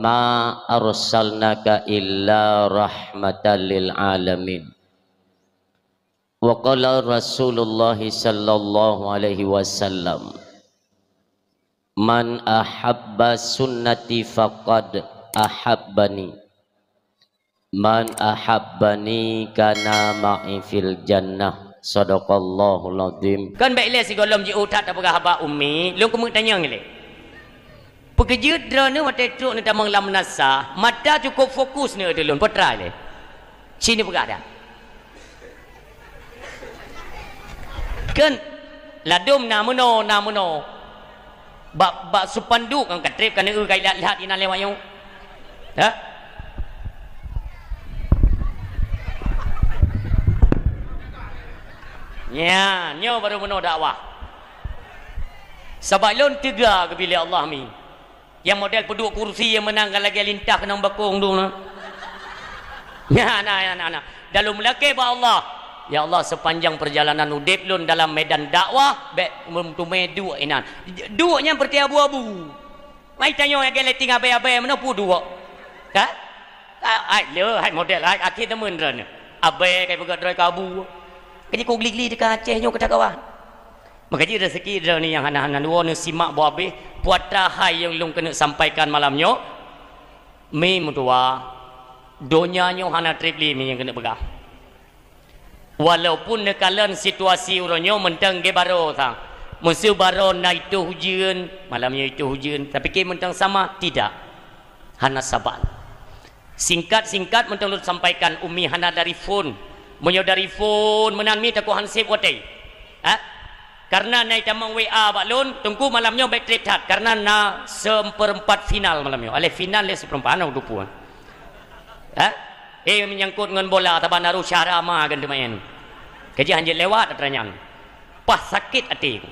ma arsalnaka illa rahmatan lil alamin. Wa qala Rasulullah sallallahu alaihi wasallam, man ahabba sunnati faqad ahabbani, man ahabbani kana ma'i fil jannah. Sadaqallahul azim. Kan baiklah si golom ji utat apa haba ummi, lu kemu tanya ngile. Pekerja drone mata truk ni tamang lam nasa, mata cukup fokus ni ada lun potra le. Sini pegak dah. Kan ladum namuno. Bak supanduk kan katrip kan kai lihat ina lewat yang. Ha? Ya, nyo baru meno dakwah. Sebab lon tiga ke bilik Allah mi. Yang model peduk kursi yang menangkan lagi lintah kena bakung tu nah. Ya, nah. Dalam melaki ba Allah. Ya Allah, sepanjang perjalanan udip lon dalam medan dakwah bek memtume dua inan. Duanya seperti abu-abu. Mai tanya yang geleting abai-abai mana pu dua. Ha? Ai le, hai model hai akhir temen ran. Abai kai begat drai kabu. Kini kau geli-geli dekat Aceh nyo kata kawan. Makanya rezeki dia ni yang hana-hana dua ni simak buah habis puata hai yang long kena sampaikan malamnya. Mi mutua donya nyo hana tripli mi yang kena pegang. Walaupun nekalan situasi uronyo mentang ge baro tang. Musuh baro na itu hujan, malamnya itu hujan, tapi ke mentang sama tidak. Hana sabar. Singkat-singkat mentang lu sampaikan umi hana dari phone. Munyo dari phone menanmi taku hansip watai. Ha? Karena naik tamang WA baklun, tunggu malamnya baik trip hat karena na seperempat final malamnya. Ale final le seperempat ana dupuan. Ha? Menyangkut dengan bola taban naru syara ma kan demain. Kerja hanjit lewat atranyang. Pas sakit hati.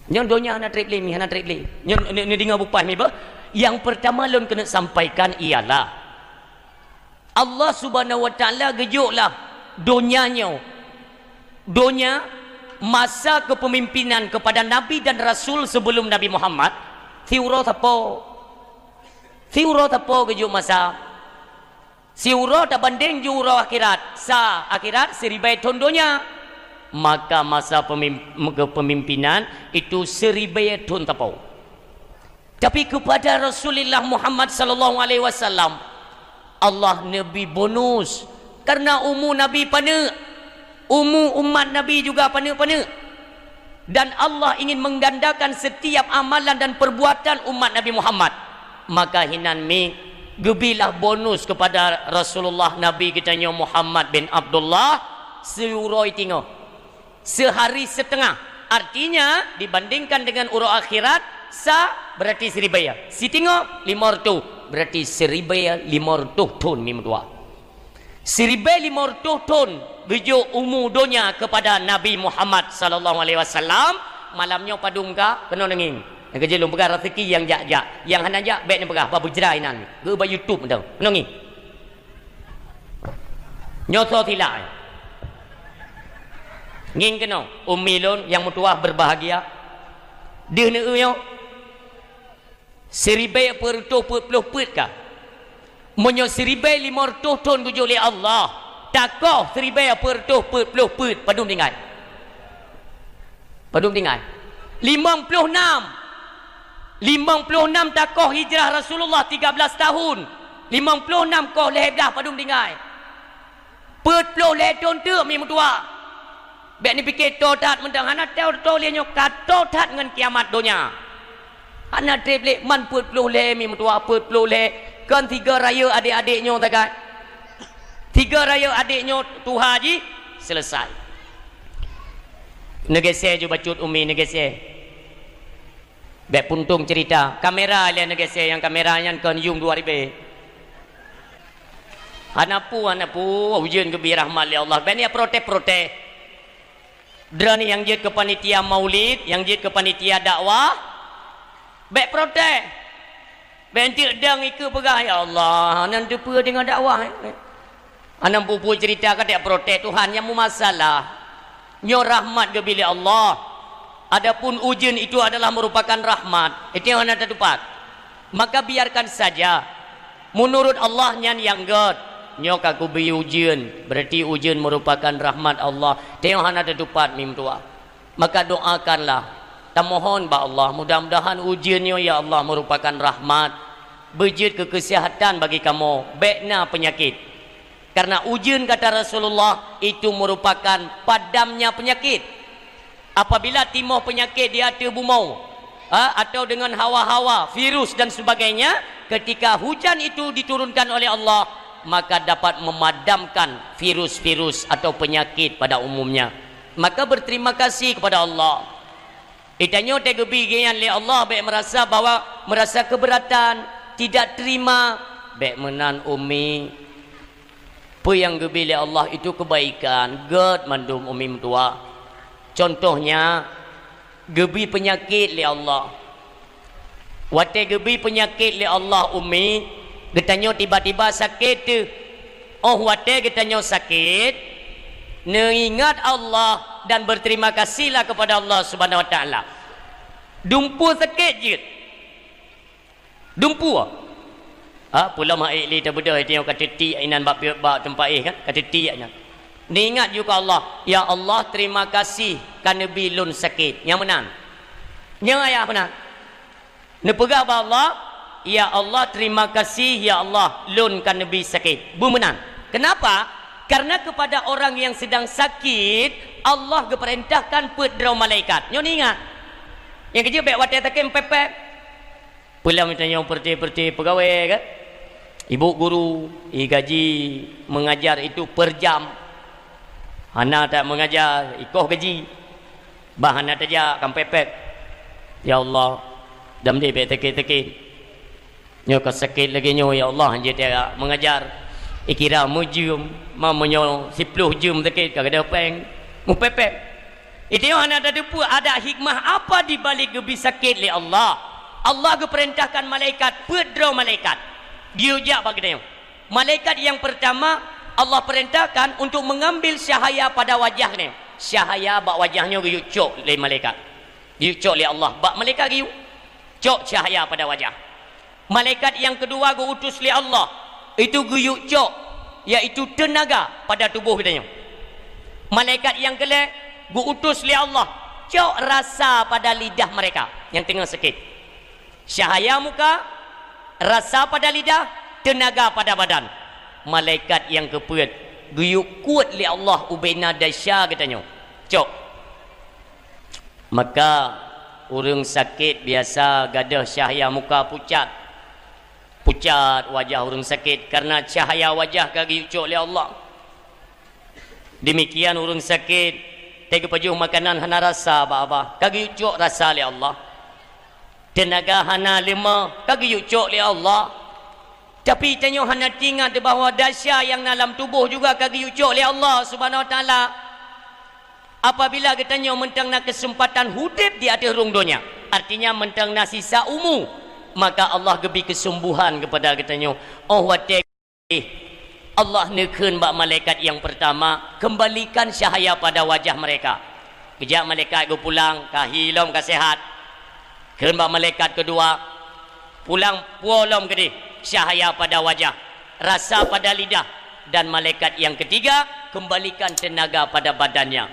Nyon donya hana trip li, hana trip li. Nyon ni dengar bupas ni ba? Yang pertama lun kena sampaikan ialah Allah subhanahu wa ta'ala gejuklah donyanya. Donya masa kepemimpinan kepada Nabi dan Rasul sebelum Nabi Muhammad. Thiurat apa gejuk masa. Siurat tak banding juro akhirat. Sa akhirat seribai tondonya. Maka masa kepemimpinan itu seribai ton tapau. Tapi kepada Rasulullah Muhammad sallallahu alaihi wasallam Allah Nabi bonus karena Nabi pana, umat Nabi juga pana. Dan Allah ingin menggandakan setiap amalan dan perbuatan umat Nabi Muhammad. Maka hinan mi gebilah bonus kepada Rasulullah Nabi kita nyo Muhammad bin Abdullah seuroi tingo sehari setengah. Artinya dibandingkan dengan urut akhirat sa berarti seribaya. Si tingo 500 berarti 1500 ton ni dua. 1500 ton bejo donya kepada Nabi Muhammad sallallahu alaihi wasallam. Malamnya padung ka kena nenging. Yang kerja lu pegang rezeki yang jak-jak. Yang hana jak baik ni pegang babu jerai nan. Ge ba YouTube dah. Kena nenging. Nyoso tilak. Nging kena ummi lon yang mutuah berbahagia. Dia ne yo 1500 kah? Monyo 1500 ton tujuh oleh Allah. Takoh 1500 padum tinggal. 56 takoh hijrah Rasulullah 13 tahun. 56 koh ledah padum tinggal. Putloh ledon tu mi mutua. Bek ni fikir totat mentang hana tau lianyo kato tat dengan kiamat dunia. Hana triplik man putloh le mi mutua putloh le. Kan 3 raya adik-adiknya takat. 3 raya adiknya tu haji selesai. Negese ju bacut umi negese. Bek puntung cerita kamera le negese yang kameranya kan yung 2000. Anapu ujian ke bi rahmat li Allah. Ben ya protes. Drani yang jid ke panitia maulid, yang jid ke panitia dakwah. Bek protes. Ben tik dang ikut pegah ya Allah. Nan depa dengan dakwah. Anam pupu cerita kata protes Tuhan yang mu masalah. Nyo rahmat ke bilik Allah. Adapun ujian itu adalah merupakan rahmat. Itu yang anda tepat. Maka biarkan saja. Menurut Allah nyan yang god. Nyok aku beri ujian. Berarti ujian merupakan rahmat Allah. Itu yang anda tepat mim tua. Maka doakanlah. Tak mohon ba Allah. Mudah-mudahan ujiannya ya Allah merupakan rahmat. Berjid ke kesihatan bagi kamu. Bekna penyakit. Karena ujian kata Rasulullah itu merupakan padamnya penyakit. Apabila timbul penyakit di hati bumau atau dengan hawa-hawa, virus dan sebagainya, ketika hujan itu diturunkan oleh Allah, maka dapat memadamkan virus-virus atau penyakit pada umumnya. Maka berterima kasih kepada Allah. Itanya tegebi gian oleh Allah, baik merasa bahwa merasa keberatan, tidak terima, baik menan umi. Apa yang gebi oleh Allah itu kebaikan, god mandum umi tua. Contohnya gebi penyakit li Allah. Wate gebi penyakit li Allah umi, getanyo tiba-tiba sakit tu. Oh wate getanyo sakit, neingat Allah dan berterima kasihlah kepada Allah Subhanahu wa taala. Dumpu sakit je. Dumpu pula mak li terbeda itu yang kata ti inan bab tempat kan kata ti inan. Ni ingat juga Allah. Ya Allah terima kasih kerana bilun sakit. Yang menang. Yang ayah menang. Ni pegah ba Allah. Ya Allah terima kasih ya Allah lun kerana bi sakit. Bu menang. Kenapa? Karena kepada orang yang sedang sakit Allah keperintahkan pedrau malaikat. Nyo ni ingat. Yang kerja baik watai takim pepek. Pula minta yang perti pegawai kan. Ibu guru gaji mengajar itu per jam. Hana tak mengajar, ikoh gaji. Bahana tajak kan pepek. Ya Allah, dam dia pek tekit-tekit. Nyo ka sakit lagi nyo ya Allah je dia mengajar. Ikira mujum, mamonyo 10 jum tekit kagak ada peng. Mu pepek. Itu yang hana ada hikmah apa di balik gebi sakit li Allah. Allah keperintahkan malaikat, pedrau malaikat. Diujak bagi dia. Malaikat yang pertama Allah perintahkan untuk mengambil cahaya pada wajahnya. Cahaya bak wajahnya giyuk cok oleh malaikat. Giyuk cok oleh Allah. Bak malaikat giyuk cok cahaya pada wajah. Malaikat yang kedua gu utus oleh Allah. Itu giyuk cok, iaitu tenaga pada tubuh kita. Malaikat yang kelak gu utus oleh Allah. Cok rasa pada lidah mereka yang tengah sakit. Cahaya muka, rasa pada lidah, tenaga pada badan. Malaikat yang kepuat guyuk kuat li Allah ubaina dasya katanya. Cok. Maka orang sakit biasa gadah cahaya muka pucat. Pucat wajah orang sakit karena cahaya wajah kagiyuk cok li Allah. Demikian orang sakit tega pajuh makanan hana rasa apa-apa. Kagiyuk cok rasa li Allah. Tenaga hana lemah kagiyuk cok li Allah. Tapi tanya hana tinggal di bawah dasya yang dalam tubuh juga kagi ucok oleh Allah Subhanahu wa taala. Apabila katanya mentang nak kesempatan hudip di atas rung dunia, artinya mentang nak sisa umur, maka Allah gebi kesembuhan kepada katanya. Oh wate Allah nekeun bak malaikat yang pertama kembalikan cahaya pada wajah mereka. Kejap malaikat go pulang kahilom ka sehat. Keun bak malaikat kedua pulang puolom gede. Cahaya pada wajah, rasa pada lidah, dan malaikat yang ketiga kembalikan tenaga pada badannya.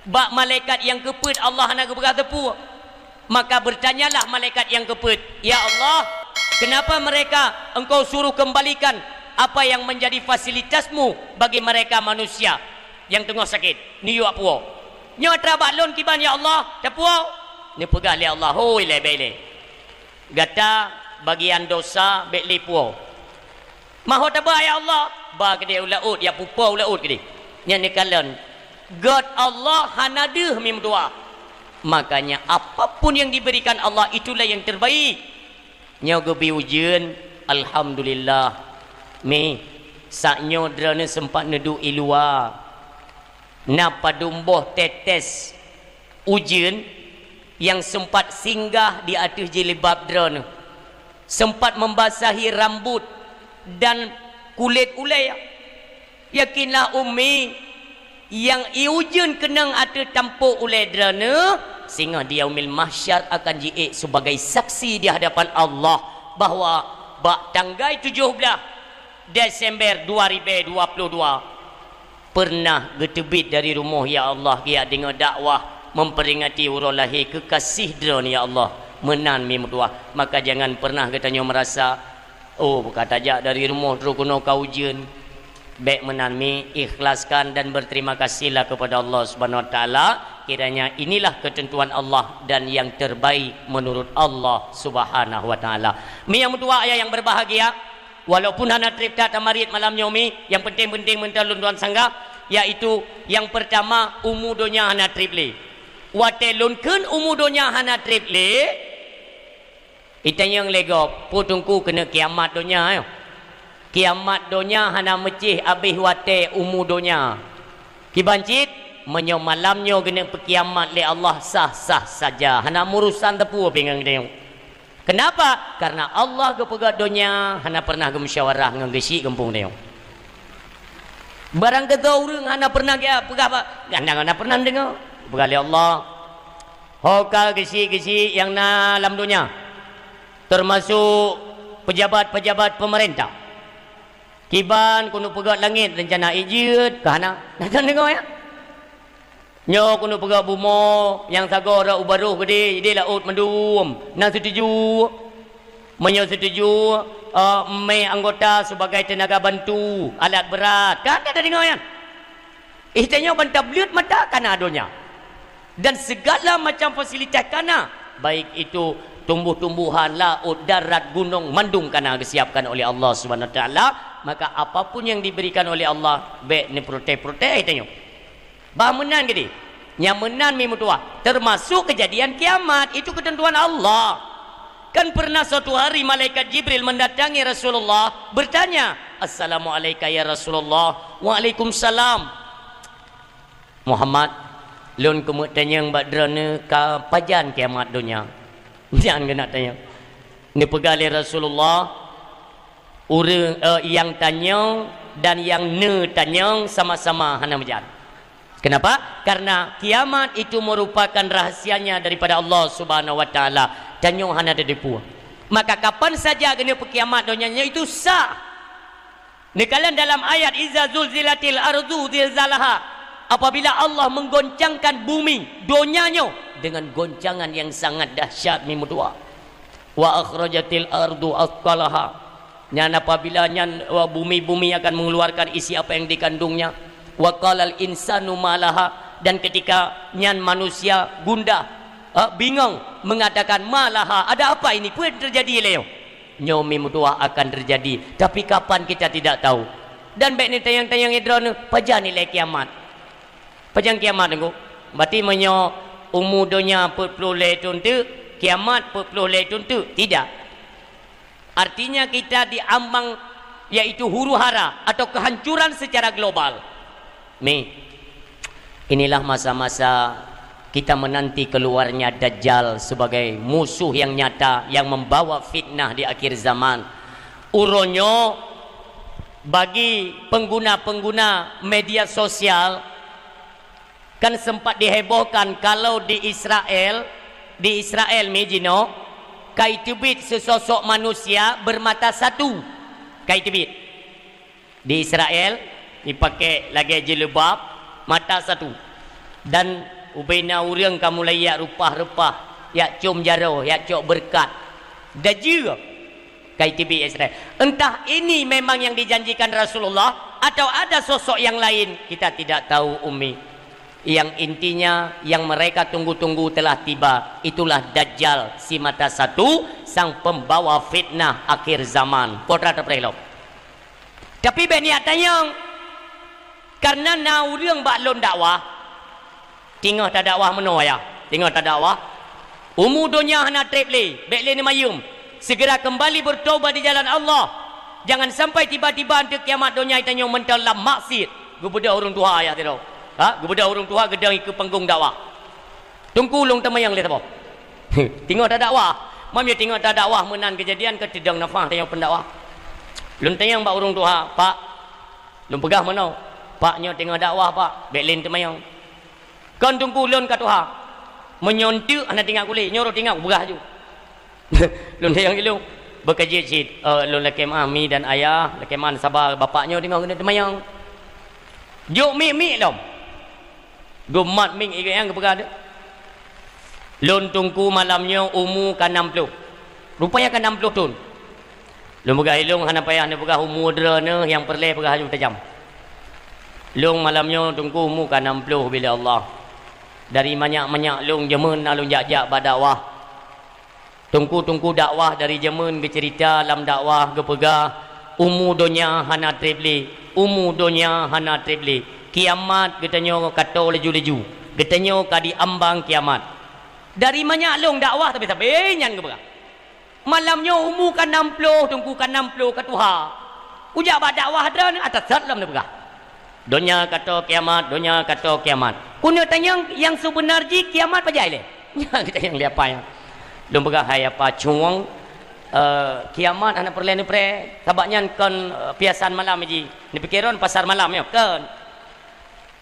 Bak malaikat yang keput Allah nak berkata tepu. Maka bertanyalah malaikat yang keput, ya Allah, kenapa mereka engkau suruh kembalikan apa yang menjadi fasilitasmu bagi mereka manusia yang tengah sakit? Ni yo apuo. Nyo trabak lon kiban ya Allah, tepuo. Ni pegah li Allah, hoi le bele. Gata bagian dosa bek lipuo. Maho tabah ya Allah, ba ke dia ulaut ya pupo ulaut ke dia. Nya ni kalen. God Allah hanaduh mim doa. Makanya apapun yang diberikan Allah itulah yang terbaik. Nya gebi ujian alhamdulillah. Mi saknyo drone sempat nedu ilua. Napa dumboh tetes ujian yang sempat singgah di atas jilbab drone. Sempat membasahi rambut dan kulit ulai. Yakinlah umi yang iujun kenang ada tampuk ulai drana sehingga di yaumil mahsyar akan jiik sebagai saksi di hadapan Allah bahawa tanggal 17 Desember 2022 pernah getebit dari rumah ya Allah dia dengan dakwah memperingati urang lahir kekasih drone ya Allah menan mi mutua. Maka jangan pernah katanya merasa oh kata jak dari rumah terus kena kaujian baik menan mi, ikhlaskan dan berterima kasihlah kepada Allah Subhanahu wa taala. Kiranya inilah ketentuan Allah dan yang terbaik menurut Allah Subhanahu wa taala. Mi yang mutua ayah yang berbahagia, walaupun hana trip tak tamarit malam nyomi, yang penting-penting mentalun tuan sangga, yaitu yang pertama umudonya hana trip li. Watelunkeun umudonya hana trip li. Itanya yang lego putungku kena kiamat donya ayo. Kiamat donya hana mecih abih wate umudonya. Kibancit menyo malamnyo kena perkiamat le Allah sah-sah saja. Hana murusan tepu pengang dia. Kenapa? Karena Allah kepegat donya hana pernah gemusyawarah ngan gesi kampung dia. Barang kata urang hana pernah dia pegah apa? Hana pernah dengar. Pegali Allah. Hoka gesi-gesi yang na alam dunia. Termasuk pejabat-pejabat pemerintah. Kiban kuno pegat langit rencana ijid kahana. Nak dengar ya? Nyo kuno pegat bumo yang sagora ubaruh gede jadi laut mendum. Nak setuju. Menyo setuju me anggota sebagai tenaga bantu alat berat. Kan ada dengar ya? Ihtanya bantah beliut mata kana adonya. Dan segala macam fasilitas kana baik itu tumbuh-tumbuhan, laut, darat, gunung, mandung kana disiapkan oleh Allah Subhanahu wa taala. Maka apapun yang diberikan oleh Allah baik ni protek-protek tanya. Bah menan gede. Yang menan mi mutua termasuk kejadian kiamat itu ketentuan Allah. Kan pernah suatu hari malaikat Jibril mendatangi Rasulullah bertanya, "Assalamualaikum ya Rasulullah." "Waalaikumsalam." "Muhammad, lun kemu tanya mbak drone ka pajan kiamat dunia." Jangan kena tanya. Ni pegali Rasulullah orang yang tanya dan yang ne tanya sama-sama hana menjadi. Kenapa? Karena kiamat itu merupakan rahasianya daripada Allah Subhanahu wa taala. Tanya hana tertipu. Maka kapan saja kena kiamat donyanya itu sah. Nikalan dalam ayat iza zulzilatil ardu zilzalaha. Apabila Allah menggoncangkan bumi donyanya dengan goncangan yang sangat dahsyat mimpi dua. Wa akhrajatil ardu athqalaha. Nyan apabila nyan bumi-bumi akan mengeluarkan isi apa yang dikandungnya. Wa qalal insanu malaha, dan ketika nyan manusia gundah bingung mengatakan malaha, ada apa ini pun terjadi leo. Nyomi mutua akan terjadi, tapi kapan kita tidak tahu. Dan baik ni tayang-tayang idron pajan nilai kiamat. Pajan kiamat tengok. Berarti menyo umudonya puluh letun tu kiamat puluh letun tu tidak. Artinya kita diambang yaitu huru hara atau kehancuran secara global. Inilah masa-masa kita menanti keluarnya Dajjal sebagai musuh yang nyata yang membawa fitnah di akhir zaman. Uronyo bagi pengguna-pengguna media sosial kan sempat dihebohkan kalau di Israel Mijino kaitibit sesosok manusia bermata satu. Kaitibit di Israel dipakai lagi jilbab mata satu. Dan ubaina urang kamu layak rupah-rupah yak cum jaro yak cok berkat. Dajir kaitibit Israel. Entah ini memang yang dijanjikan Rasulullah atau ada sosok yang lain, kita tidak tahu Umi. Yang intinya yang mereka tunggu-tunggu telah tiba. Itulah Dajjal si mata satu, sang pembawa fitnah akhir zaman. Potrat terpelok. Tapi beniat tanya karena naurang baklon dakwah tinggal tak dakwah meno ya. Tinggal tak dakwah umudonya hana treble bekle ni mayum. Segera kembali bertobat di jalan Allah. Jangan sampai tiba-tiba untuk kiamat dunia tanya mental dalam maksiat. Gubuda orang tua ayah tidak. Gubuda orang tua gedang ikut panggung dakwah. Tunggu long temayang lihat apa? Tinggal tak dakwah. Mam ya tinggal tak dakwah menan kejadian ke tidang nafah tanya pendakwah. Lun tayang mbak orang tua, Pak. Lun pegah mana? Paknya tengah dakwah, Pak. Beklin temayang. Kan tunggu lun kat tuha. menyontek anak tinggal kulit nyuruh tinggal berah je lun yang ilung bekerja cid lun laki mami dan ayah laki man sabar bapaknya tinggal kena temayang juk mi lom gomat ming ikan yang keperada lun tungku malamnya umur kan 60 rupanya kan 60 tahun lun berah ilung hana payah ni berah umur derana yang perleh berah haju tajam lung malamnya tungku umur kan 60 bila Allah dari banyak-banyak lung jemun alun jak-jak badakwah tungku dakwah dari jemun bercerita dalam dakwah gepegah umur dunia hana trebli umur dunia hana trebli kiamat katanya kata leju-leju katanya kadi ambang kiamat dari banyak lung dakwah tapi nyan gepegah malamnya umur kan 60 tungku kan 60 ke Tuhan ujak dakwah ada atas zat dalam gepegah dunia kata kiamat kuna tanya yang sebenar ji kiamat pajai le kita yang lihat apa yang belum pegah hai apa cuang kiamat anak perlain ni pre sabaknya kan piasan malam ji ni pikiran pasar malam ya kan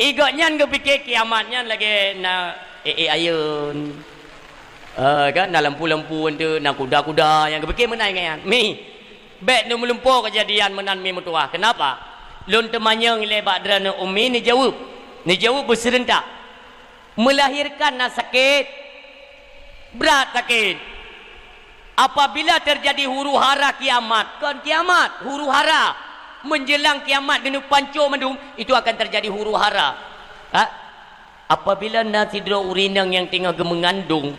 igaknya ke fikir kiamatnya lagi na ayun kan dalam lampu-lampu tu na kuda-kuda yang ke fikir menai kan mi bet nu melumpur kejadian menan mi mutuah kenapa lun temanya ngilebak drana umi ni jawab berserentak melahirkan na sakit berat sakit apabila terjadi huru hara kiamat kan kiamat huru hara menjelang kiamat genu panco mendung itu akan terjadi huru hara apabila nasidro urinang yang tinggal gemengandung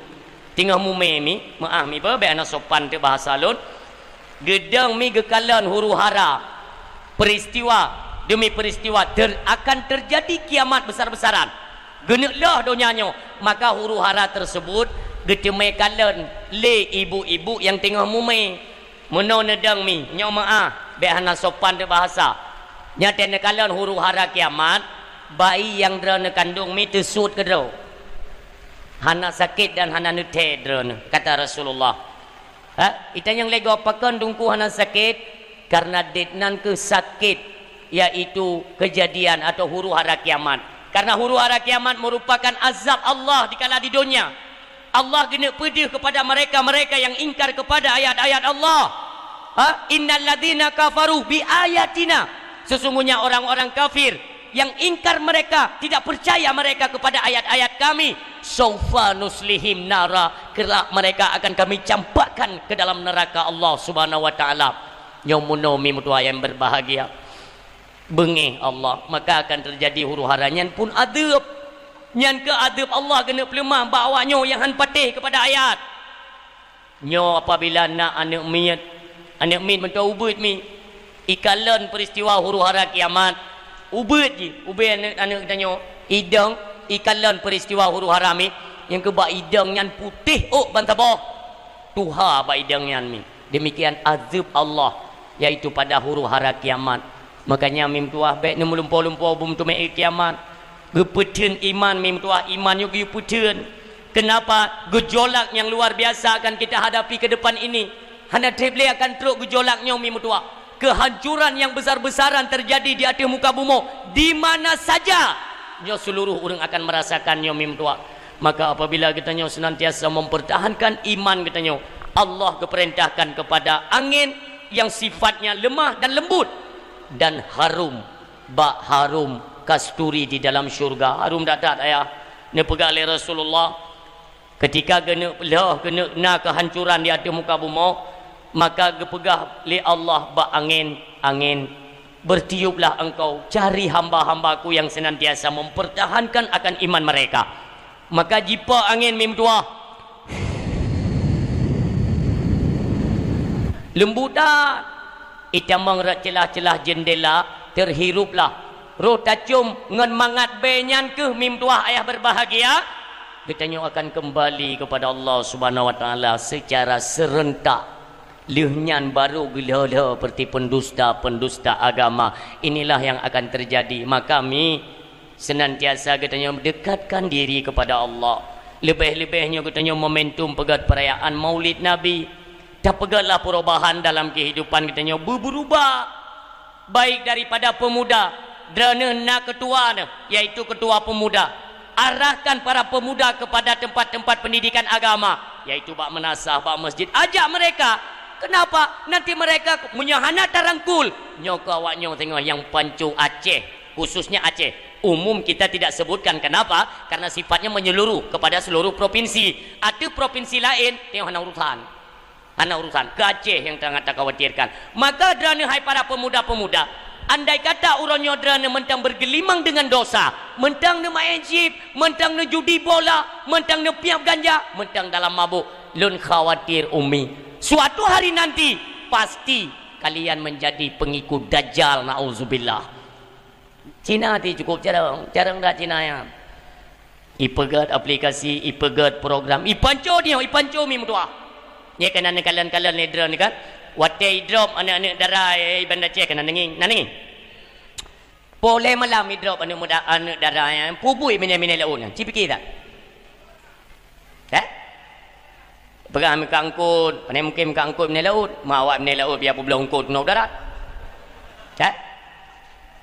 tinggal mumemi maaf mi ba anak sopan tu bahasa lun gedang mi gekalan huru hara peristiwa demi peristiwa akan terjadi kiamat besar-besaran geneklah donyanya maka huru hara tersebut getemai kalan le ibu-ibu yang tengah mumai meno nedang mi nyo maah be hana sopan de bahasa nyate ne kalan huru hara kiamat bayi yang drana kandung mi tersut ke dro hana sakit dan hana nute drana kata Rasulullah ita yang lego pakan dungku hana sakit karena detnan ke sakit yaitu kejadian atau huru hara kiamat karena huru hara kiamat merupakan azab Allah dikala di dunia Allah kena pedih kepada mereka yang ingkar kepada ayat-ayat Allah. Innal ladzina kafaru bi ayatina. Sesungguhnya orang-orang kafir yang ingkar mereka, tidak percaya mereka kepada ayat-ayat kami, saufa nuslihim nara, kelak mereka akan kami campakkan ke dalam neraka Allah Subhanahu wa taala. Nyomunomi mutua yang berbahagia. Bengih Allah, maka akan terjadi huru haranya pun adab. Nyan ke adab Allah kena pelemah bawa nyo yang han patih kepada ayat nyo apabila nak anak mit mentau ubud mi ikalan peristiwa huru hara kiamat ubud je ubud anak kita nyo idang ikalan peristiwa huru hara mi yang ke ba idang nyan putih bantabah tuha ba idang nyan mi demikian azab Allah yaitu pada huru hara kiamat makanya mim tuah baik nu melumpur-lumpur bum tu mai kiamat gepetun iman mim tuah iman yo gepetun kenapa gejolak yang luar biasa akan kita hadapi ke depan ini hana treble akan teruk gejolaknya mim tuah kehancuran yang besar-besaran terjadi di atas muka bumi di mana saja nyo seluruh orang akan merasakannya mim tuah maka apabila kita nyo senantiasa mempertahankan iman kita nyo Allah keperintahkan kepada angin yang sifatnya lemah dan lembut dan harum kasturi di dalam syurga harum dadat ayah ne pegang oleh Rasulullah ketika kena kehancuran di atas muka bumi maka gepegah li Allah ba angin bertiuplah engkau cari hamba-hambaku yang senantiasa mempertahankan akan iman mereka maka jipa angin mim tua lembutan itamang celah-celah jendela terhiruplah roh tacum ngan mangat benyan ke mim tuah ayah berbahagia kita akan kembali kepada Allah Subhanahu wa taala secara serentak leuhnyan baru gila seperti pendusta agama inilah yang akan terjadi maka kami senantiasa kita dekatkan diri kepada Allah lebih-lebihnya kita momentum pegat perayaan Maulid Nabi tak pegatlah perubahan dalam kehidupan kita berubah baik daripada pemuda drana na ketua yaitu ketua pemuda arahkan para pemuda kepada tempat-tempat pendidikan agama, yaitu bak menasah, bak masjid. Ajak mereka. Kenapa? Nanti mereka punya anak tarangkul. Nyo kawak nyo tengok yang pancu Aceh, khususnya Aceh. Umum kita tidak sebutkan. Kenapa? Karena sifatnya menyeluruh kepada seluruh provinsi. Ada provinsi lain tengok anak urusan ke Aceh yang sangat tak khawatirkan. Maka derana hai para pemuda-pemuda, andai kata uronyo derana mentang bergelimang dengan dosa, mentang ne main chip, mentang ne judi bola, mentang ne piap ganja, mentang dalam mabuk, lun khawatir umi. Suatu hari nanti pasti kalian menjadi pengikut Dajjal, na'udzubillah. Cina ti cukup jarang dah Cina ya. Ipegat aplikasi, ipegat program, ipanco dia, ipanco mi mutua. Ya kan kalian ledra ni kan. Watai drop anak-anak darah Banda Aceh kan nanging. Boleh malam drop anak darah yang pubui mina-mina laun. Cik fikir tak? Pegang muka angkut, pandai mungkin muka angkut mina laut, mawak mina laut biar pula angkut kena darat.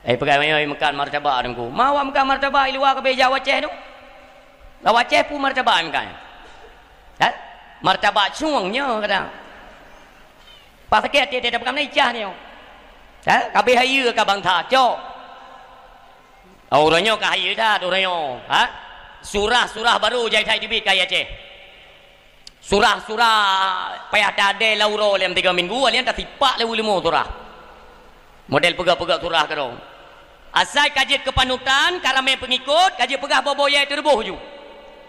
Pegang makan martabak dengku. Mawak makan martabak luar ke beja Aceh tu. Aceh pun martabak makan. Martabak cuangnya kadang. Pas sakit dia dah pegang ijah ni. Kabeh haya ke bangsa cok. Orangnya ke haya dah orangnya. Surah baru jai thai dibit kaya Aceh. Surah payah tade lauro lem 3 minggu alian tak tipak lewu limo surah. Model pegak-pegak surah karo. Asai kaji kepanutan karame pengikut, kaji pegah boboye terbuh ju.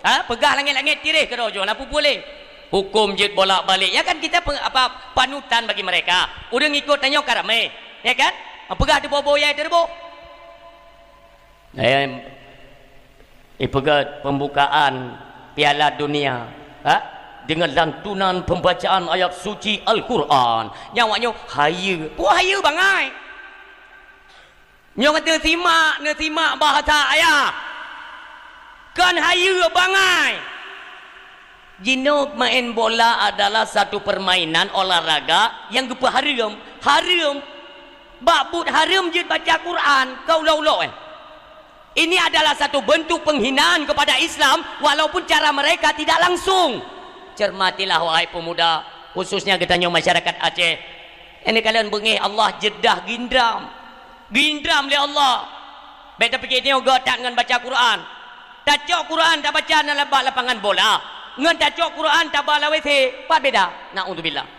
Pegah langit-langit tirih karo ju, apa boleh. Hukum jid bolak-balik. Ya kan kita panutan bagi mereka. Urang ikut tanya karame, ya kan? Pegah di boboye terbuh. Pegat pembukaan Piala Dunia. Dengan lantunan pembacaan ayat suci Al-Quran. Nyawaknya haya. Puh haya bangai. Nyo kata simak bahasa ayah. Kan haya bangai. Jinok main bola adalah satu permainan olahraga yang gepa haram. Bakbut haram je baca Quran. Kau lau-lau Ini adalah satu bentuk penghinaan kepada Islam walaupun cara mereka tidak langsung. Cermatilah wahai pemuda, khususnya kita nyo masyarakat Aceh. Ini kalian bengih Allah jedah gindram oleh Allah. Beta fikir ni gak tak ngan baca Quran. Tak cok Quran tak baca dalam lapangan bola. Ngan tak cok Quran tak bala WC. Apa beda? Na'udzubillah.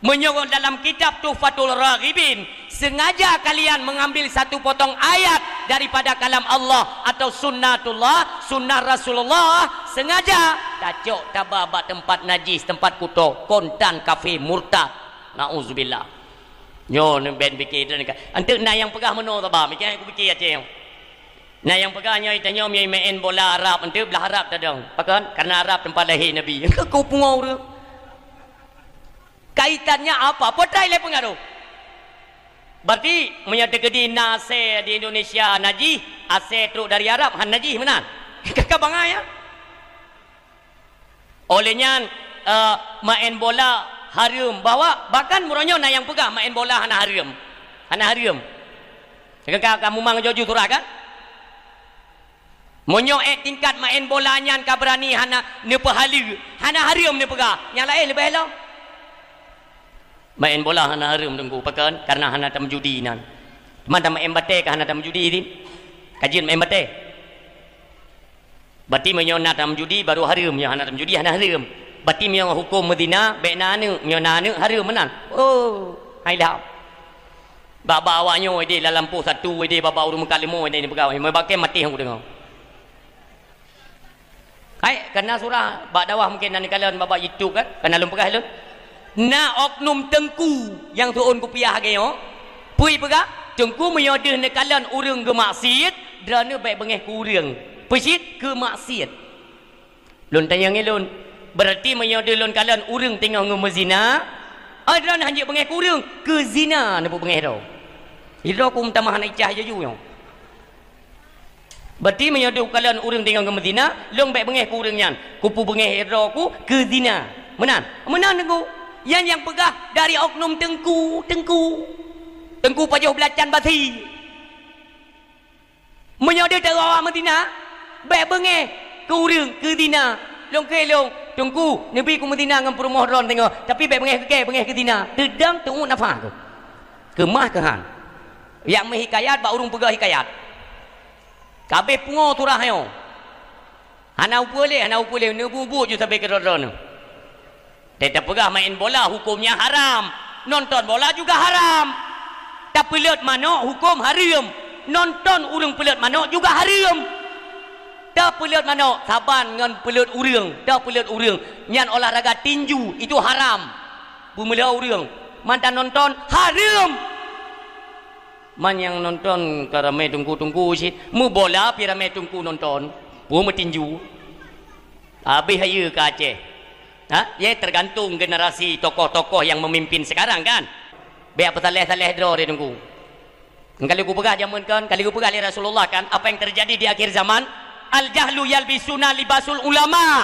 Menyuruh dalam kitab Tuhfatul Raghibin, sengaja kalian mengambil satu potong ayat daripada kalam Allah atau sunnatullah, sunnah Rasulullah, sengaja tacok tababak tempat najis, tempat kuto, kontan, kafe, murtad. Na'udzubillah. Nyo ben fikir dan antuk na yang pegah meno tabah, mikir aku fikir Aceh. Nah yang pegahnya itanya main bola Arab, antuk belah Arab tadang. Pakan karena Arab tempat lahir Nabi. Kau pungau tu. Kaitannya apa? Potrai le pengaruh. Berarti menyatakan di nase di Indonesia najih, ase truk dari Arab han najih mana? Kakak bangai ya. Olehnya main bola haram bawa bahkan muronyo na yang pegang main bola hana haram. Hana haram. Kakak kamu mang joju turah kan? Monyo tingkat main bolanya ka berani hana ne pahala. Hana haram ne pegang. Yang lain lebih elok. Main bola hana haram dengku pakan karena hana tam judi nan. Mana main bate ka hana tam judi ini? Kajian main bate. Berarti menyona tam judi baru haram yang hana tam judi hana haram. Berarti yang hukum Madinah bekna ne menyona ne haram menan. Oh, hailah. Baba awaknya ide dalam lampu satu ide baba urung kalimo ide ni pegawai. Mai bakai mati aku dengar. Hai karena surah bak dawah mungkin nan kalian baba YouTube kan? Karena lum pegah lun. Na oknum tengku yang tuun ku piah gayo pui pegak tengku menyodeh ne kalian urang ke maksiat drana baik bengeh ku urang pesit ke maksiat lun tanya ngelun berarti menyodeh lun kalian urang tengah ngemezina drana hanjik bengeh ku urang ke zina ne bengeh ro iro ku tamah nak icah jaju yo berarti menyodeh kalian urang tengah ngemezina lung baik bengeh ku urang nyan ku pu bengeh ro ku ke zina menan tengku yang pegah dari oknum tengku pajuh belacan basi menyodeh terawak Madinah baik bengeh ke urang ke tina long ke long tunggu nabi ku medina ngam permohon tengok tapi baik bengeh ke tina dedang tunggu nafah ke mah ke han yang hikayat ba urung pegah hikayat kabeh pungo turah yo hanau pule ne bubut je sampai ke ron tetap pegah main bola hukumnya haram nonton bola juga haram tak pelut manok hukum haram nonton urang pelut manok juga haram tak pelut manok saban ngan pelut urang tak pelut urang nyan olahraga tinju itu haram bumela urang mantan nonton haram man yang nonton karame tunggu sih mu bola pi rame tunggu nonton pu tinju habis hayu ke Aceh ya tergantung generasi tokoh-tokoh yang memimpin sekarang kan biar petaleh-taleh draw dia tunggu kali ku pegah zaman kan kali ku pegah li Rasulullah kan apa yang terjadi di akhir zaman al jahlu yalbisuna libasul ulama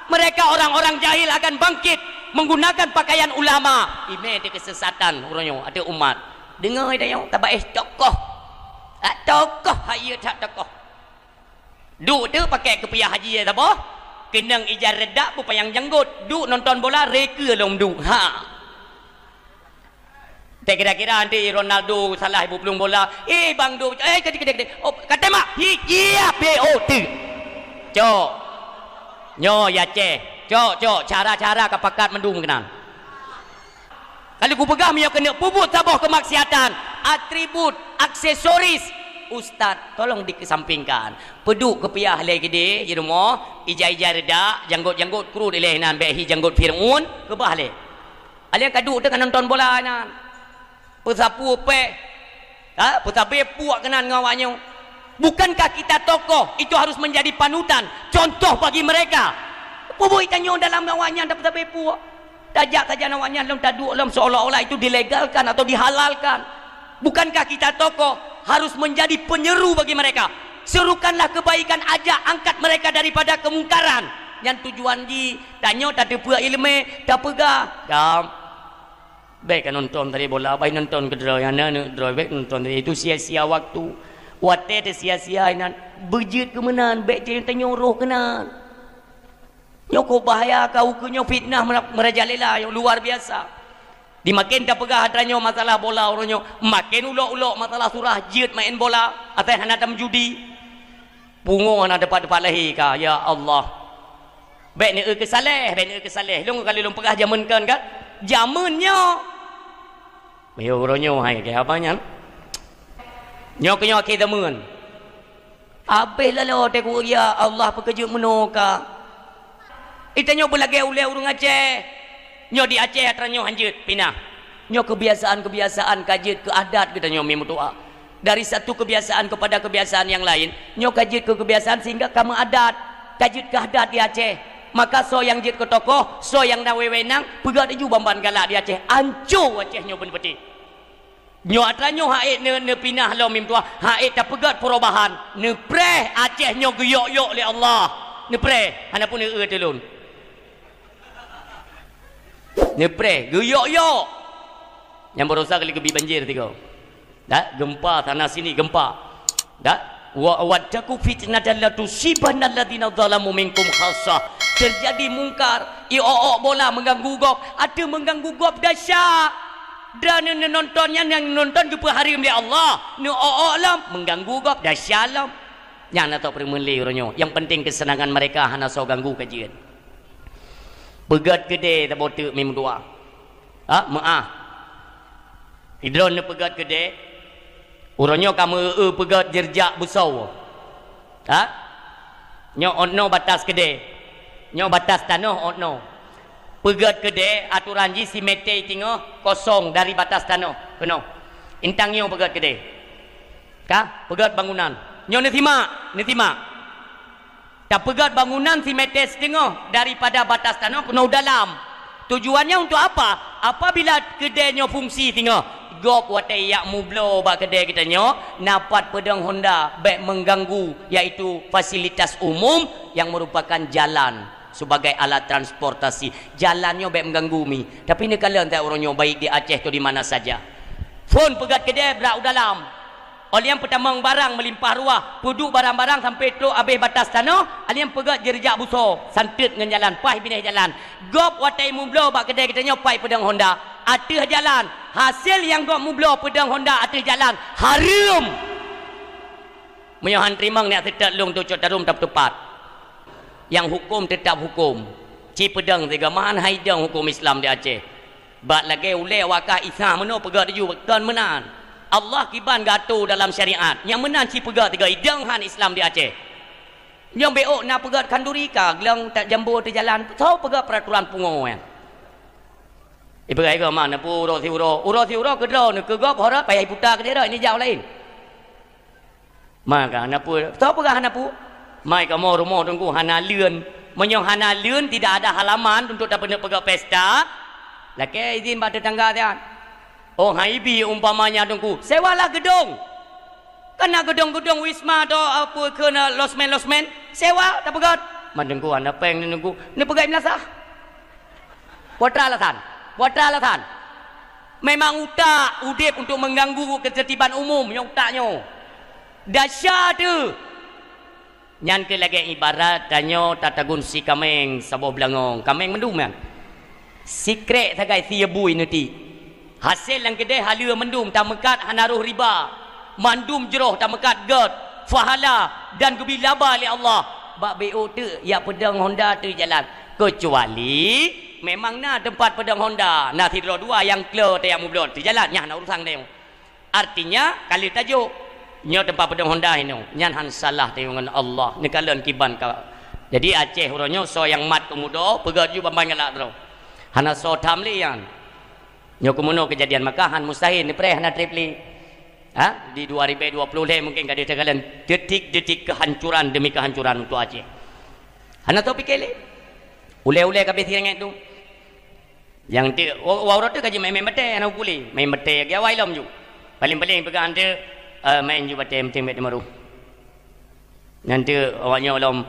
mereka orang-orang jahil akan bangkit menggunakan pakaian ulama ini ada kesesatan orangnya ada umat dengar dia tabaih tokoh tokoh hayu tak tokoh duk tu pakai kepiah haji ya apa kenang ijar redak pupayang janggut duk nonton bola reka long duk tak kira-kira nanti Ronaldo salah ibu pelung bola bang du kedek oh kata mak iya BOT cok nyo ya cok cara kepakat mendung kenan kalau ku pegang minyak kena puput sabah kemaksiatan atribut aksesoris ustaz tolong dikesampingkan peduk kepiah leh gede di rumah ija redak janggut kru dileh nan behi janggut Fir'aun ke bah leh alian kaduk dengan nonton bola nan pesapu pe pesabe puak kenan ngawaknya bukankah kita tokoh itu harus menjadi panutan contoh bagi mereka pupuk itanyo dalam ngawaknya dapat pesabe puak tajak saja nawaknya dalam taduk dalam seolah-olah itu dilegalkan atau dihalalkan bukankah kita tokoh harus menjadi penyeru bagi mereka serukanlah kebaikan ajak angkat mereka daripada kemungkaran yang tujuan di tanyo tak ada ilmu tak pegah dam baik kan nonton tadi bola baik nonton ke draw yang mana draw baik nonton tadi itu sia-sia waktu wate sia-sia inan bejit kemenan baik je tanyo roh kenan nyoko bahaya kau kunyo fitnah merajalela yang luar biasa dimakin tak pegah hadranyo masalah bola orangnya makin ulok-ulok masalah surah jid main bola atau hana tam judi pungo hana dapat lahi ka ya Allah baik ni kesaleh long kali long pegah zaman kan zamannya yo orangnya hai ke apa nya nyoknya kita mun habis lalu te ku ya Allah pekerja menoka itanya belage uleh urang Aceh nyo di Aceh atranyo hanjut pinah nyo kebiasaan kajit ke adat kita nyo memu doa dari satu kebiasaan kepada kebiasaan yang lain nyo kajit ke kebiasaan sehingga kamu adat kajit ke adat di Aceh maka so yang jit ke tokoh so yang nawewenang pegat ju bamban galak di Aceh ancu Aceh nyo ben-beti nyo atranyo haid ne pinah lo mem tua haid tak pegat perubahan ne preh Aceh nyo geyok-yok le Allah ne preh ana pun ne telun nepre guyok-yok yang berusaha kali kebi banjir tiga gempa tanah sini gempa wadaku fitnatan la tusibanna alladziina zalamu minkum khassah terjadi mungkar bola mengganggu gop ada mengganggu gop dahsyat dan nontonnya yang nonton ke harim dia Allah lam mengganggu gop dahsyat lam yang nak tahu permeli orangnya yang penting kesenangan mereka hana so ganggu kajian pegat gede tak botek memang doa maaf hidron pegat gede urangnya kamu pegat jerjak besar nyo ono batas gede nyo batas tanah ono pegat gede aturan ji si mete tinggal kosong dari batas tanah kena intang nyo pegat gede pegat bangunan nyo netima tak pegat bangunan si meter setengah daripada batas tanah kena dalam tujuannya untuk apa apabila kedainya fungsi tengah gop watai yak mublo bak kedai kita nyo napat pedang Honda baik mengganggu iaitu fasilitas umum yang merupakan jalan sebagai alat transportasi jalannya baik mengganggu mi tapi ni kalian tak orangnya baik di Aceh tu di mana saja phone pegat kedai berak dalam Oleh yang pertama barang melimpah ruah, puduk barang-barang sampai tu habis batas tanah, oleh yang pegat jerjak busur, santit dengan jalan, pai pindah jalan. Gop watai mublo bak kedai katanya pai pedang Honda. Atas jalan, hasil yang gop mublo pedang Honda atas jalan, haram. Menyohan terimang nak tetap long tu cot tarum tak tepat. Yang hukum tetap hukum. Ci pedang tiga mahan haidang hukum Islam di Aceh. Bat lagi ulai wakah isah meno pegat ju kan menan. Allah kiban gato dalam syariat. Yang menan ci pegat tiga idang han Islam di Aceh. Yang beok nak pegat kanduri ka gelang tak jambu tu jalan. Tahu pegat peraturan pungo kan. Ibagai ke mana pu uro si uro ke draw ke gop hora payah putar ke dia ini jauh lain. Maka hanapu tahu pegat hanapu? Mai ka mo rumah tunggu hana leun. Menyong hana leun tidak ada halaman untuk dapat pegat pesta. Laki izin pada tetangga dia. Oh haibi umpamanya tunggu. Sewalah gedung. Kena gedung-gedung wisma atau apa kena losmen. Sewa tak pegat. Mandengku anda peng nunggu. Ni pegat melasah. Buat alasan. Memang utak udip untuk mengganggu ketertiban umum yang utaknya. Dahsyat tu. Nyan ke lagi ibarat tanyo tatagun si kameng sabo belangong. Kameng mendum kan. Secret sagai sia bui nanti. Hasil yang kedai halia mendum tamekat hanaruh riba. Mandum jeroh tamekat gad, fahala dan gebilaba oleh Allah. Bak BO tu ya pedang Honda tu jalan. Kecuali memang na tempat pedang Honda. Nah tidro dua yang klo te yang mublot tu jalan nya nak urusan dia. Artinya kali tajuk nyo tempat pedang Honda ini nyan han salah te dengan Allah. Ni kalian kiban ka. Jadi Aceh uronyo so yang mat kemudo pegat ju bambang galak tro. Hana so tamlian. Nyo kemuno kejadian Mekah han mustahil ni pre hana tripli. Ha? Di 2020 le mungkin kada kalian detik-detik kehancuran demi kehancuran untuk Aceh. Hana to pikir le. Ule-ule kabeh sirangat tu. Yang tu wau tu kaji main mate hana ukuli. Main mate ge awai lom ju. Paling-paling pegang tu main ju bate mting bet maru. Nanti awaknya lom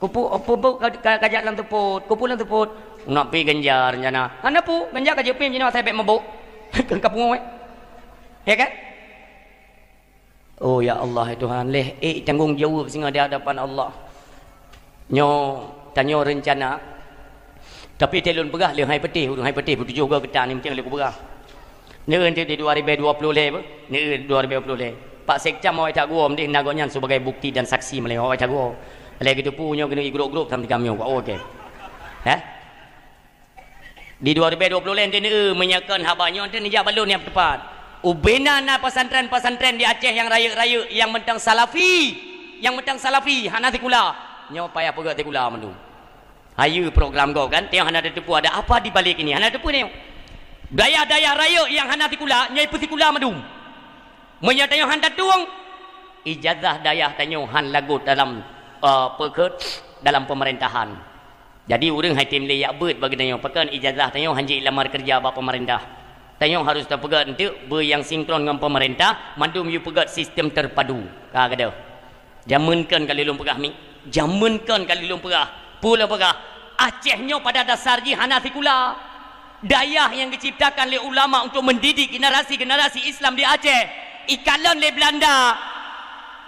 kupu apa kajak dalam teput, kupu dalam teput. Nak pi ganjar rencana. Hana pu ganjar ka jepim jina saya bet mabuk. Kan kapung ya kan? Oh ya Allah ya Tuhan, leh tanggung jawab singa di hadapan Allah. Nyo tanyo rencana. Tapi telun pegah le hai petih betul juga ketan ni mungkin le pegah. Ni nanti di 2020 le apa? Ni 2020 le. Pak Sekcam awak tak gua mesti nagonyan sebagai bukti dan saksi meleh awak tak gua. Lagi tu punya kena grup-grup sampai kami oh okey. Di 2020 nanti ni menyakan habanyo nanti ni jak balon yang tepat. Ubena na pesantren-pesantren di Aceh yang raya-raya yang mentang salafi, Hanafi kula. Nyo payah pegat kula mendu. Hayu program kau kan, tengok hana tepu ada apa di balik ini. Hana tepu ni. Daya-daya raya yang Hanafi kula, nyai putih kula mendu. Menyatayo han tuang ijazah daya tanyo han lagu dalam pekerja dalam pemerintahan. Jadi urang hai tim le yak beut bagi tanyo pekan ijazah tanyo hanji lamar kerja ba pemerintah. Tanyo harus terpegat nanti ber yang sinkron dengan pemerintah, mandum you pegat sistem terpadu. Ka kada. Jamunkan kali lum pegah mi. Jamunkan kali lum pegah. Pula pegah. Acehnya pada dasarnya Hanafi kula. Daya yang diciptakan oleh ulama untuk mendidik generasi-generasi Islam di Aceh. Ikalan le Belanda.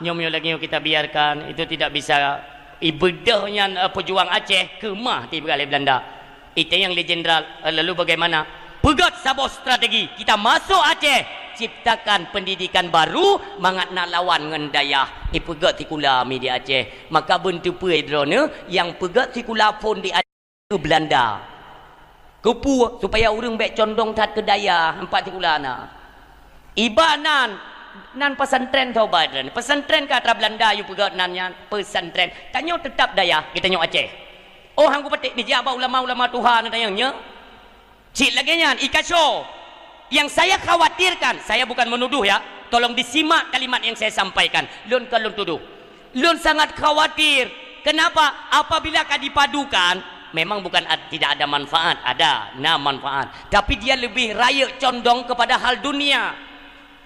Nyom lagi kita biarkan itu tidak bisa ibadahnya pejuang Aceh kemah tiba oleh Belanda. Itu yang le jenderal lalu bagaimana? Pegat sabot strategi kita masuk Aceh ciptakan pendidikan baru mangat nak lawan dengan daya pegat tikula mi di Aceh maka bentuk pedrone yang pegat tikula pun di Aceh ke Belanda kepu supaya urang baik condong tat ke daya empat tikula na ibanan nan pesantren tau badan pesantren kata Belanda you pegat nannya pesantren tanyo tetap daya kita nyok Aceh oh hangku petik ni jaba ulama-ulama Tuhan tanyanya cik lagi nyan ikaso yang saya khawatirkan saya bukan menuduh ya tolong disimak kalimat yang saya sampaikan lun kalun tuduh lun sangat khawatir kenapa apabila kau dipadukan memang bukan tidak ada manfaat ada manfaat tapi dia lebih raya condong kepada hal dunia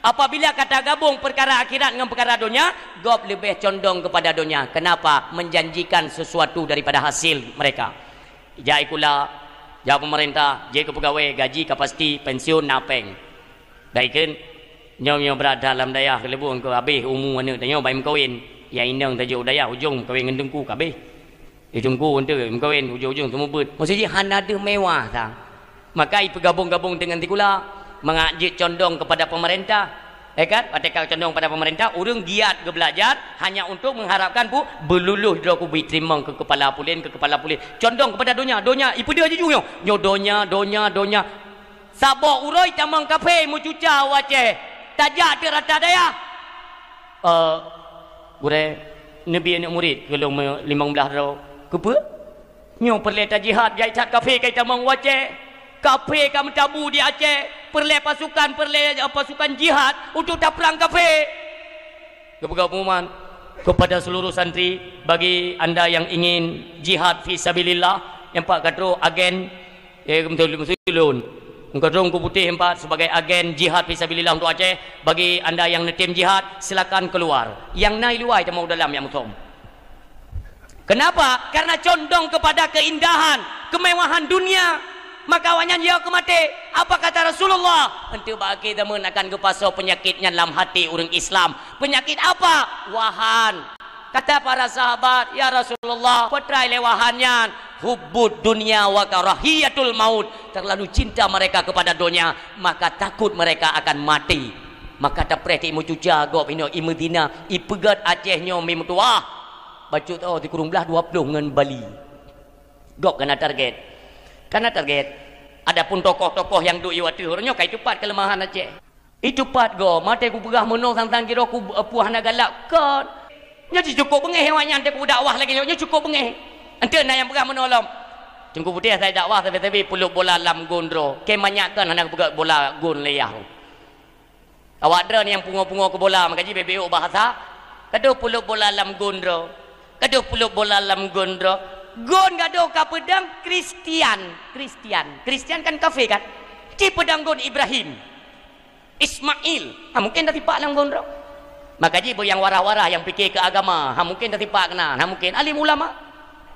apabila kata gabung perkara akhirat dengan perkara dunia gob lebih condong kepada dunia kenapa menjanjikan sesuatu daripada hasil mereka jai kula jawab pemerintah, jadi ke pegawai, gaji, kapasiti, pensiun, napeng. Baikkan, Nyo berada dalam dayah kelebun ke habis umur mana tanya baik mengkawin. Yang indang tajuk dayah ujung kawin dengan dengku habis. Tunggu untuk mengkawin ujung-ujung semua ber. Maksudnya han ada mewah tak. Maka bergabung-gabung dengan tikula mengajak condong kepada pemerintah. Kan? Ketika condong pada pemerintah, orang giat ke belajar hanya untuk mengharapkan pu berluluh dia ku diterima ke kepala pulin. Condong kepada donya ipu dia je junyo. Nyo donya. Sabok uroi tamang kafe mu cuca wace. Tajak dia rata daya. Gure nabi anak murid kalau 15 ro. Kepa? Nyo perleta jihad jai cat kafe kai tamang wace. Kafe kamu tabu di Aceh. Perle pasukan jihad untuk tak perang kafe. Pengumuman kepada seluruh santri bagi anda yang ingin jihad fi sabilillah yang pak katro agen musulun katro ku putih empat sebagai agen jihad fi sabilillah untuk Aceh. Bagi anda yang netim jihad silakan keluar. Yang naik luar mau dalam yang mutom. Kenapa? Karena condong kepada keindahan, kemewahan dunia. Maka awaknya dia kemati. Apa kata Rasulullah? Untuk bagi teman akan kepasau penyakitnya dalam hati orang Islam. Penyakit apa? Wahan. Kata para sahabat, ya Rasulullah, petrai lewahannya hubbud dunia wa karahiyatul maut. Terlalu cinta mereka kepada dunia, maka takut mereka akan mati. Maka tapreti imu cuca gop ino imedina ipegat Aceh nyo mimutuah. Baca tahu di kurung belah 20 dengan Bali. Gop kena target. Karena target. Adapun tokoh-tokoh yang duk iwati hornya kai tepat kelemahan Aceh. Itu pat go, mate ku pegah menong tang kira ku puah na galak kan. Nya cukup bengeh hewannya ante ku dakwah lagi nya cukup bengeh. Ante na yang pegah menolong. Tunggu putih saya dakwah tapi peluk bola lam gondro. Ke manyakan anak pegah bola gon leyah. Awak dran yang pungo-pungo ke bola makaji BBO bahasa. Kado peluk bola lam gondro. Kado peluk bola lam gondro. Gon gado ka pedang Kristian kan kafe kan di pedang gon Ibrahim Ismail mungkin dah tipak lang gon ro maka jibo yang warah-warah yang fikir ke agama mungkin dah tipak kena mungkin alim ulama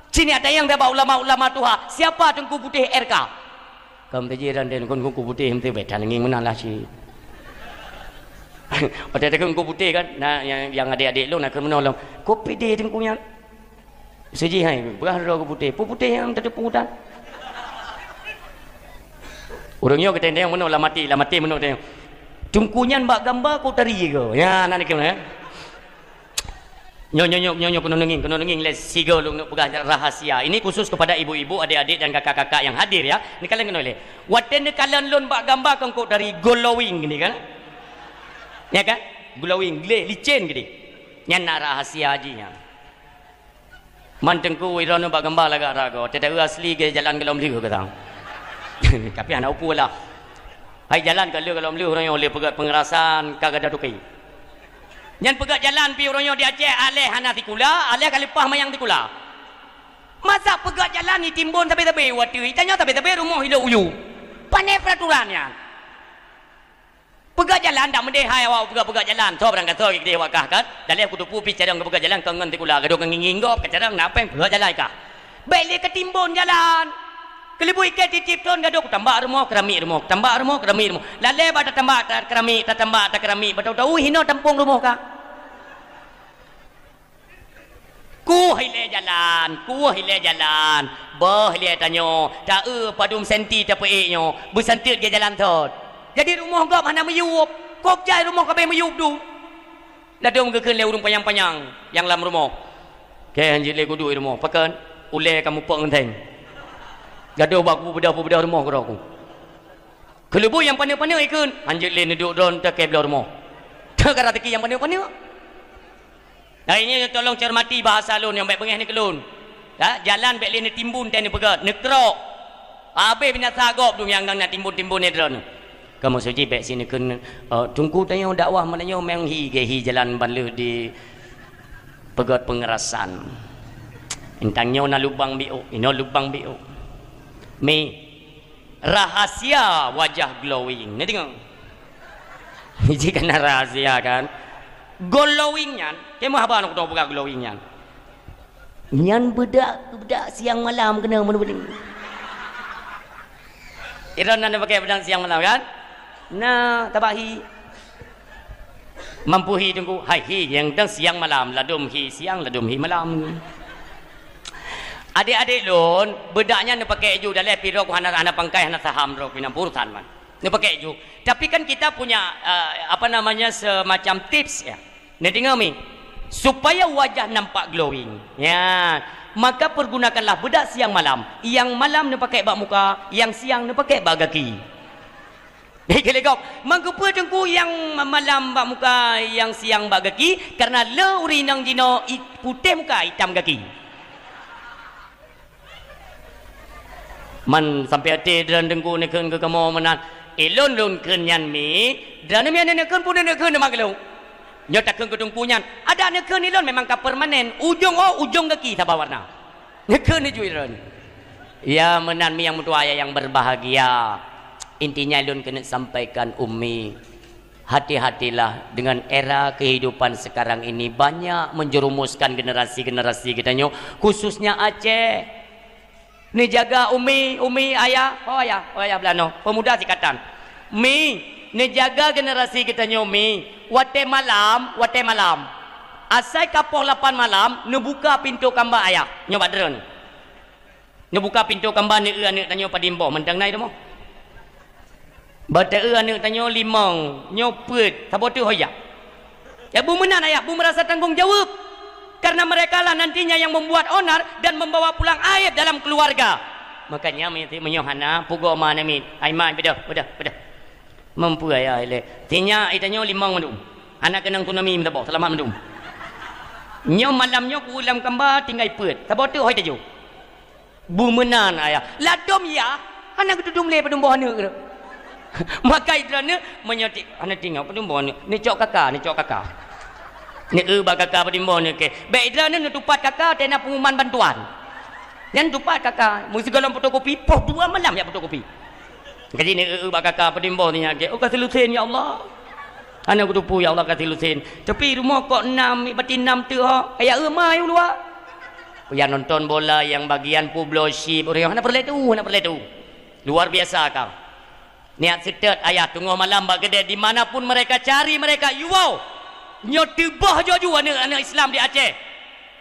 sini ada yang dah ulama-ulama tuha siapa tengku putih RK kamu tajiran dan kon tengku putih hente betan nging menalah si ada tengku putih kan nah yang adik-adik lu nak menolong kopi dia tengkunya seji hai berah ro putih yang tadi pungutan orangnya kata yang mana lah mati mana tengok tungkunyan bak gambar kau tari ke ya nak nikah nyo kena nenging les sigo lu nak pegang rahasia ini khusus kepada ibu-ibu adik-adik dan kakak-kakak yang hadir ya ni kalian kena oleh waten kalian lon bak gambar kau dari glowing gini kan ya kan glowing licin gini nyana rahasia ajinya mantengku irono bak gambar lagak rago tidak asli ke jalan kalau meliu ke tang tapi anak upu lah hai jalan kalau meliu orang oleh pegat pengerasan kagak ada tukai nyan pegat jalan pi orang di Aceh aleh hana tikula aleh kalipah mayang tikula masa pegat jalan ni timbun tapi wati tanya tapi rumah hidup uyu pandai peraturannya pegat jalan dak mendeh hai awak pegat jalan so berangkat so gede wakah kan dalih aku tupu pi cadang pegat jalan kangen tikula gaduh nginging gop ke cadang napa pegat jalan kah balik ke timbun jalan kelibu ikat titip ton gaduh tambah rumah keramik rumah tambah rumah keramik rumah laleh bata tambah keramik tambah keramik batau-tau hino tampung rumah kah ku hile jalan bah hile tanyo ta padum senti ta peiknyo bersantit ke jalan tot jadi rumah gap mana meyup kok jai rumah kabeh meyup du ladong ke le urung panjang-panjang yang dalam rumah ke anjir le kudu rumah pakan ule kamu pok ngenteng gaduh baku bedah rumah ko aku kelebu yang pandai-pandai ikun anjir le duduk don tak ke belah rumah tak kata yang pandai-pandai nah ini tolong cermati bahasa lun yang baik bengeh ni kelun jalan baik le ni timbun tani pegat nekrok abe bina sagop du yang nak timbun-timbun ni dron kamu suci baik sini kena tunggu tanya dakwah mananya memang hi jalan banlu di pegat pengerasan intangnya na lubang biu ino lubang biu me rahasia wajah glowing ni tengok ini kan rahasia kan glowing nyan kemo haba nak tahu pegat glowing nyan nyan bedak siang malam kena mana-mana Iran nak pakai pedang siang malam kan nah tabahi mampu hi tunggu hai hi yang dan siang malam ladum hi siang ladum hi malam. Adik-adik lon bedaknya ne pakai ju dalam pirok hana pangkai hana saham rok pinam purusan man. Ne pakai ju. Tapi kan kita punya apa namanya semacam tips ya. Ne dengar mi supaya wajah nampak glowing. Ya, maka pergunakanlah bedak siang malam. Yang malam ne pakai bak muka, yang siang ne pakai bak kaki. Hehelegok, mangkupa tengku yang malam bak muka, yang siang bak kaki, karena le urinang dino putih muka, hitam kaki. Man sampai hati dan tengku nekun ke kamu menan, elon kenyan mi, dan mi ane nekun pun nekun nama kalau, nyotakan ke tengkunyan, ada nekun elon memang ka permanen, ujung kaki sabah warna, nekun ni juiran. Ya menan mi yang mutua yang berbahagia. Intinya lun kena sampaikan Umi, hati-hatilah dengan era kehidupan sekarang ini banyak menjerumuskan generasi-generasi kita nyo, khususnya Aceh. Ni jaga Umi ayah, oh ayah belano, pemuda sikatan. Mi, ni jaga generasi kita nyo mi, wate malam. Asai kapok 8 malam, ne buka pintu kamba ayah, nyo badron. Ne buka pintu kamba ni ane tanyo padimbo, mentang nai demo. Bata anak tanya limang nyopet sabot tu hoyak. Ya bu menan ayah, bu merasa tanggung jawab karena mereka lah nantinya yang membuat onar dan membawa pulang aib dalam keluarga. Makanya menyohana pugo mana mi aiman beda. Mampu ayah ile. Tinya itanya limang mandum. Anak kenang tunami minta bawa selamat mandum. Nyo malamnya ku ulam kamba tinggal pet. Sabot tu hoyak taju. Bu menan ayah. Ladom ya. Anak dudung le padum bawah ne. Maka idrana menyotik anak tinggal pedimbo ni cok kakak ni ba kakak pedimbo ni ke baik idrana ni tupat kakak tena pengumuman bantuan dan tupat kakak mesti galon fotokopi poh 2 malam ya fotokopi jadi ni ba kakak pedimbo ni ke oh kasih lusin ya Allah anak kutupu ya Allah kasih lusin tapi rumah kok 6 batin 6 tu ha kayak mai luar yang nonton bola yang bagian publiship orang mana perlu tu luar biasa kau. Niat setet ayah tunggu malam bak gede dimanapun mereka cari mereka wow nyotibah jaju anak Islam di Aceh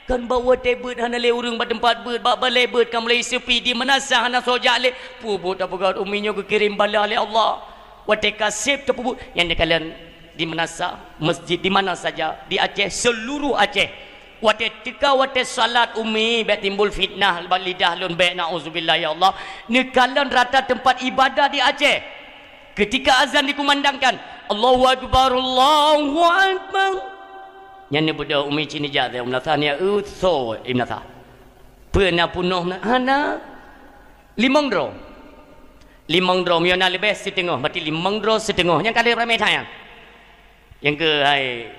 kan bawa tebet hana le urung bak tempat bet bak balai bet kan mulai sepi di manasah hana sojak le pubut apa kat uminya ke kirim bala le Allah wate kasib tu pubut yang kalian di manasah masjid di mana saja di Aceh seluruh Aceh wate tika wate salat umi bet timbul fitnah bak lidah lun bet nauzubillah ya Allah ni kalian rata tempat ibadah di Aceh. Ketika azan dikumandangkan, Allahu Akbar, Allahu Akbar. Yang ni budak umi cini jatuh, umnatha ni utso imnatha. Pernah punuh na hana 5 dro. 5 dro miona lebih setengah, berarti 5 dro setengah. Yang kali ramai tayang. Yang ke hai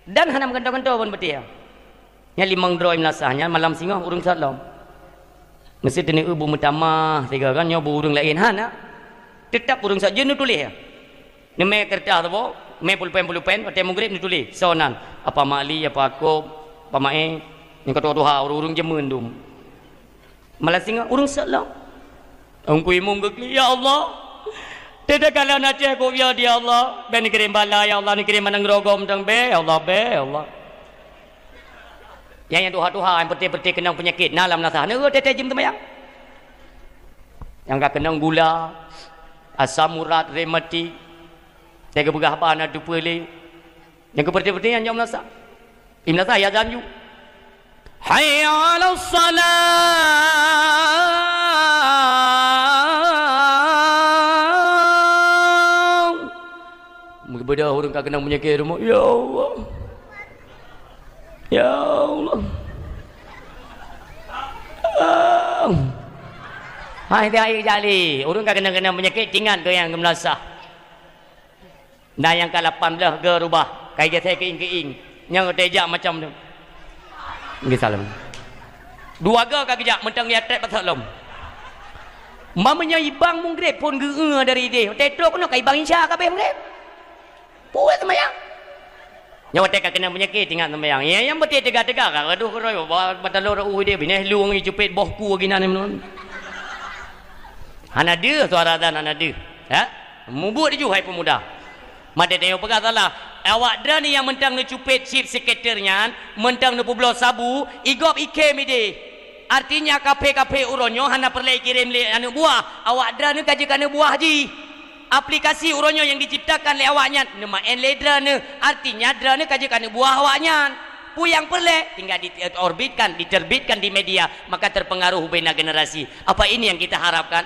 dan hana mengentor-kentor pun berarti ya. Yang 5 dro imnathanya malam singoh urung salam. Mesti teni ibu mutamah tiga kan nyo burung lain hana. Tetap burung saja ni tulis ya. Ni me kertas tu bo, me pulpen pada mungrib ni tulis. Sonan apa mali apa aku, apa mae, ni kata doa urung jemun dum. Malah singa urung salam. Angku imum gekli ya Allah. Tidak kalau nak aku ya dia Allah. Ben kirim bala ya Allah ni kirim manang rogom tang be ya Allah. Yang doa yang peti kenang penyakit nalam nasah. Ni tete jim temayang. Yang gak kenang gula. Asam urat rematik tega begah apa anak tu pele yang keperti-perti yang jom nasa imnasa ya janju hayya 'alas salam bedah orang kak kenang penyakit rumah ya Allah hai dia jali urang kena penyakit tinggal ke yang melasah nah yang ke-18 ke rubah kai dia keing yang tejak macam tu nggih salam 2 ke kagejak mentang ya trek pasalom mamanya ibang mungrep pun geueuh dari dia tetok kena kai bang insya kabeh mungrep puas semayang nyawa teka kena penyakit tinggal semayang ya yang betul tegak-tegak aduh keroy batalor dia bineh luang icupet bohku ginan men Hanada suara dan hanada. Ya? Mubuk dia hai pemuda. Mada dia pegat salah. awak dah ni yang mentang nu cupit chief sekretarnya, mentang nu publo sabu, igop ike mide. Artinya kape-kape uronyo hana perlu kirim le anu buah. Awak dah ni kaji kana buah haji. Aplikasi uronyo yang diciptakan le awaknya, nama enledra ni. Artinya dra ni kaji kana buah awaknya. Yang perlu tinggal diterbitkan di media, maka terpengaruh bina generasi. Apa ini yang kita harapkan?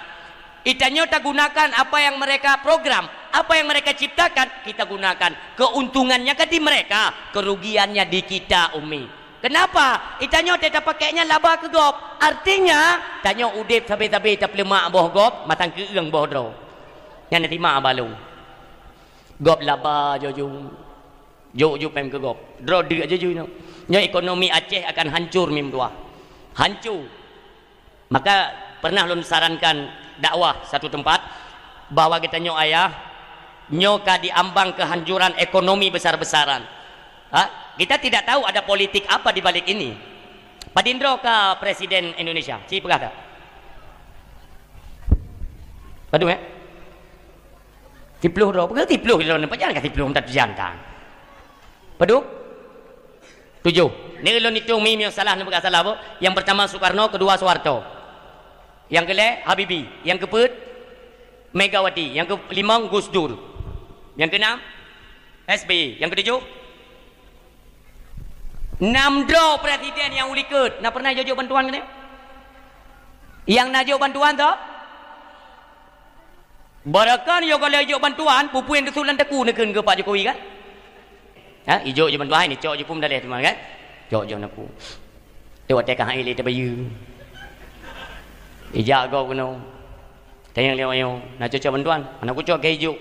Itanyo tak gunakan apa yang mereka program, apa yang mereka ciptakan, kita gunakan. Keuntungannya ke di mereka, kerugiannya di kita umi. Kenapa? Itanyo tetap pakainya laba ke gop. Artinya tanyo udip sabi-sabi tak lemak boh gop, matang keung boh dro. Yang nanti mak balung. Gop laba jojung. Jo pem ke gop. Dro dia je no. Nya ekonomi Aceh akan hancur mim dua. Hancur. Maka pernah lun sarankan dakwah satu tempat bahwa kita nyo ayah nyoka diambang kehancuran ekonomi besar-besaran. Kita tidak tahu ada politik apa di balik ini. Padindro ke presiden Indonesia. Si pegah tak? Padu Tipluh ro, pegah tipluh ro nampak jangan ka tipluh tak jantan. Padu 7. Ni ulun hitung mim yang salah ni bukan salah apa? Yang pertama Soekarno, kedua Soeharto. Yang kelima Habibie, yang keempat Megawati, yang kelima Gus Dur. Yang keenam SBY, yang ketujuh 6 draw presiden yang uliket. Nak pernah jojo bantuan ke ni? Yang najo bantuan tu? Barakan yo kalau jojo bantuan, pupuin kesulan teku neken ke Pak Jokowi kan? Ijo je bantuan ni, cok je pun dah leh teman kan? Cok je naku. Tengok tekan air le bayu. Ijak kau kena. Tayang lewat yo, nak cok bantuan. Anak ku cok ke ijo.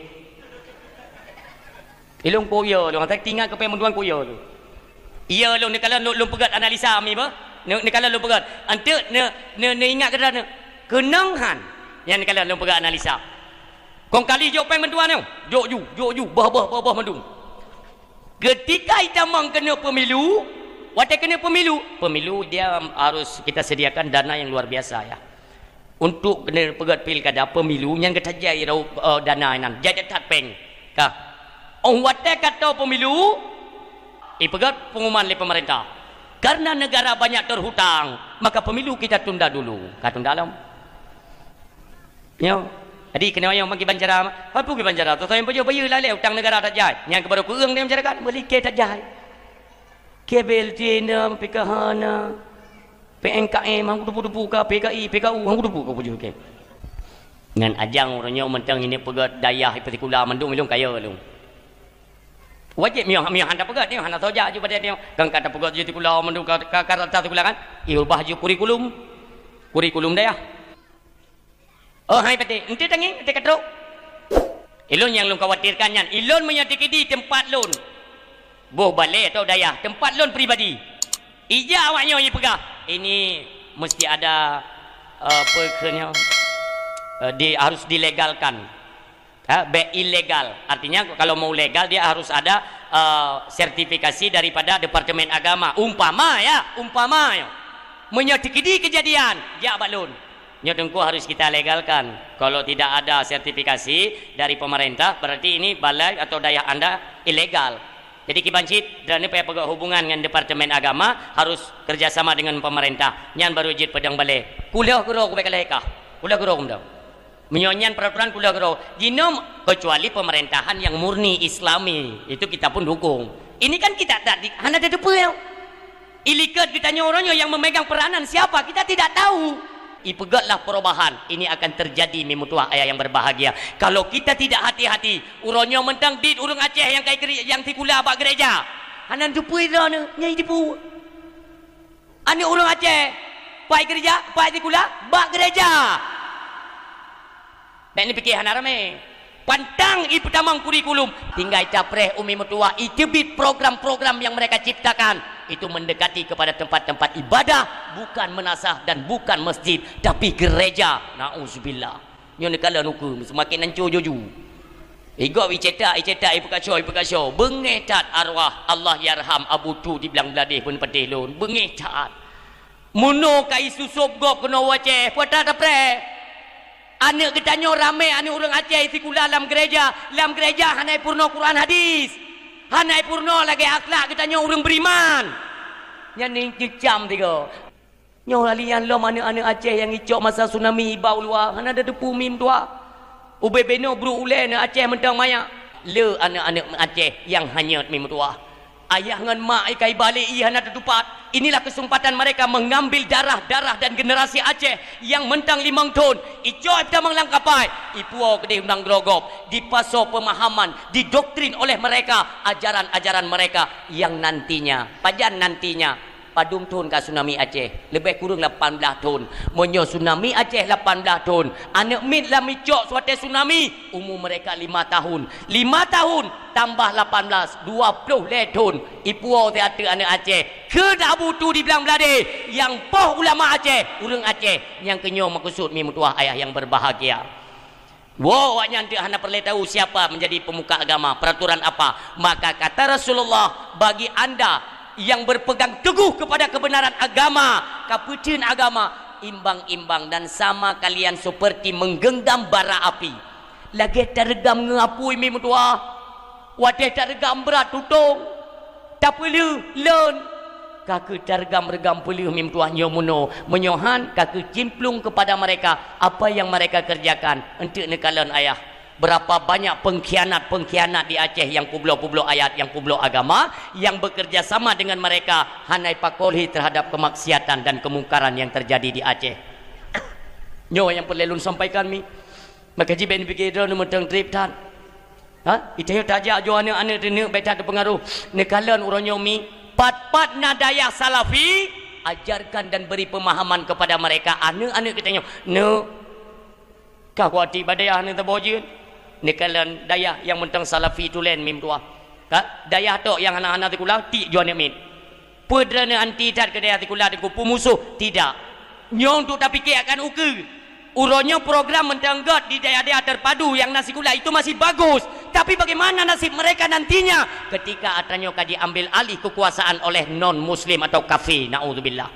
Ilung koyo lu, tak tinggal ke bantuan koyo lu. Iya lu ni kalau lu pegat analisa mi ba? Ni kalau lu pegat. Ante ne ingat ke dah kenangan. Yang ni kalau lu pegat analisa. Kong kali jok peng bantuan tu. Jok bah mandung. Ketika kita kena pemilu, waktu kena pemilu dia harus kita sediakan dana yang luar biasa ya. Untuk kena pegat pilkada pemilu yang kita jai dana nan, jadi tak peng. Kah? Waktu kata pemilu, pegat pengumuman oleh pemerintah. Karena negara banyak terhutang, maka pemilu kita tunda dulu. Kata tunda dalam. Ya. Jadi kena yang bagi banjara, apa pergi banjara? Tu saya bayar lah le hutang negara tak jai. Yang kepada kurang dia masyarakat beli ke tak jai. Kabel China, PKH na, PNKM, hang depu-depu ka, PKI, PKU, hang depu ka puju ke. Ngan ajang orangnya mentang ini pegat daya partikular mendung kaya lu. Wajib miang handa pegat ni, handa soja je pada dia. Kang kata pegat partikular mendung ka partikular kan? Ubah je kurikulum daya. Oh hai pati, ente tangi, ente katro. Ilun yang lu khawatirkan yan. Ilun menyatiki di tempat lun. Boh balai atau daya, tempat lun pribadi. Ija awaknya yang pegah. Ini mesti ada harus dilegalkan. Ilegal. Artinya kalau mau legal dia harus ada sertifikasi daripada Departemen Agama. Umpama ya. Menyatiki di kejadian, ja balun. Nyatengku harus kita legalkan. Kalau tidak ada sertifikasi dari pemerintah, berarti ini balai atau daya anda ilegal. Jadi kibancit dan ini payah pegang hubungan dengan Departemen Agama harus kerjasama dengan pemerintah. Nyan baru jid pedang balai. Kuliah kero ku bekaleka. Kuliah kero kumda. Menyonyan peraturan kuliah kero. Jinom kecuali pemerintahan yang murni Islami, itu kita pun dukung. Ini kan kita tadi hanya ada depan. Ilikat kita orangnya yang memegang peranan siapa? Kita tidak tahu. Ipegatlah perubahan. Ini akan terjadi memutuah ayah yang berbahagia. Kalau kita tidak hati-hati, uronyo mentang di urung Aceh yang tikula abak gereja. Hanan dupui dah ni, nyai tipu. Ani urung Aceh, pai gereja, pai tikula, bak gereja. Dan ini fikir hanar rame. Pantang iputamang kurikulum. Tinggal capreh umi mutua. Itibit program-program yang mereka ciptakan. Itu mendekati kepada tempat-tempat ibadah, bukan menasah dan bukan masjid, tapi gereja. Nauzubillah. Nyo nekala nuku semakin hancur joju. Ego icetak ipekasyo. Bengetat arwah Allah yarham Abu Tu di belang beladih pun pedih lun. Bengetat. Muno kai susup gop kena waceh. Puata tapre. Anak ketanyo ramai anak orang Aceh sikula dalam gereja hanai purno Quran hadis. Hanai purno lagi akhlak kita nyo orang beriman. Yang ni jam tiga. Nyo lalian lo mana anak Aceh yang icok masa tsunami ibau luar. Hana ada depu mim tua. Ube beno bru ule na Aceh mentang maya. Le anak-anak Aceh yang hanyut mim tua. Ayah ngan mak ikai balik ia hana tertupat. Inilah kesempatan mereka mengambil darah-darah dan generasi Aceh yang mentang 5 tahun. Icok kita menglangkapai. Ipuo kedih undang grogop. Dipaso pemahaman. Didoktrin oleh mereka. Ajaran-ajaran mereka yang nantinya. Pajan nantinya. Padung tahun ke tsunami Aceh. Lebih kurang 18 tahun. Menyo tsunami Aceh 18 tahun. Anak mit lah micok suatu tsunami. Umur mereka 5 tahun. 5 tahun tambah 18. 20 tahun. Ipuo teater anak Aceh. Kedak butuh di belang belade. Yang poh ulama Aceh. Urang Aceh. Yang kenyo maksud mi mutuah ayah yang berbahagia. Wow, nanti hana perlu tahu siapa menjadi pemuka agama. Peraturan apa. Maka kata Rasulullah. Bagi anda yang berpegang teguh kepada kebenaran agama, kapucin agama, imbang-imbang dan sama kalian seperti menggenggam bara api. Lagi tergam ngapui mi mutua. Wadih tergam berat tutung. Tak perlu learn. Kaku tergam-regam perlu mi mutua nyomuno. Menyohan kaku cimplung kepada mereka apa yang mereka kerjakan. Untuk nekalan ayah. Berapa banyak pengkhianat-pengkhianat di Aceh yang kublo-kublo ayat, yang kublo agama, yang bekerja sama dengan mereka hanai pakolhi terhadap kemaksiatan dan kemungkaran yang terjadi di Aceh. Nyo yang perlu sampaikan mi. Maka jiben fikir drone mentang trip tan. Ha? Itu tajak jo anak-anak rene baca terpengaruh. Nekalan uronyo mi pat-pat nadaya salafi ajarkan dan beri pemahaman kepada mereka anak-anak kita nyo. No. Kau kuati badaya ni terbojen. Nekalan dayah yang mentang salafi tu lain mim tua. Dayah tok yang anak-anak tikulah ti jual min. Pedrana anti tat ke dayah tikulah dengan pemusuh tidak. Nyong tu tak fikir akan uke. Uronyo program mentang god di dayah-dayah terpadu yang nasikula itu masih bagus. Tapi bagaimana nasib mereka nantinya ketika atanyo kaji ambil alih kekuasaan oleh non muslim atau kafir, naudzubillah.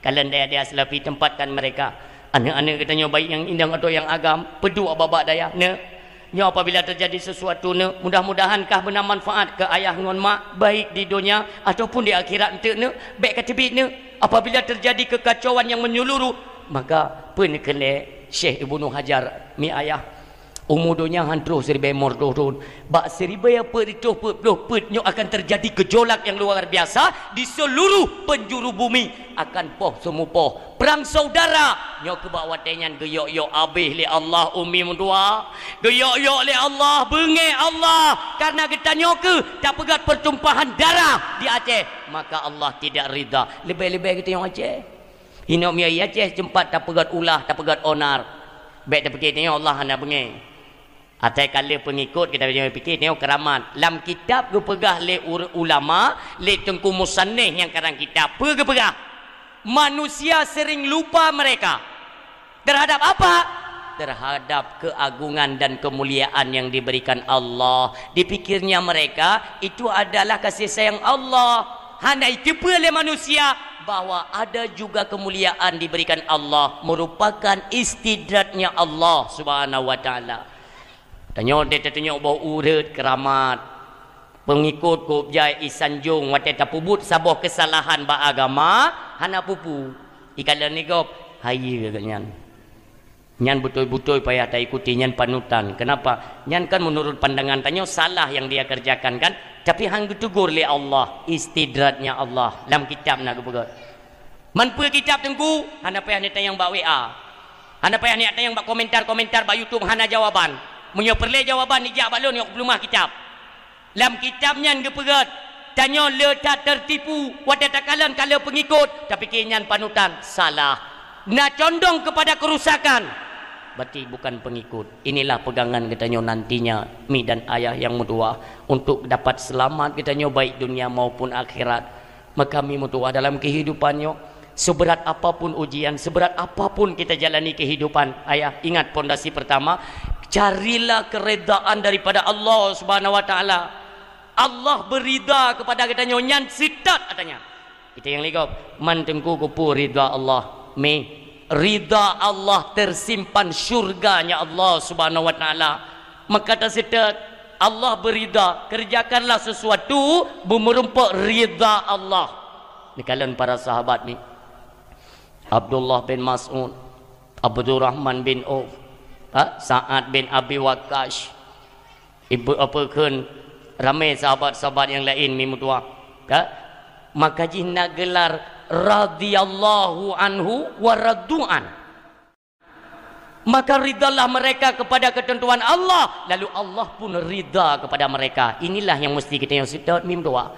Kalian dayah-dayah salafi tempatkan mereka anak-anak katanya baik yang indang atau yang agam pedu ababak dayah ne. Nya apabila terjadi sesuatu ne, mudah-mudahankah benar manfaat ke ayah ngon mak baik di dunia ataupun di akhirat ente ne, baik ke tebik ne. Apabila terjadi kekacauan yang menyeluruh, maka pun kena Syekh Ibnu Hajar mi ayah umur dunia hantruh 1400 tahun. Bak 1400 nyo akan terjadi gejolak yang luar biasa di seluruh penjuru bumi akan poh semua poh. Perang saudara nyo ke bawah tenyan geyok-yok abih li Allah umi mendua. Geyok-yok li Allah bengi Allah karena kita nyo ke tak pegat pertumpahan darah di Aceh, maka Allah tidak rida. Lebih-lebih kita yang Aceh. Hina mi Aceh tempat tak pegat ulah, tak pegat onar. Baik tak fikir tengok Allah hana bengi. Atai kala pengikut kita fikir tengok keramat. Lam kitab ke pegah le ulama, le tengku musannif yang karang kitab. Pe pegah. Manusia sering lupa mereka. Terhadap apa? Terhadap keagungan dan kemuliaan yang diberikan Allah. Dipikirnya mereka itu adalah kasih sayang Allah. Hanya itu oleh manusia bahwa ada juga kemuliaan diberikan Allah merupakan istidratnya Allah Subhanahu wa taala. Tanya dia tunjuk bawa urut keramat pengikut Kopjai Isanjung wate tapubut sabuh kesalahan ba agama hana pupu ikalan ni gop hayi ganyan nyan betul-betul payah tak ikuti nyan panutan. Kenapa? Nyan kan menurut pandangan tanya salah yang dia kerjakan kan, tapi hang ditegur oleh Allah, istidratnya Allah dalam kitab nak kepegat man pe kitab tengku hana payah ni tayang ba WA, hana payah ni tayang ba komentar-komentar ba YouTube hana jawaban. Menyo perle jawaban ijak balon yok belumah kitab. Dalam kitabnya gepegat tanya le tak tertipu wada takalan kala pengikut tapi kenyan panutan salah. Nak condong kepada kerusakan. Berarti bukan pengikut. Inilah pegangan katanya nantinya mi dan ayah yang mutua untuk dapat selamat katanya baik dunia maupun akhirat. Maka mi mutua dalam kehidupannya seberat apapun ujian, seberat apapun kita jalani kehidupan, ayah ingat pondasi pertama, carilah keredaan daripada Allah Subhanahu wa taala. Allah berida kepada kita nyan sitat katanya. Kita yang ligop man tengku kupu ridha Allah. Me ridha Allah tersimpan syurganya Allah Subhanahu wa taala. Maka ta sitat Allah berida, kerjakanlah sesuatu merumpuk rida Allah. Ni kalian para sahabat ni, Abdullah bin Mas'ud, Abdurrahman bin Auf, Sa'ad bin Abi Waqqas, ibu apa kan, ramai sahabat-sahabat yang lain mimutua. Maka jina gelar radhiyallahu anhu wa radu'an. Maka ridalah mereka kepada ketentuan Allah, lalu Allah pun rida kepada mereka. Inilah yang mesti kita yang sedar mim doa.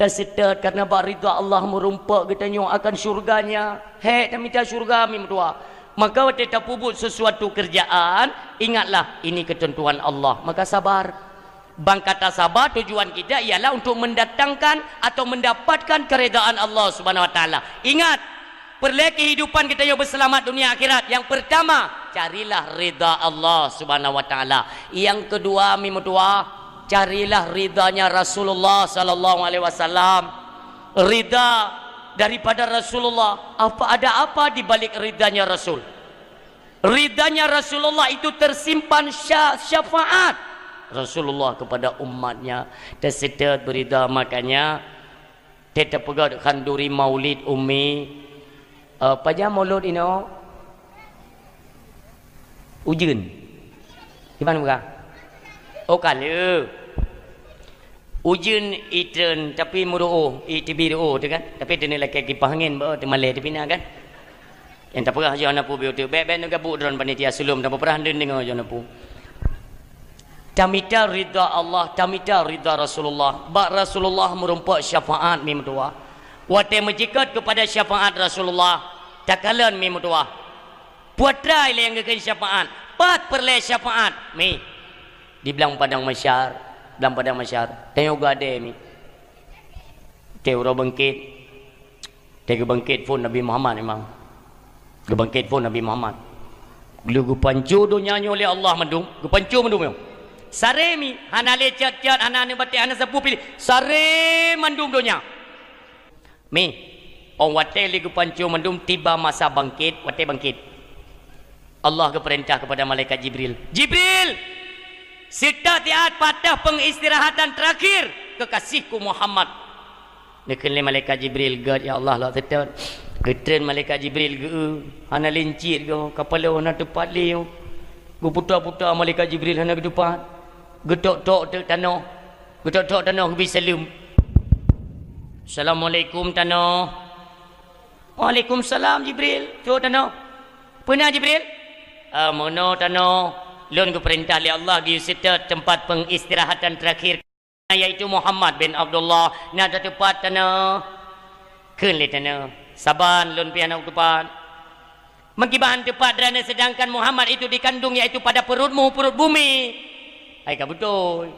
Dan sedar karena rida Allah merumpak kita yang akan syurganya. Hei, dan minta syurga mim doa. Maka waktu kita pubut sesuatu kerjaan, ingatlah ini ketentuan Allah. Maka sabar. Bang kata sabar, tujuan kita ialah untuk mendatangkan atau mendapatkan keredaan Allah Subhanahu Wa Taala. Ingat, perlu kehidupan kita yang berselamat dunia akhirat. Yang pertama, carilah rida Allah Subhanahu Wa Taala. Yang kedua, mimudua, carilah ridanya Rasulullah Sallallahu Alaihi Wasallam. Rida daripada Rasulullah. Ada apa di balik ridanya Rasul? Ridanya Rasulullah itu tersimpan syafaat Rasulullah kepada umatnya. Tersedar berida, makanya kita pegang kanduri maulid umi. Apa jam maulud ini? Ujian. Di mana bukan? Oh kala. Ujian iten tapi muruh itibiru tu kan. Tapi dia ni lagi kipas angin bawa tu malai tu pina kan. Yang tak pernah jangan apa biu tu. Baik-baik nak gabuk dron panitia sulum tak pernah dengar jangan apa. Tamita ridha Allah, tamita ridha Rasulullah. Bak Rasulullah merumpak syafaat mim doa. Wate menjikat kepada syafaat Rasulullah. Takalan mim doa. Puatra yang ngeken syafaat. Pat perle syafaat mi. Dibilang padang masyar, dalam padang masyar. Tengok gade mi. Tengok bangkit. Tengok bangkit pun Nabi Muhammad memang. Gebangkit pun Nabi Muhammad. Lu pancu dunia oleh Allah mendung. Pancu mendung yo. Sare mi hana lecet cat hana ne batik hana sepu pilih. Sare mendung dunia. Mi orang wate ligu pancu mendung tiba masa bangkit, wate bangkit. Allah keperintah kepada malaikat Jibril. Jibril, sita tiat patah pengistirahatan terakhir kekasihku Muhammad. Nekele malaikat Jibril, God ya Allah lah tetap. Ketren malaikat Jibril ke hana lincit ke kepala hana tepat leu. Gu putar-putar malaikat Jibril hana ke depan. Getok-tok tek tanah. Getok-tok tanah ke salam. Assalamualaikum tanah. Waalaikumsalam Jibril. Tu tanah. Pernah Jibril? Mana tanah? Lun ke perintah oleh Allah di situ tempat pengistirahatan terakhir iaitu Muhammad bin Abdullah. Nak tepat tanah. Kenle tanah. Saban lun pi anak tepat. Mengibahan tepat kerana sedangkan Muhammad itu dikandung iaitu pada perutmu, perut bumi. Hai ka betul.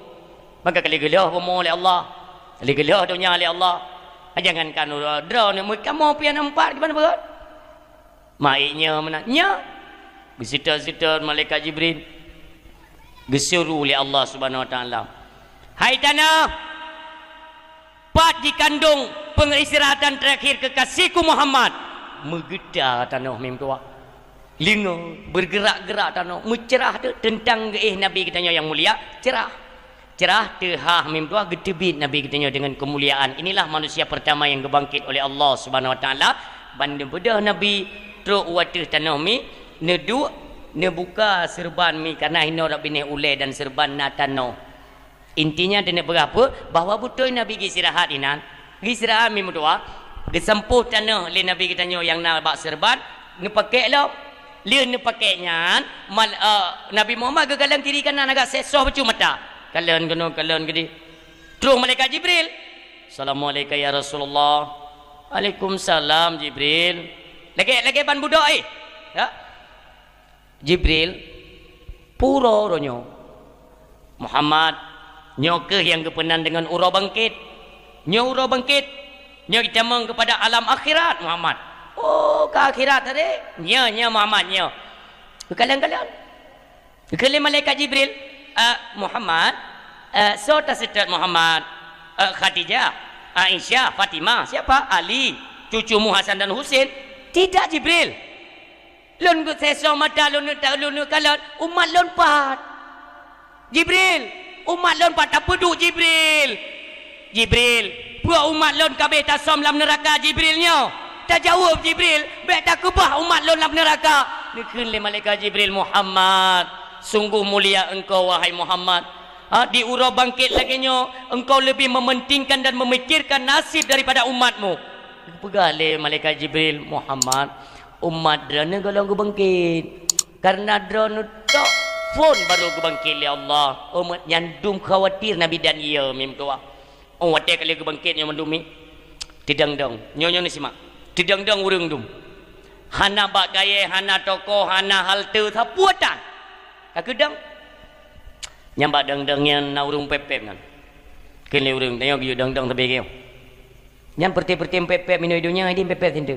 Maka kali gelah bomo oleh Allah. Kali gelah dunia oleh Allah. Jangankan draw ni kamu pi nampak di mana perut? Maiknya mana? Nya. Gesita-sita malaikat Jibril. Gesuruh oleh Allah Subhanahu Wa Taala. Hai tanah. Pat dikandung pengistirahatan terakhir kekasihku Muhammad. Megedar tanah mim tua. Linga bergerak-gerak tanah. Mencerah tu tentang Nabi kita yang mulia. Cerah. Cerah tehah mim tua getebit Nabi kita dengan kemuliaan. Inilah manusia pertama yang gebangkit oleh Allah Subhanahu Wa Taala. Banding bedah Nabi truk watih tanah mi nedu nebuka serban mi karena hino dak bini ulai dan serban na tanah. Intinya dia berapa? Bahawa betul Nabi istirahat inan. Istirahat mim tua. Disempuh tanah oleh Nabi kita yang nak bak serban. Ni pakai lah. Dia ni pakainya Nabi Muhammad ke kalang kiri kanan agak sesoh bacu mata. Kalian gede. Terus malaikat Jibril. Assalamualaikum ya Rasulullah. Waalaikumsalam Jibril. Lagi ban budak ya. Jibril pura ronyo. Muhammad nyoke yang kepenan dengan ura bangkit. Nyo ura bangkit. Nyo kita meng kepada alam akhirat Muhammad. Oh, ke akhirat tadi. Nya Muhammad nya. Kalian. Kalian malaikat Jibril, Muhammad, so tersetat Muhammad, Khadijah, Aisyah, Fatimah, siapa? Ali, cucumu Hasan dan Husain. Tidak Jibril. Lun sesong mata lun kalian umat lun pat. Jibril, umat lon patah peduk Jibril. Jibril, buat umat lon kabeh tak som dalam neraka Jibrilnya. Tak jawab Jibril, baik tak kebah umat lon dalam neraka. Dikeun le malaikat Jibril, Muhammad, sungguh mulia engkau wahai Muhammad. Di urau bangkit lagi nyo, engkau lebih mementingkan dan memikirkan nasib daripada umatmu. Pegang le malaikat Jibril, Muhammad, umat drone kalau aku bangkit. Karena drone tok phone baru aku bangkit le Allah. Umat nyandum khawatir Nabi dan ia mim tua. Oh watek kali aku bangkit nyo mendumi. Tidang-dang, nyo ni simak. Tidang-dang urang dum. Hana bak gaya, hana toko, hana halte thapuatan. Kakedang. Nyambak dang-dangnya na urung pepep nan. Kene urung tengok you dang-dang tabe keu. Nyam perti-perti pepep mino hidunya ini pepep tindu.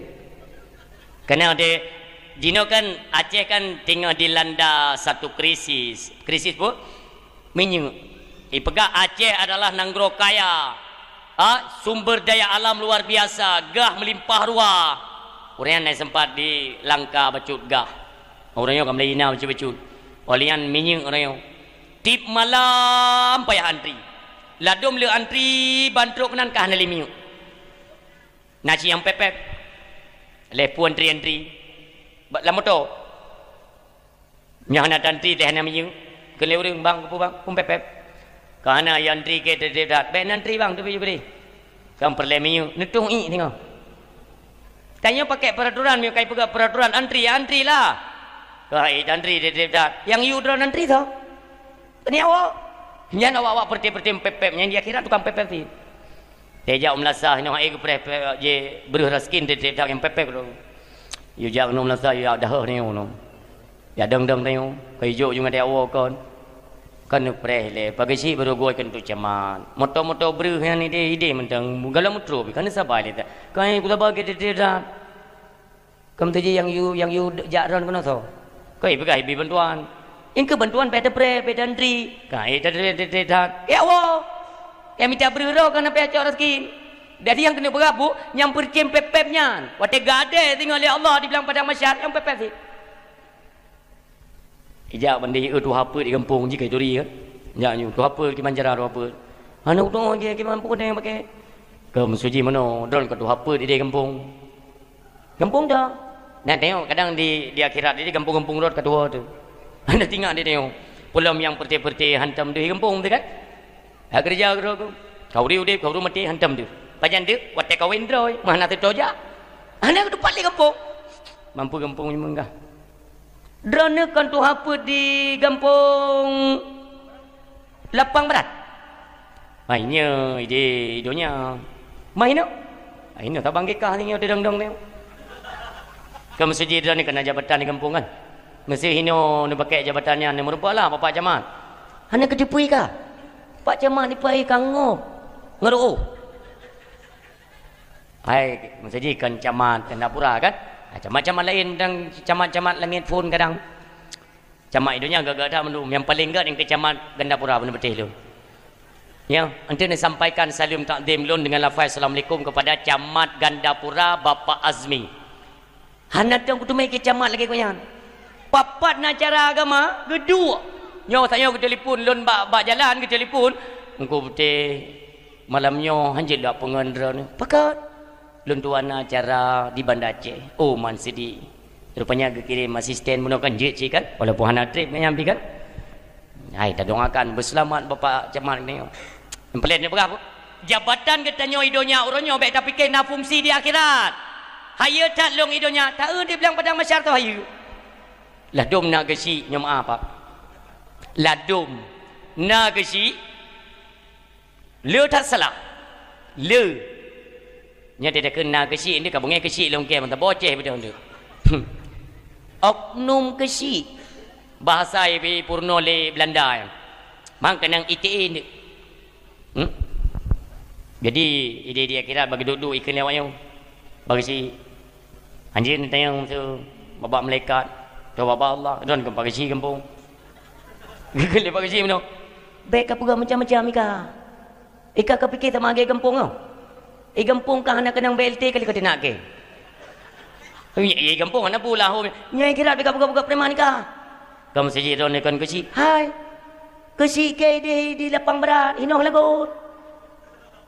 Karena ada Dino kan Aceh kan tinggal dilanda satu krisis. Krisis pun minyu. Ipega Aceh adalah nanggro kaya. Sumber daya alam luar biasa, gah melimpah ruah. Orang yang sempat di Langka bacut gah. Orangnya kam laina bacut-bacut. Walian minyu orangnya. Tip malam payah antri. Ladum le antri bantruk nan kah nali minyu. Nasi yang pepep. Lepu antri-antri. La motor. Nya nak antri teh na minyu. Kele urang bang kepu bang pum pepep. Kana yang antri ke dedat. Be antri bang tu beli. Kam perle minyu netung i tengok. Tanya pakai peraturan, dia kai pegang peraturan antri lah. Kai antri dedat. Yang you drone antri tau. Ni awak. Nyan awak perti-perti pepep, nyan dia kira tukang pepep ni. Tejak melasah ni ai ke pepep je beruh raskin dedat yang pepep tu. You jak no melasah you dah ni no. Ya dang-dang tengok. Kai jo juga dia awak kon. Kan preh le pagi si baru goi kan tu camat. Moto-moto beruh yang ni dia ide mentang galam mutro kan sabai le. Kai kula bagi dedat. Kamu tu je yang you jakron kono tau. Kai pegai bi bantuan. Ingke bantuan pada pre pada antri. Kai dedat. Ya Allah. Yang minta beruh kan apa acak rezeki. Jadi yang kena berabu yang percem pepepnya. Wate gade tinggal oleh Allah dibilang pada masyarakat yang pepep si. Ijak bandi tu apa di kampung jika itu dia. Ya nyu tu apa di Manjara tu apa. Anu tu je ke mampu dengan pakai. Ke suji mana drone ke tu apa di kampung. Kampung dah. Nak tengok kadang di akhirat di kampung-kampung road kedua tu. Anda tinggal dia tengok. Pulau yang perti-perti hantam di kampung tu kan. Ha kerja tu. Kau udip kau mati hantam tu. Pajan tu wat kawin droi mana tu toja. Anda tu paling kampung. Mampu kampung ni menggah. Drone kan tu apa di kampung Lapang Barat. Mainnya ide idonya. Main no. Ini tak bangkit kah ni dang-dang ni. Kamu seji drone ni kena jabatan di kampung kan. Mesti hino ni pakai jabatannya ni merupalah Bapak Camat. Hanya kedipui kah? Pak Camat ni pai kangop. Ngeru. Hai, mesti kan camat Tendapura kan? Camat-camat lain dan camat-camat langit pun kadang camat idonya agak-agak dah menum. Yang paling gad yang ke camat Gandapura benar betul tu. Ya, nanti nak sampaikan salam takdim lun dengan lafaz assalamualaikum kepada camat Gandapura Bapak Azmi. Hanat yang kutu mai ke camat lagi koyan. Papat nak acara agama kedua. Nyo saya ke telefon lun bak jalan ke telefon. Engko betul malamnya hanjil dak pengendra ni. Pakat lun tuan acara di Banda Aceh. Oh man sedih. Rupanya kirim asisten menggunakan JC kan. Walaupun hana trip yang ambil kan. Hai tak doakan berselamat Bapak Camat ni. Yang pelik ni berapa? Jabatan katanya idonya orangnya baik tak fikir nak fungsi di akhirat. Haya tak long idonya. Tak dia bilang pada masyarakat tu haya. Ladum nak gesi nyom apa? Ladum nak gesi. Le tak salah. Le nya dia kena kesi ni kabungai kesi long ke mantap boceh betul tu. Oknum kesi bahasa ibi purno le Belanda yang mang kenang ITE ni. Jadi ide dia kira bagi duduk ikan lewat yang bagi si anjir ni tayang tu babak malaikat tu babak Allah dan ke bagi si kampung. Gele bagi si mana? Baik apa macam-macam ika kepikir tak magi kampung kau. Kampung kah nak kenang BLT kali kau nak ke? Kampung anak pula. Nyai kira bika buka preman kah? Kamu saja ron kan kecil. Hai. Kesi ke di lapang berat, hinoh lagun.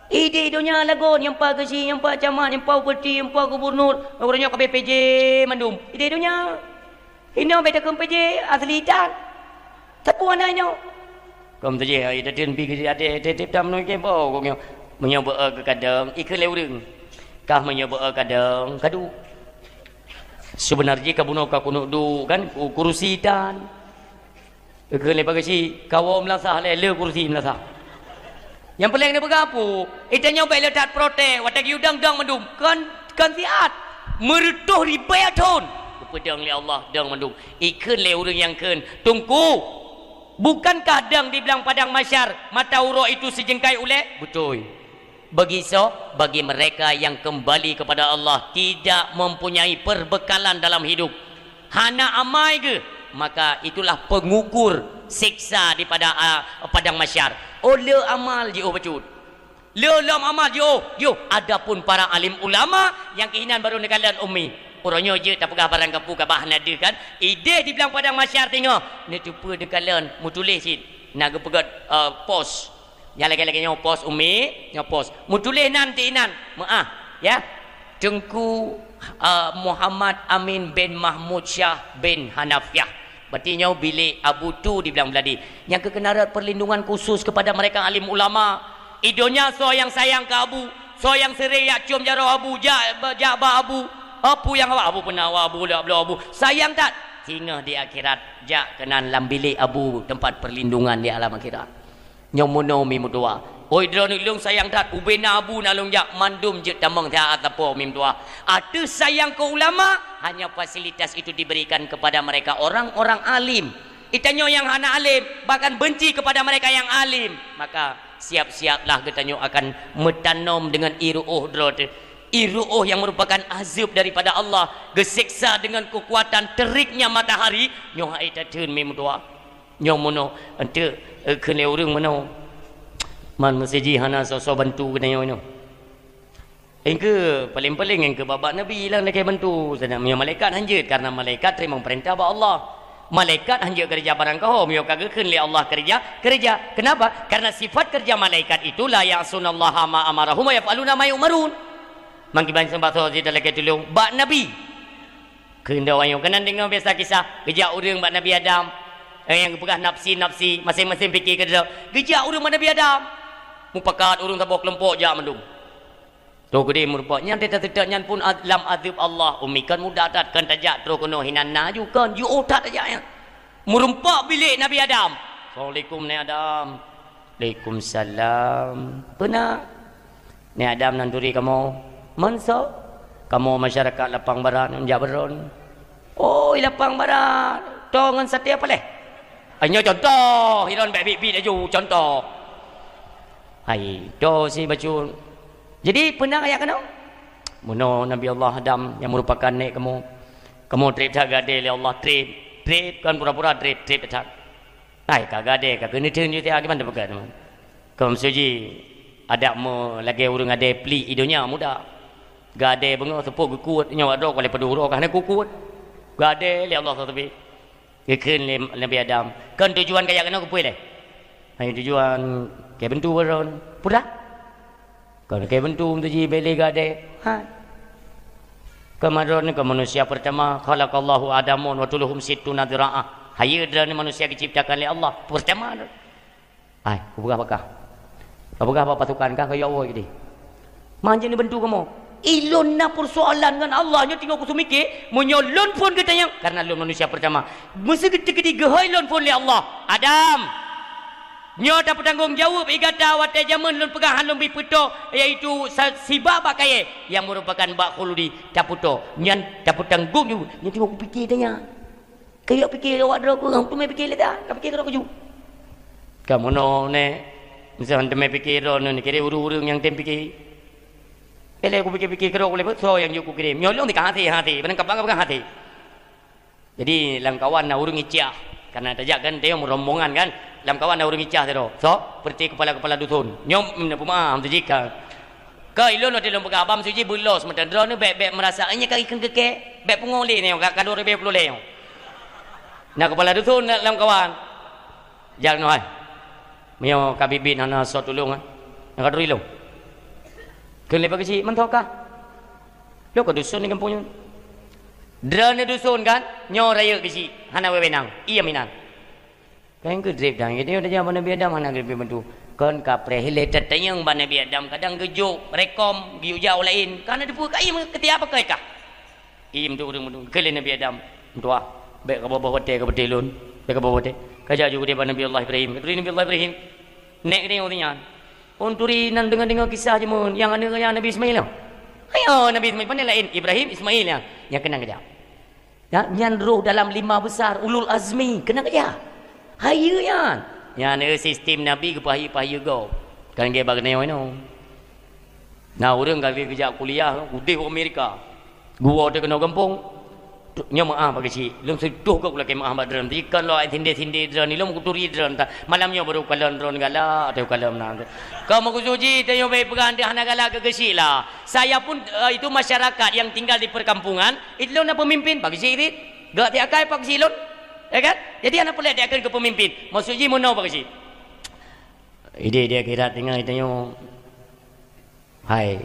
Ide dunia lagun, yang pa kesi, yang pa camat, yang pa upeti, yang pa gubernur, orangnya ke BPJ mandum. Ide dunia. Hinoh beta ke PJ asli dan. Tepu anaknya. Kom tu je, ida tin pi ke ada tetep tam noi ke bo kong menyoba ke kadang ikut leureng. Kah menyoba kadang kadu. Sebenarnya kabuno ka kuno du kan kurusi dan ke lepas kasi kawam lasah le kursi lasah. Yang paling dia bergapu, itanya baik letak protek, watak yudang dang mendum kan siat meretuh di bayaton. Pedang li Allah dang mendum. Ikan le urang yang ken tungku. Bukankah dang dibilang padang masyar mata uruk itu sejengkai ulek? Betul. Bagi mereka yang kembali kepada Allah tidak mempunyai perbekalan dalam hidup. Hana amai ke? Maka itulah pengukur siksa di pada padang masyar. Oh le amal je bacut. Le lam amal je. Adapun para alim ulama yang kehinan baru nekalan ummi. Orangnya je tak pegah barang kapu ka bah nada kan. Ide di bilang padang masyar tengok. Ni tupa dekalan mu tulis sit. Nak pegat pos. Yang lagi-lagi nyo pos ummi, nyo pos. Mu tulis nanti nan. Maah ya. Tengku Muhammad Amin bin Mahmud Syah bin Hanafiah. Berarti nyaw bilik Abu tu dibilang beladi. Yang kekenaran perlindungan khusus kepada mereka alim ulama. Idonya so yang sayang ke Abu, so yang sering yak cium jarah Abu, jabah Abu. Apa yang Abu pernah Abu dak Abu. Sayang tak? Hingga di akhirat jak kenan dalam bilik Abu, tempat perlindungan di alam akhirat. Nyaw mono mi mudua. Oi drone ilung sayang dat ubena Abu nalung jak mandum je tamang ta atapo mim tua. Ada sayang ke ulama, hanya fasilitas itu diberikan kepada mereka orang-orang alim. Itanyo yang hana alim bahkan benci kepada mereka yang alim. Maka siap-siaplah ketanyo akan metanom dengan iru'uh drone. Iru'uh yang merupakan azab daripada Allah, gesiksa dengan kekuatan teriknya matahari. Nyo hai tatun mim tua. Nyo mono ente kene urang mono. Man mesti hana so bantu kena yo. Engke paling-paling engke babak Nabi lah nak bantu. Sana punya malaikat hanjut karena malaikat terima perintah ba Allah. Malaikat hanjut kerja barang kau, yo kagakkeun li Allah kerja. Kenapa? Karena sifat kerja malaikat itu la ya'sunallaha ma amarahum wa yaf'aluna ma yu'marun. Mangkiban sembah so di dalam ketulung ba Nabi. Keunda wayo kanan dengar biasa kisah kerja urang ba Nabi Adam. Yang pegah nafsi masing-masing fikir kerja. Kerja urang ba Nabi Adam. Mupakat urung tabok lempok jak mendung. Tu gede merupanya tidak nyan pun dalam azab Allah umikan muda tat kan tajak terus kono hinana ju kan ju otak tajak ya. Merumpak bilik Nabi Adam. Assalamualaikum Nabi Adam. Waalaikumsalam. Pernah Nabi Adam nanduri kamu. Mansa kamu masyarakat lapang barat menjak beron. Oh lapang barat. Tongan sate apa leh? Hanya contoh hiron baik-baik aju contoh. Hai, do si baju. Jadi pernah ayat kena? Muno Nabi Allah Adam yang merupakan nek kamu trip tak gade le Allah trip kan pura-pura trip tak. Hai kagade kagene tun ju tiak gimana pegan. Kamu suji ada mo lagi urang ade pli idonya muda. Gade bengo sepuk kuat nyawa do kale peduro kan kuat. Gade le Allah tapi. Kekeun le Nabi Adam. Kan tujuan kaya kena kupui le. Hai tujuan kayak bentu beron pula kalau kayak bentu tu ji beli gade ha kemaron ke manusia pertama khalaqallahu adamun wa tuluhum sittuna dira'ah hayadra ni manusia diciptakan oleh Allah pertama ai apakah apa pasukan kah kaya Allah gini manja ni bentu kamu ilun na persoalan dengan Allah nya tengok kusum mikir menyolon pun katanya karena lun manusia pertama mesti ketiga hai lun pun oleh Allah Adam nyo dapat tanggung jawab igata wate zaman lun pegahan lun biputo iaitu sibab bakai yang merupakan bak khuludi taputo nyan dapat tanggung ju nyan tengok fikir tanya kayak fikir awak dah kurang tu mai fikir dah tak fikir kau ju kamu no ne misal anda mai fikir no ni kira urung-urung yang tem fikir ele aku fikir kau boleh so yang ju ku kirim nyolong di hati benang kapang hati jadi langkawan na urung iciah karena tajak kan dia rombongan kan dalam kawan ada orang icah tu so seperti kepala dusun nyom pemaam tu jika ke ilon ada dalam pegabam suji bulos macam drone bek merasa anya kaki ikan keke bek pengoli ni kador be pulole nak kepala dusun dalam kawan jangan noi Mio kabibin hana so tulung ah. Yang kaduri lo. Keun lepa kecil mentoka. Lo ke dusun ni kampungnya. Drone dusun kan, nyo raya kecil hana wewenang. Iya minan. Kan ke drip dah. Ini udah zaman Nabi Adam hana grip bantu. Kan kapre related tayang ban Nabi Adam kadang gejuk rekom giu jauh lain. Kan ada pun kai ketia apa kai kah? Im tu urang kele Nabi Adam. Tua. Baik ke bawah hotel ke betelun. Baik ke bawah hotel. Kajak juga dia ban Nabi Allah Ibrahim. Keturi Nabi Allah Ibrahim. Nek dia orangnya. Unturi nan dengar kisah je mun yang ada yang Nabi Ismail. Ayo Nabi Ismail pandai lain Ibrahim Ismail yang kenang kerja. Ya, nyan roh dalam 5 besar ulul azmi kenang kerja. Hayu yan. Yang sistem Nabi ke pahaya go. Kan dia bagi neo ino. Nah, orang kali kerja kuliah udah ke Amerika. Gua ada kena kampung. Nya maaf bagi si. Lum seduh kau lagi maaf badran. Ikan lo tinde dran ni lum kuturi dran ta. Malamnya baru kalan dran gala atau kalam nan. Kau mau kusuji tayo bay pegandi hana gala ke gesila. Saya pun itu masyarakat yang tinggal di perkampungan, itu na pemimpin bagi si ini. Gak tiakai pak silon. Ya kan? Jadi anak pelik dia akan ke pemimpin. Maksudnya mau bagi si. Ide dia kira tinggal itu. Hai.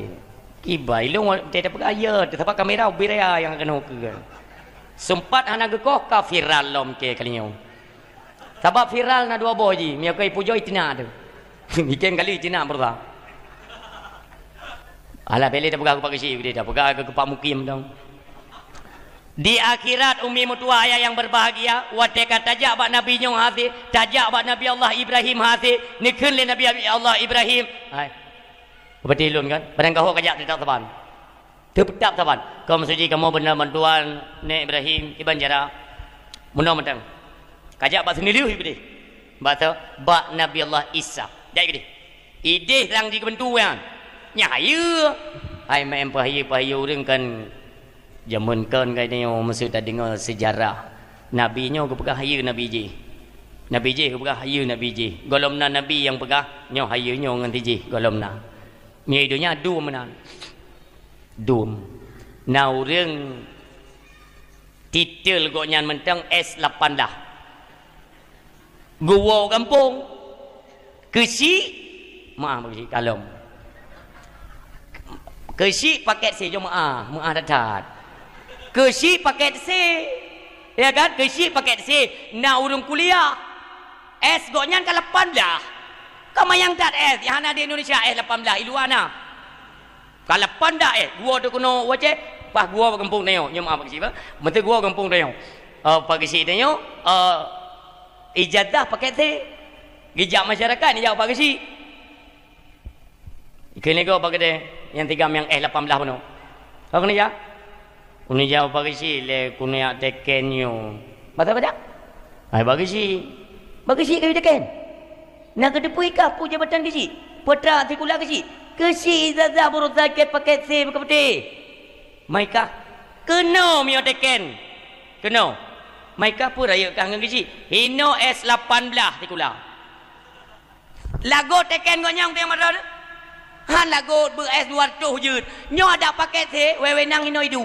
Kibai lu tidak pegaya, tetap kamera ubiraya yang akan hukum. Sempat anak gekoh ka viral lom ke kalinya. Sebab viral na 2 boji, mia kai pujo itina tu. Ikan kali itina berta. Ala beli dah pegang pakai si dia dah pegang ke Pak Mukim dong. Di akhirat umi mutua ayah yang berbahagia, wateka tajak bak Nabi nyong hati, tajak bak Nabi Allah Ibrahim hati, nikun le Nabi Allah Ibrahim. Hai. Betilun kan? Barang kau kajak tidak teban. Tetap teban. Kau mesuji kamu benar bantuan Nek Ibrahim Iban Jara. Benar mentang. Kajak bak sendiri ibdi. Batu bak Nabi Allah Isa. Jai ibdi. Ide lang di kebentuan. Nyahaya. Hai main pahaya orang kan zaman kan kayaknya mesti tak dengar sejarah. Nabi nya ke pegang haya Nabi Ji. Nabi Ji ke pegang haya Nabi Ji. Golomna Nabi yang pegang nya haya nya ngan Ji golomna. Ni idunya dum menan. Dum. Nah orang titel kok nyan mentang S8 dah. Gua kampung. Kesi maaf bagi kalom. Kesi paket C jo maaf datat. Kesi paket C. Ya kan? Kesi paket C. Nah orang kuliah S kok nyan ka 8 dah. Kamu yang tak yang ada di Indonesia 18 iluana. Kalau panda gua tu kena wace, pas gua kampung neo, nyom apa siapa? Mesti gua kampung neo. Pagi si neo, ijazah pakai te, gijak masyarakat ni jauh pagi si. Kini kau pakai te, yang 3 yang 18 pun. Kau kena ja? Kuni jauh pagi si, le kuni yang tekenyo. Bata. Hai pagi si kau teken. Nak ke depui kah pu jabatan kesi? Putra tikula kesi. Kesi izazah berusaha ke paket C berkepeti. Maika kena mio teken. Kena. Maika pun raya kangen kesi. Hino S18 tikula. Lagu teken kau nyang tiang marah. Han lagu ber S200 jut. Nyo ada paket C wewe nang hino idu.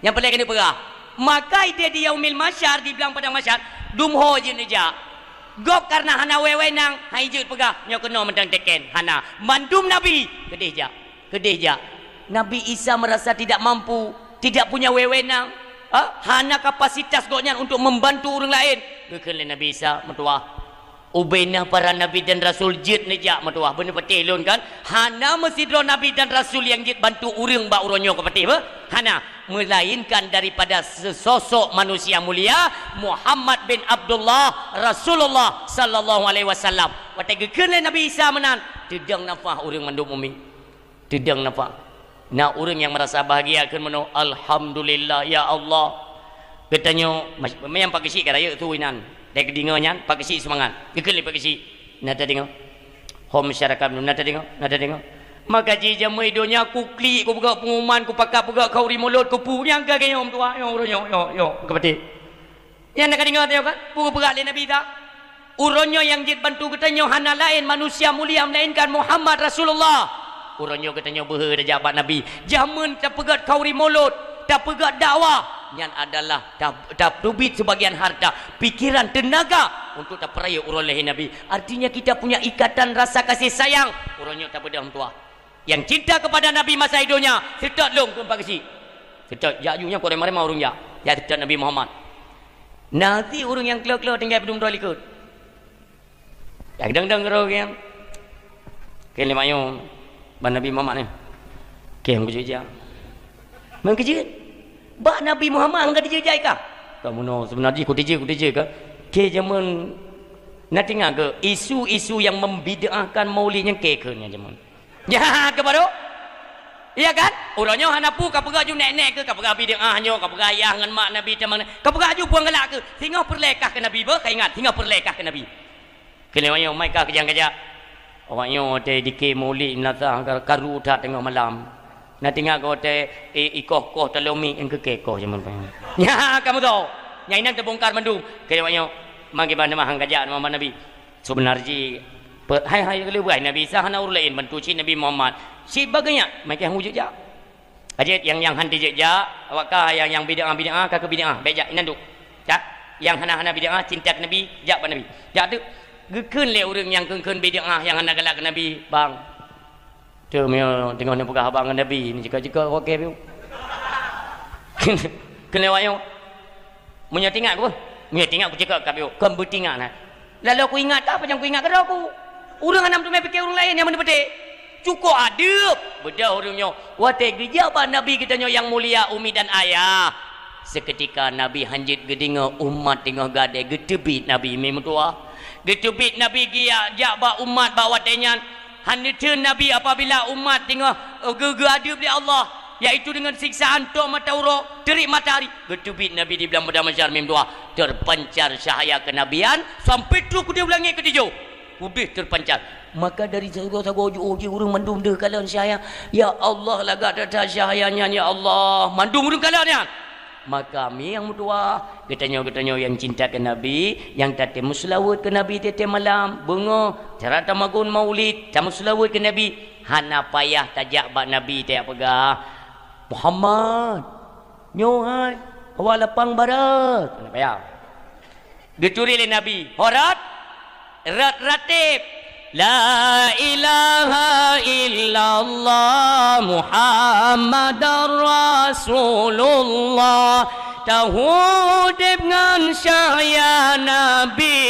Yang pelak kena perah. Maka ide dia umil masyar dibilang pada masyar dumho je neja. Gop karena hana wewe nang haijut pegah nyo kena mentang teken hana mandum Nabi kedih ja Nabi Isa merasa tidak mampu, tidak punya wewe nang hana kapasitas goknya untuk membantu orang lain. Kekenle Nabi Isa metua ubainah para nabi dan rasul jid neja metua bener petilun kan hana mesidro nabi dan rasul yang jid bantu urang ba uronyo kepetih hana melainkan daripada sesosok manusia mulia Muhammad bin Abdullah Rasulullah sallallahu alaihi wasallam. Watake kekenle Nabi Isa menan tidang nafah urang mandum umi. Tidang nafah. Nah urang yang merasa bahagia akan meno alhamdulillah ya Allah. Katanya memang pakai si karaya tu winan. Dek dingonya pakai si semangat. Kekenle pakai si. Nada dengo. Home masyarakat nada dengo. Maka jija medonya ku klik ku buka pengumuman ku pakai buka kau di mulut ku punya ke kayom tua yo kepati yang nak dengar tengok kan pu berat le Nabi tak uronyo yang jid bantu katanya hana lain manusia mulia melainkan Muhammad Rasulullah uronyo katanya behe dah jabat Nabi jamun tak pegat kau di mulut tak pegat dakwah yang adalah tak dubit sebagian harta pikiran tenaga untuk tak peraya oleh Nabi. Artinya kita punya ikatan rasa kasih sayang. Orangnya tak beda orang tua. Yang cinta kepada Nabi masa hidupnya. Setak long tuan Pak Kesi. Setak jajunya kau remah-remah orang ya. Ya setak Nabi Muhammad. Nanti orang yang keluar-keluar tinggal pedum dua likut. Yang dang-dang orang yang. Kini mayu. Ban Nabi Muhammad ni. Kena kerja. Memang kerja. Bah Nabi Muhammad enggak dijejai kah? Kamu no sebenarnya ku DJ ke? Ke zaman nak tengok ke isu-isu yang membid'ahkan maulidnya ke zaman. Ya ke baru? Iya kan? Orangnya hanapu kapega ju nek-nek ke kapega bid'ahnya kapega ayah dengan mak Nabi teman. Kapega ju puang gelak ke? Tengok perlekah ke Nabi ber? Kau ingat tengok perlekah ke Nabi. Kena wanya mai ka kejang-kejang. Orangnya te dikir maulid melata karu tak tengok malam. Nak tengok kau te ikoh-koh telomi yang kekekoh zaman pun. Ya kamu tahu. Yang ini terbongkar mendung. Kena banyak magi bana mahang kajak nama Nabi. Sebenarnya hai kalau buat Nabi Isa hana urlain bantu si Nabi Muhammad. Si bagainya mai yang wujud ja. Ajit yang hanti ja awakah yang bid'ah ka ke bid'ah. Bejak inanduk. Ja. Yang hana bid'ah cinta ke Nabi, jak pada Nabi. Jak tu gekeun le urang yang keun bid'ah yang hana galak ke Nabi, bang. Tu meo tengok nak pegah abang dengan Nabi ni jika okey piu. Kena wayo. Munya tinggal aku. Munya tinggal aku cakap kat piu. Kan bertinggal nah. Lalu aku ingat tak apa yang aku ingat kada aku. Urang anam tu mai fikir orang lain yang mana betul. Cukup adab. Beda orangnya. Wate geja ba Nabi kitanya yang mulia umi dan ayah. Seketika Nabi hanjit gedinga umat tengah gade getebit Nabi memang tua. Getebit Nabi gia jak ba umat ba watenyan. Hanitun Nabi apabila umat tengah gegadu oleh Allah, yaitu dengan siksaan tok mata urok terik matahari, getubit Nabi di bilang pada masyarakat mim doa terpancar cahaya kenabian sampai tu kuda ulangi ketiga kuda terpancar. Maka dari sago urang mandum deh kalian cahaya, ya Allah laga ada cahayanya ya Allah mandum urang kalian. Maka kami yang mutua getanyo yang cinta ke Nabi, yang tete muslawat ke Nabi tete malam bunga cara tamagun maulid tamu muslawat ke Nabi hana payah tajak bak Nabi teh pegah Muhammad nyohan awal lapang barat hana payah geturi le Nabi horat ratib la ilaha illallah Muhammadar Rasulullah tauhid dengan syahya Nabi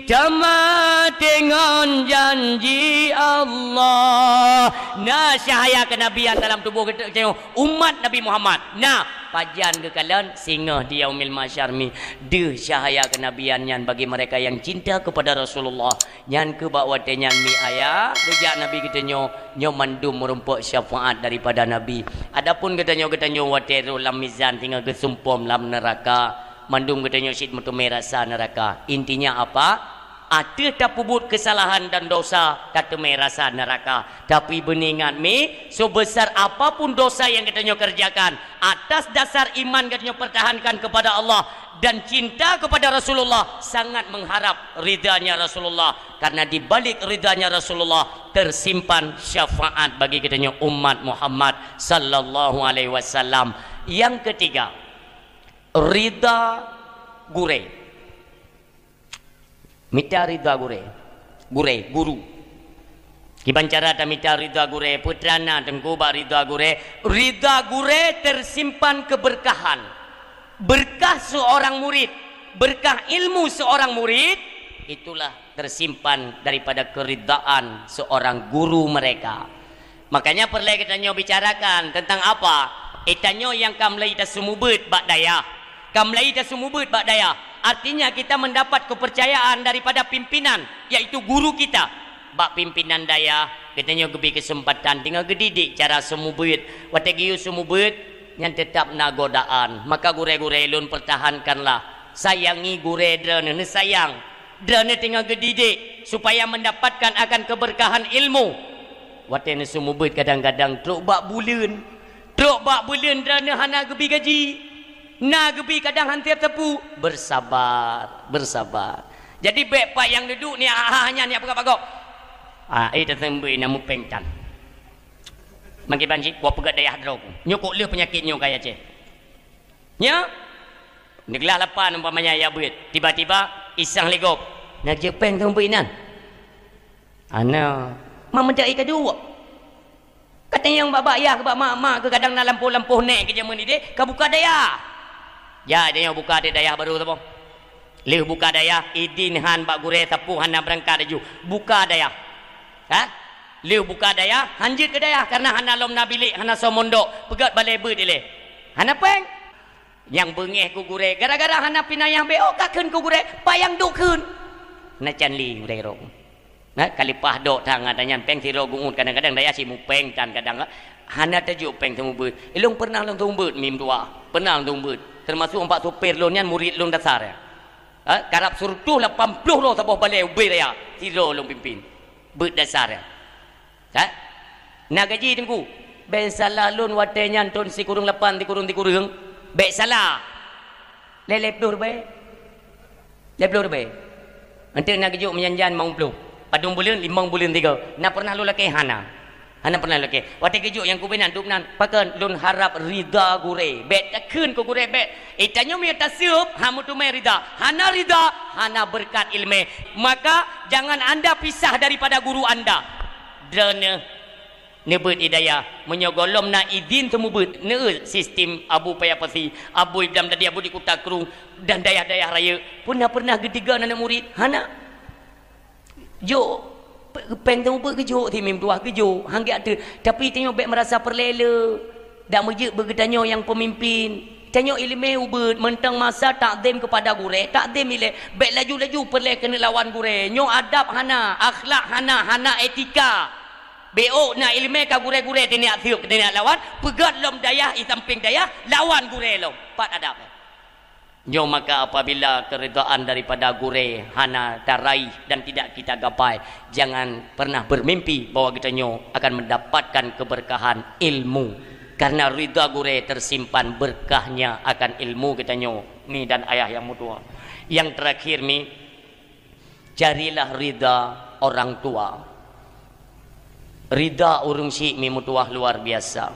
jamaah dengan janji Allah. Nah syahaya kenabian dalam tubuh kita umat Nabi Muhammad. Nah pajan ke kalian singa di yaumil masyarmi de syahaya kenabian yang bagi mereka yang cinta kepada Rasulullah nyan ke bawa tenyan mi ayah dejak Nabi kita nyo mandum merumpuk syafaat daripada Nabi. Adapun kita nyo wateru lam mizan tinggal kesumpom lam neraka mandum kita nyo sid mutu merasa neraka. Intinya apa? Ada tak pubut kesalahan dan dosa tak temui rasa neraka. Tapi beningat mi sebesar apapun dosa yang katanya kerjakan atas dasar iman katanya pertahankan kepada Allah dan cinta kepada Rasulullah sangat mengharap ridhanya Rasulullah karena di balik ridhanya Rasulullah tersimpan syafaat bagi katanya umat Muhammad sallallahu alaihi wasallam. Yang ketiga ridha gure. Mita ridha gure guru kibancara ta mita ridha gure putrana tengku ba ridha gure tersimpan keberkahan berkah seorang murid berkah ilmu seorang murid itulah tersimpan daripada keridaan seorang guru mereka. Makanya perlu kita bicarakan tentang apa itanyo yang kamlai ta sumubut bak daya kamlai ta sumubut bak daya. Artinya kita mendapat kepercayaan daripada pimpinan yaitu guru kita. Bak pimpinan daya katanya gebi kesempatan tinggal gedidik cara semubut wategiu semubut yang tetap nagodaan. Maka gure-gure lun pertahankanlah. Sayangi gure drone ne sayang. Drone tinggal gedidik supaya mendapatkan akan keberkahan ilmu. Watene semubut kadang-kadang truk bak bulan drone hana gebi gaji. Nah gebi kadang hantir tepu bersabar. Jadi baik pak yang duduk ni hanya ni apa kau? Itu tembui namu pengtan. Mangki banji gua pegat daya drog. Nyukuk leh penyakitnya kaya ce. Nya. Neglah lapan umpamanya ya buit. Tiba-tiba isang legop nak jepeng tu pinan ana mencari kedua kata yang baba ya ke mak ke kadang nak lampu nek ke jaman ni deh ka buka daya ya dia buka daya baru tu bang leh buka daya idin han bak gure tapu han nak berangkat aju buka daya ha leh buka daya hanjit ke daya karena han alom na bilik han so mondok pegat balai ber dileh han peng yang bengeh ku gure gara-gara han pinayah beo kakeun ku gure payang dukeun na chan li gure rong na kalipah dok tang adanyan peng tiro gungut kadang-kadang daya si mu peng tan kadang hana tajuk peng temu beut ilung pernah long temu beut mim tua pernah long temu beut termasuk empat supir lon yan murid lon dasar ya karap surtuh 80 lo tabuh balai ubi daya tiro long pimpin beut dasar ya na gaji tengku be salah lon watenyan ton si kurung 8 ti kurung be salah lelep dur be leplur be nanti nak gaji menyanjan mau puluh padung bulan 5 bulan 3 nak pernah lu laki hana pernah laki waktu kejuk yang kubenan duknan pakan lun harap rida gure bet takun ku gure bet itanyo mi tasiup hamu tu me rida hana berkat ilmu maka jangan anda pisah daripada guru anda drone nebut hidayah menyogolom na idin temu bet ne sistem abu payapasi abu ibdam tadi abu di kota Krung dan dayah-dayah raya pernah ketiga anak murid hana jo peng temu ber kejuk ti mim tuah kejuk hanggi ada tapi tengok bek merasa perlela dak mejek bergedanyo yang pemimpin tengok ilmu ubud mentang masa takdim kepada gure takdim ile bek laju-laju perle kena lawan gure nyo adab hana akhlak hana etika beo na ilmu ka gure-gure tini athiuk tini lawan pegat lom dayah i samping dayah lawan gure lom pat adab nyo maka apabila keridaan daripada gure hana tarai dan tidak kita gapai jangan pernah bermimpi bahwa kita nyo akan mendapatkan keberkahan ilmu karena ridha gure tersimpan berkahnya akan ilmu kita nyo mi dan ayah yang mutua yang terakhir mi carilah ridha orang tua ridha urung si mi mutua luar biasa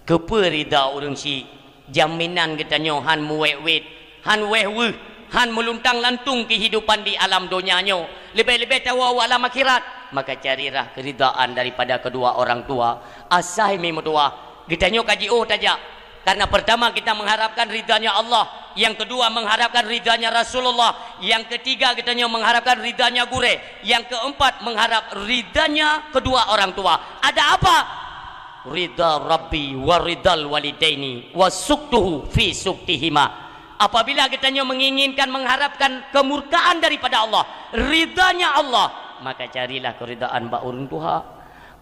kepe ridha urung si jaminan kita nyo han muwet han wehwe han meluntang lantung kehidupan di alam dunianyo lebih-lebih tahu alam akhirat maka carilah keridaan daripada kedua orang tua asai mi mutua kita nyo kaji tajak karena pertama kita mengharapkan ridanya Allah yang kedua mengharapkan ridanya Rasulullah yang ketiga kita nyo mengharapkan ridanya gure yang keempat mengharap ridanya kedua orang tua ada apa ridha rabbi wa ridal walidaini wa suktuhu fi suktihima apabila kita menginginkan mengharapkan kemurkaan daripada Allah ridanya Allah maka carilah keridaan ba urang tua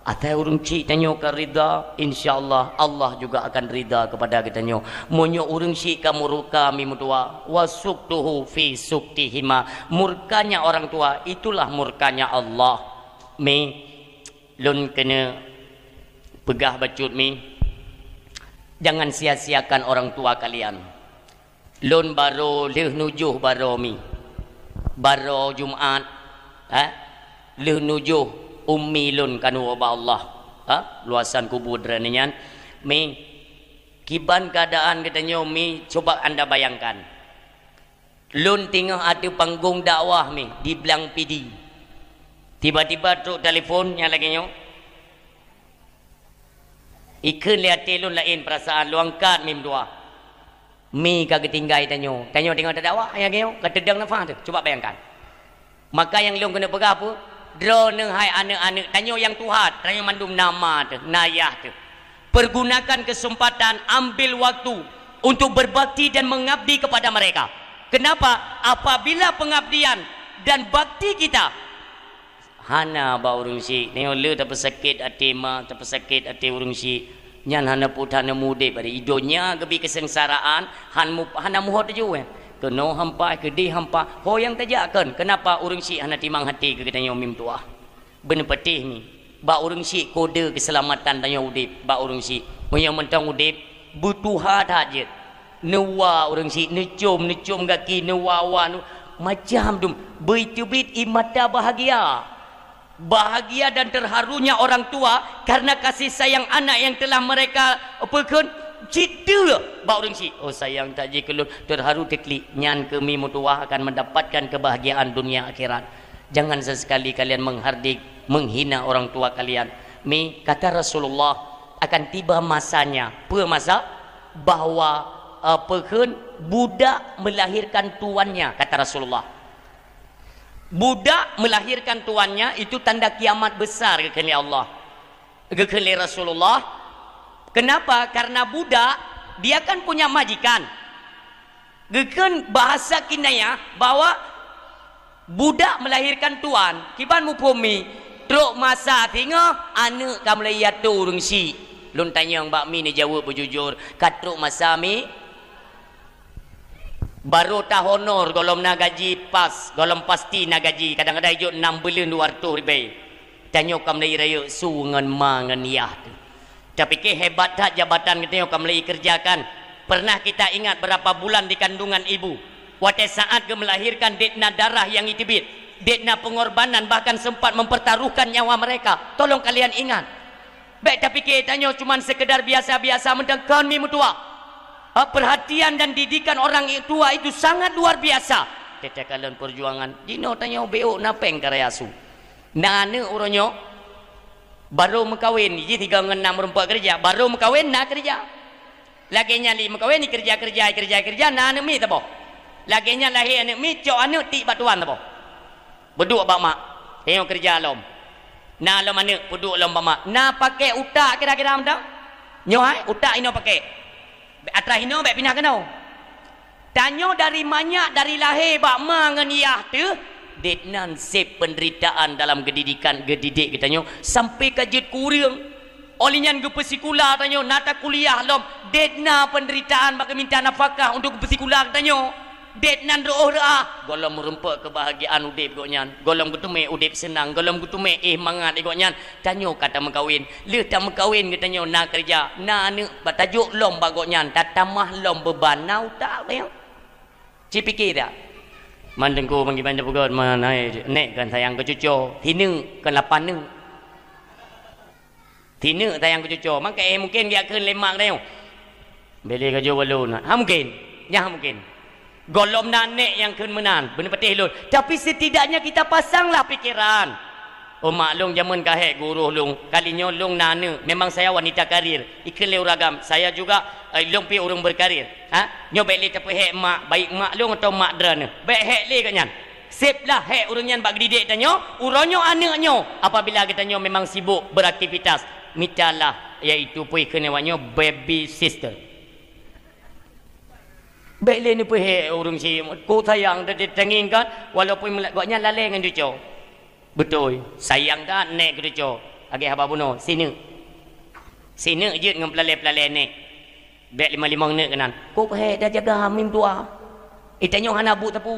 atau urang cik tanyo ka ridha insyaallah Allah juga akan ridha kepada kita nyo monyo urang cik ka murka mi mutua wasuktuhu fi suktihima murkanya orang tua itulah murkanya Allah mi lun kena pegah bacut mi jangan sia-siakan orang tua kalian lun baro leh nujuh baro mi baro Jumaat leh nujuh ummi lun kanu ba Allah luasan kubur dranian mi kiban keadaan katanya mi coba anda bayangkan lun tengah ada panggung dakwah mi di belang PD tiba-tiba truk telefonnya lagi nyo ikun lihat lun lain perasaan luangkat mi dua mi kagak tinggai tanyo tengok dakwah yang kau ketedang nafas tu coba bayangkan maka yang long kena pegah apa drone hai anak-anak tanyo yang tuhat tanyo mandum nama tu nayah tu pergunakan kesempatan ambil waktu untuk berbakti dan mengabdi kepada mereka kenapa apabila pengabdian dan bakti kita hana ba urang si tengok le tak pesakit hati ma tak pesakit hati urang si nyan hana putana mude pada idonya gebi kesengsaraan hana muhot je keno hampa ke di hampa ho yang tajakan kenapa urang si hana timang hati ke kita nyomim tua bener petih ni ba urang si kode keselamatan tanya udip ba urang si moyo mentang udip butuh haja newa urang si necum kaki newa macam dum beitubit imata bahagia dan terharunya orang tua karena kasih sayang anak yang telah mereka cerita bau orang si. Oh sayang tak je kalau terharu terklik nyan kami mutuah akan mendapatkan kebahagiaan dunia akhirat. Jangan sesekali kalian menghardik, menghina orang tua kalian. Mi kata Rasulullah akan tiba masanya. Apa masa? Bahawa budak melahirkan tuannya, kata Rasulullah. Budak melahirkan tuannya itu tanda kiamat besar kepada Allah. Kepada Rasulullah. Kenapa? Karena budak dia kan punya majikan. Gekan bahasa kinaya bahwa budak melahirkan tuan. Kiban mupumi truk masa tengok anak kam layat tu urang si. Lun tanya Mbak Mi ni jawab berjujur. Katruk masa mi baru tahonor golom na gaji pas, golom pasti na gaji. Kadang-kadang juk 6 bulan 200 ribu. Tanya kam lay raya su ngan ma ngan yah tu. Tapi ke hebat tak jabatan kita kam lay kerjakan. Pernah kita ingat berapa bulan di kandungan ibu. Waktu saat ke melahirkan detna darah yang itibit. Detna pengorbanan bahkan sempat mempertaruhkan nyawa mereka. Tolong kalian ingat. Baik tapi ke tanya cuma sekedar biasa-biasa mendekan mi mutua. Perhatian dan didikan orang tua itu sangat luar biasa. Tete kalian perjuangan. Dino tanya BO napeng karayasu. Nana uronyo baru mengkawin. Jadi 3 6 rumpak kerja. Baru mengkawin nak kerja. Lagi nyali mengkawin ni kerja. Nana mi tabo. Lagi nya lahir anak mi cok anak ti batuan tabo. Berdua bak mak. Tengok kerja lom. Na lom anak berdua lom bak mak. Na pakai utak kira-kira mendang. Nyohai utak ino pakai. Atrah hino baik pindah kenau. Tanya dari banyak dari lahir bak ma ngan iyah tu detnan sep penderitaan dalam gedidik katanya sampai kajet kurang. Olinyan ke psikula tanya nata kuliah lom detna penderitaan bak minta nafkah untuk ke psikula katanya. Det nan roh golong merempak kebahagiaan udip goknyan golong kutume udip senang golong kutume mangat goknyan tanyo kata mengkawin le tak mengkawin katanya nak kerja na anu batajuk lom bagoknyan tatamah lom beban nau tak leh cipikir dah mandengku panggil banda pegod manai nek kan sayang ke cucu hinu kan 8 nu tinu sayang ke cucu maka mungkin dia akan lemak dah beli kerja balun ha mungkin ya mungkin golom nanek yang kemenan benar petih lun tapi setidaknya kita pasanglah pikiran oh maklum zaman kahek guru lung kalinya lung nana memang saya wanita karir ikut ragam saya juga lung pi urung berkarir ha nyo baik le tapi hek mak baik mak lung atau mak drana baik hek le kanyan sip lah hek urunyan bak didik tanyo uronyo anaknyo apabila kita nyo memang sibuk beraktivitas mitalah iaitu pui kenewanyo baby sister. Baik le ni pun urung si ku sayang dah ditengingkan walaupun goknya lalai dengan cucu. Betul. Sayang dah nek ke cucu. Agak haba buno sini. Sini je dengan pelalai-pelalai nek. Baik 5 nek kanan. Ku dah jaga hamim tua. Itanyo hana bu tapu.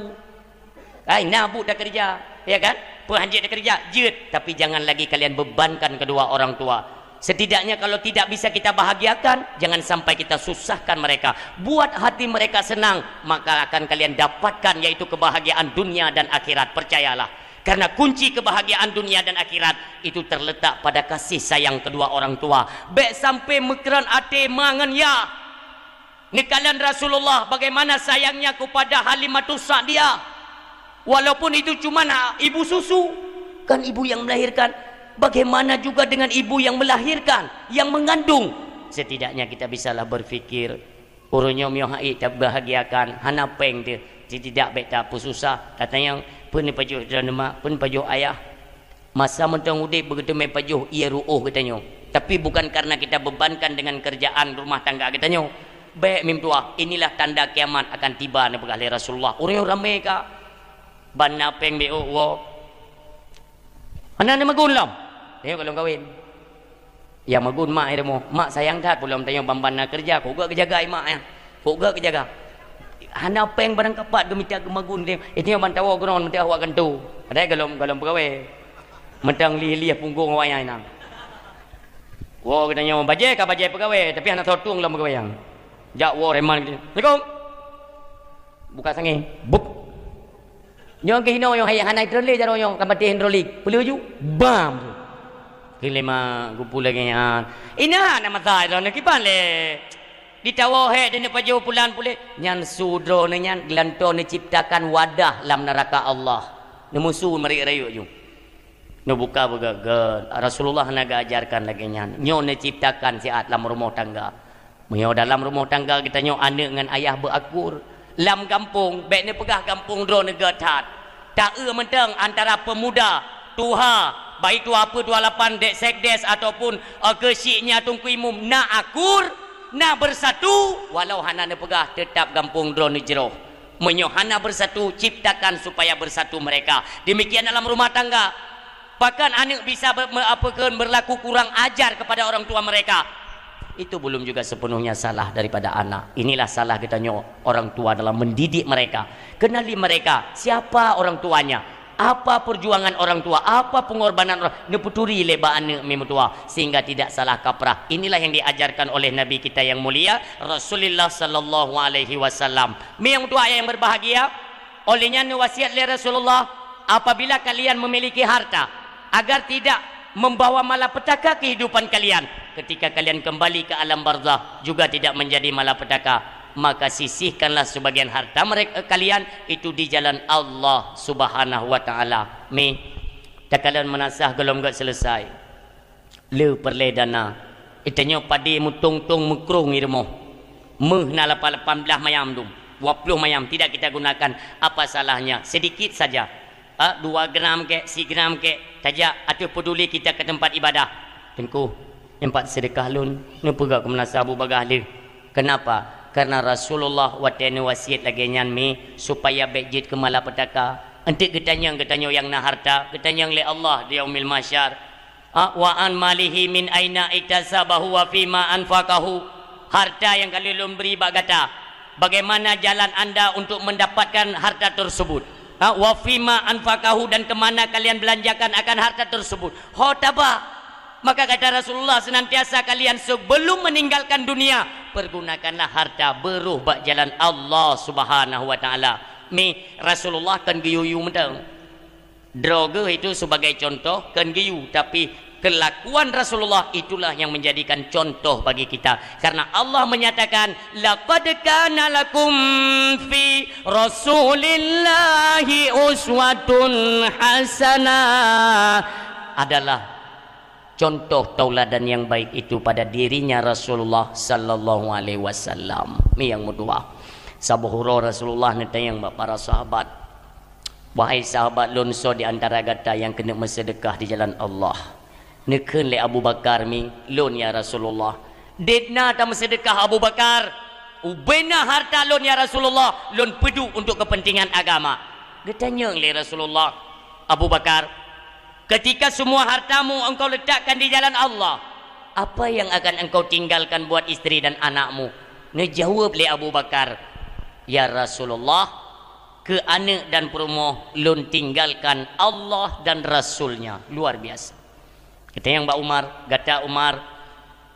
Ai nabu dah kerja. Ya kan? Penhanjit dah kerja. Jut. Tapi jangan lagi kalian bebankan kedua orang tua. Setidaknya kalau tidak bisa kita bahagiakan, jangan sampai kita susahkan mereka. Buat hati mereka senang, maka akan kalian dapatkan yaitu kebahagiaan dunia dan akhirat. Percayalah. Karena kunci kebahagiaan dunia dan akhirat itu terletak pada kasih sayang kedua orang tua. Baik sampai mekran ate mangan ya. Nikalan Rasulullah bagaimana sayangnya kepada Halimatus Sa'diyah. Walaupun itu cuma ibu susu, kan ibu yang melahirkan. Bagaimana juga dengan ibu yang melahirkan, yang mengandung. Setidaknya kita bisalah berfikir. Urunyo miohai tak bahagiakan. Hana peng dia. Tidak baik tak apa susah. Katanya pun pajuh drama, pun pajuh ayah. Masa mentang udip begitu mai pajuh ia ruuh katanya. Tapi bukan karena kita bebankan dengan kerjaan rumah tangga katanya. Baik mim tua, inilah tanda kiamat akan tiba ni berkali Rasulullah. Urunyo ramai ka. Bana peng beo wo. Ana ni magun lam. Tengok kalau kahwin. Yang magun mak dia mo. Mak sayang dah belum tanya bamban nak kerja. Kau gak kejaga mak ya. Kau gak kejaga. Hana peng barang kapat gemita gemagun dia. Itu yang bantawa ground mesti awak gantu. Ada kalau pegawai. Mentang lih punggung wayang nang. Wo katanya bajai ka bajai pegawai tapi anak tortung lam pegawai yang. Jak wo reman gitu. Assalamualaikum. Buka sangi. Buk. Nyong ke hino yang hana hidrolik jaro nyong kamati hidrolik. Perlu ju. Bam. Kelima gupu lagi ya. Ina nama saya nak kipan le. ditawahe dan pajau pulan pulih nyan sudro nyan gelanto ne ciptakan wadah lam neraka Allah ne musuh mari rayu ju ne buka begagan Rasulullah naga ajarkan lagi nyan nyo ne ciptakan siat lam rumah tangga menyo dalam rumah tangga kita nyo anak dengan ayah berakur lam kampung bek ne pegah kampung dro ne gatat tak mentang antara pemuda tuha baik 28 dek sekdes ataupun kesiknya tungku imum nak akur nak bersatu walau hana ne pegah tetap kampung drone jeroh menyo hana bersatu ciptakan supaya bersatu mereka demikian dalam rumah tangga bahkan anak bisa berlaku kurang ajar kepada orang tua mereka itu belum juga sepenuhnya salah daripada anak inilah salah kita nyo orang tua dalam mendidik mereka kenali mereka siapa orang tuanya apa perjuangan orang tua, apa pengorbanan orang neputuri leba anak memutua sehingga tidak salah kaprah. Inilah yang diajarkan oleh Nabi kita yang mulia Rasulullah sallallahu alaihi wasallam. Mi yang tua yang berbahagia, olehnya wasiat oleh Rasulullah apabila kalian memiliki harta agar tidak membawa malapetaka kehidupan kalian. Ketika kalian kembali ke alam barzakh juga tidak menjadi malapetaka. Maka sisihkanlah sebagian harta mereka kalian itu di jalan Allah Subhanahu wa taala. Mi tak kalian menasah kalau enggak selesai. Le perledana. Itanya padi mutung-tung mekrung irmo. Meh na 18 mayam dum. 20 mayam tidak kita gunakan apa salahnya? Sedikit saja. 2 gram ke, 1 gram ke saja atau peduli kita ke tempat ibadah. Tengku tempat sedekah lun. Ne pegak ke menasah Abu Bakar le. Kenapa? Karena Rasulullah watenu wasiat lagi nyan mi supaya bejit ke malapetaka entik getanyang yang na harta getanyang le Allah di yaumil mahsyar wa an malihi min aina iktasabahu wa fima anfaqahu harta yang kalian beri bagata bagaimana jalan anda untuk mendapatkan harta tersebut wa fima anfaqahu dan kemana kalian belanjakan akan harta tersebut hotaba maka kata Rasulullah senantiasa kalian sebelum meninggalkan dunia pergunakanlah harta beruh bak jalan Allah Subhanahu wa taala. Mi Rasulullah kan giyu mentang. Droga itu sebagai contoh kan giyu tapi kelakuan Rasulullah itulah yang menjadikan contoh bagi kita karena Allah menyatakan laqad kana lakum fi rasulillahi uswatun hasanah adalah contoh tauladan yang baik itu pada dirinya Rasulullah sallallahu alaihi wasallam. Mi yang kedua. Sabuhuro Rasulullah netayang para sahabat. Wahai sahabat lunso di antara gata yang kena bersedekah di jalan Allah. Nekeun le Abu Bakar mi lun ya Rasulullah. Dedna ta bersedekah Abu Bakar. Ubena harta lun ya Rasulullah. Lun pedu untuk kepentingan agama. Getanyang le Rasulullah Abu Bakar. Ketika semua hartamu engkau letakkan di jalan Allah, apa yang akan engkau tinggalkan buat istri dan anakmu? Ngejawab le Abu Bakar, ya Rasulullah, ke anak dan perumoh lun tinggalkan Allah dan Rasulnya. Luar biasa. Kita yang Mbak Umar, gata Umar,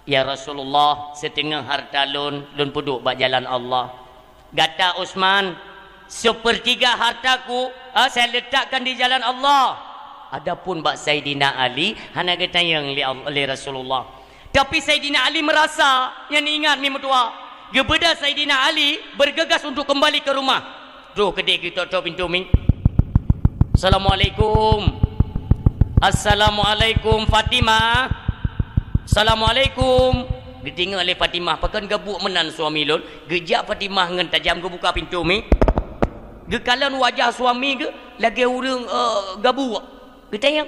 ya Rasulullah, setengah harta lun puduk bak jalan Allah. Gata Utsman, sepertiga hartaku saya letakkan di jalan Allah. Adapun bak Sayyidina Ali hana getayang li Rasulullah. Tapi Sayyidina Ali merasa yang ingat mi mutua. Gebeda Sayyidina Ali bergegas untuk kembali ke rumah. Duh kedek kita tutup pintu mi. Assalamualaikum. Assalamualaikum Fatimah. Assalamualaikum. Ditinggal oleh Fatimah pakan gabuk menan suami lon. Gejak Fatimah ngan tajam ke buka pintu mi. Gekalan wajah suami ke lagi urang gabuk. Kita yang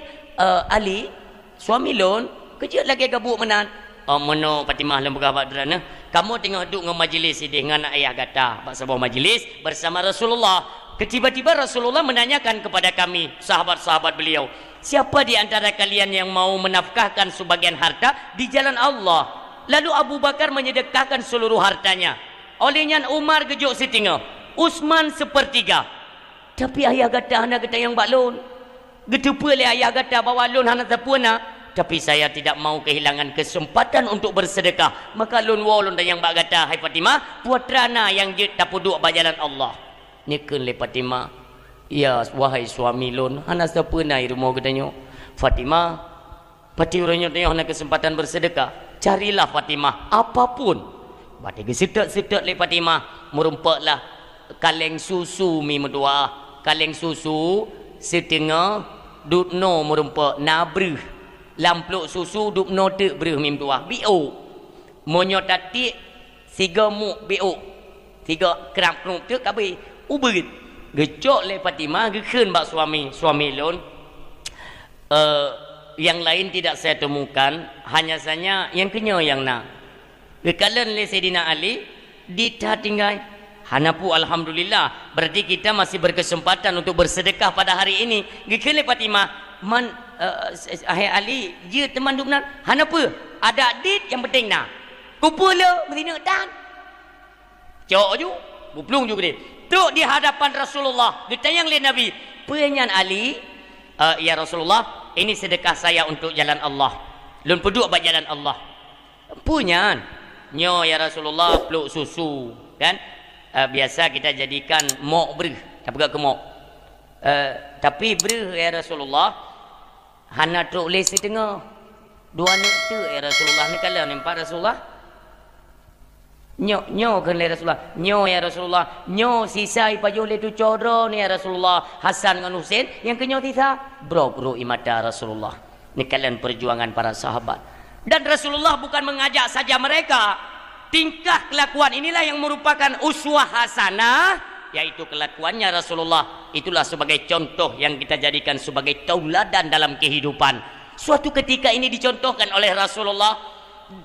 Ali suami lon kejut lagi gabuk menan. Meno Fatimah lembaga badrana. Kamu tengah duduk dengan majlis ini dengan ayah gata bak sebuah majlis bersama Rasulullah. Tiba-tiba Rasulullah menanyakan kepada kami sahabat-sahabat beliau, siapa di antara kalian yang mau menafkahkan sebagian harta di jalan Allah? Lalu Abu Bakar menyedekahkan seluruh hartanya. Olehnya Umar gejuk setengah, Utsman sepertiga. Tapi ayah gata hana gata yang baklon. Getupa le ayah kata bawa lun hana tapuna tapi saya tidak mau kehilangan kesempatan untuk bersedekah maka lun walun dan yang bak kata hai Fatimah putrana yang je tapuduk ba jalan Allah nikeun le Fatimah ya wahai suami lun hana tapuna irmo gedanyo Fatimah pati uranyo tanya hana kesempatan bersedekah carilah Fatimah apapun Bati ke setek le Fatimah merumpaklah kaleng susu mi medua. Kaleng susu setengah dupno merumpak nabrih. Lampluk susu dupno te brih mi medua. Bio. Monyo tatik siga muk bio. Tiga keram kerum tu kabe ubit. Gecok le Fatimah gekeun bak suami lon. Yang lain tidak saya temukan, hanya saja yang kenya yang nak. Kekalan le Sayyidina Ali ditatinggai. Hanapu alhamdulillah, berarti kita masih berkesempatan untuk bersedekah pada hari ini. Gekeun le Fatimah, man ahai Ali, je teman dukna. Hanapu ada dit yang penting nak. Kumpul le betina dan. Cok ju, buplung juga dia. Tuk di hadapan Rasulullah, ditayang le Nabi. Penyan Ali, ya Rasulullah, ini sedekah saya untuk jalan Allah. Lun peduk buat jalan Allah. Punya nyo ya Rasulullah peluk susu kan. Biasa kita jadikan mok berih, tak pegang ke mok. Tapi berih ya Rasulullah, hana tuk le setengah. Dua ni tu ya Rasulullah ni kalau nampak Rasulullah. Nyo kan le Rasulullah. Nyo ya Rasulullah. Nyo sisa ipajuh le tu coro ni ya Rasulullah. Hasan dengan Husain yang kenyo tisa bro imata Rasulullah. Ni kalian perjuangan para sahabat. Dan Rasulullah bukan mengajak saja mereka. Tingkah kelakuan inilah yang merupakan uswah hasanah, yaitu kelakuannya Rasulullah. Itulah sebagai contoh yang kita jadikan sebagai tauladan dalam kehidupan. Suatu ketika ini dicontohkan oleh Rasulullah.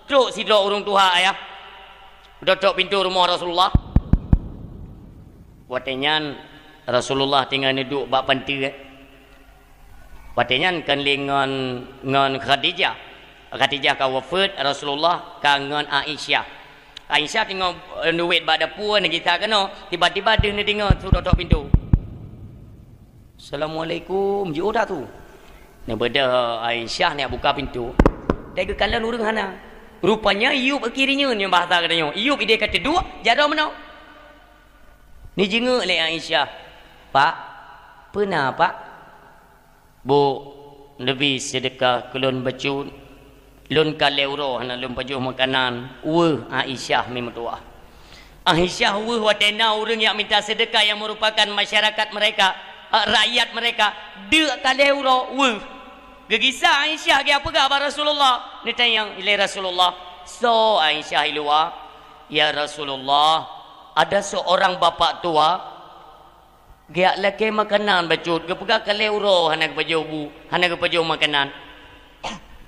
Duk si dok urung tuha ayah. Duduk pintu rumah Rasulullah. Watenyan Rasulullah tinggal duduk bak panti. Watenyan kan ngan Khadijah. Khadijah ka wafat, Rasulullah ka ngan Aisyah. Aisyah tengok duit bak dapur ni kita kena. Tiba-tiba dia ni tengok tu duduk pintu. Assalamualaikum. Jauh dah tu. Ni beda Aisyah ni buka pintu. Dia ke kalan urang hana. Rupanya Iyub kirinya ni bahasa katanya. Iyub dia kata dua, jadau mana? Ni jenguk le Aisyah. Pak, pernah pak? Bu, lebih sedekah kelon bacun. Lun kaleuro hana lun pajuh makanan. Aisyah memang tua. Aisyah watena orang yang minta sedekah yang merupakan masyarakat mereka, rakyat mereka. Dia kaleuro Gegisah Aisyah dia apa khabar Rasulullah? Ni tanya ilai Rasulullah. So Aisyah ilua, ya Rasulullah, ada seorang bapa tua dia lagi makanan bacut, dia pegang kaleuro hana kepajuh bu, hana kepajuh makanan.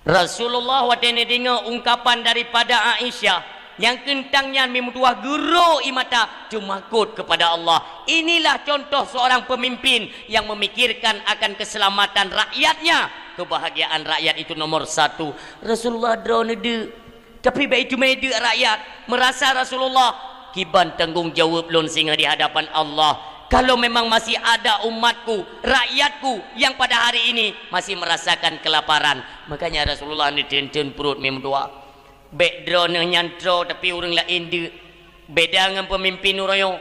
Rasulullah watene dengar ungkapan daripada Aisyah yang kentangnya memutuah guru imata cumakut kepada Allah. Inilah contoh seorang pemimpin yang memikirkan akan keselamatan rakyatnya. Kebahagiaan rakyat itu nomor satu. Rasulullah drone de, tapi baik itu mede rakyat merasa Rasulullah kiban tanggung jawab lon singa di hadapan Allah. Kalau memang masih ada umatku, rakyatku yang pada hari ini masih merasakan kelaparan, makanya Rasulullah ni ten perut memang doa. Baik drone nyantro tapi orang lain de beda dengan pemimpin urayo.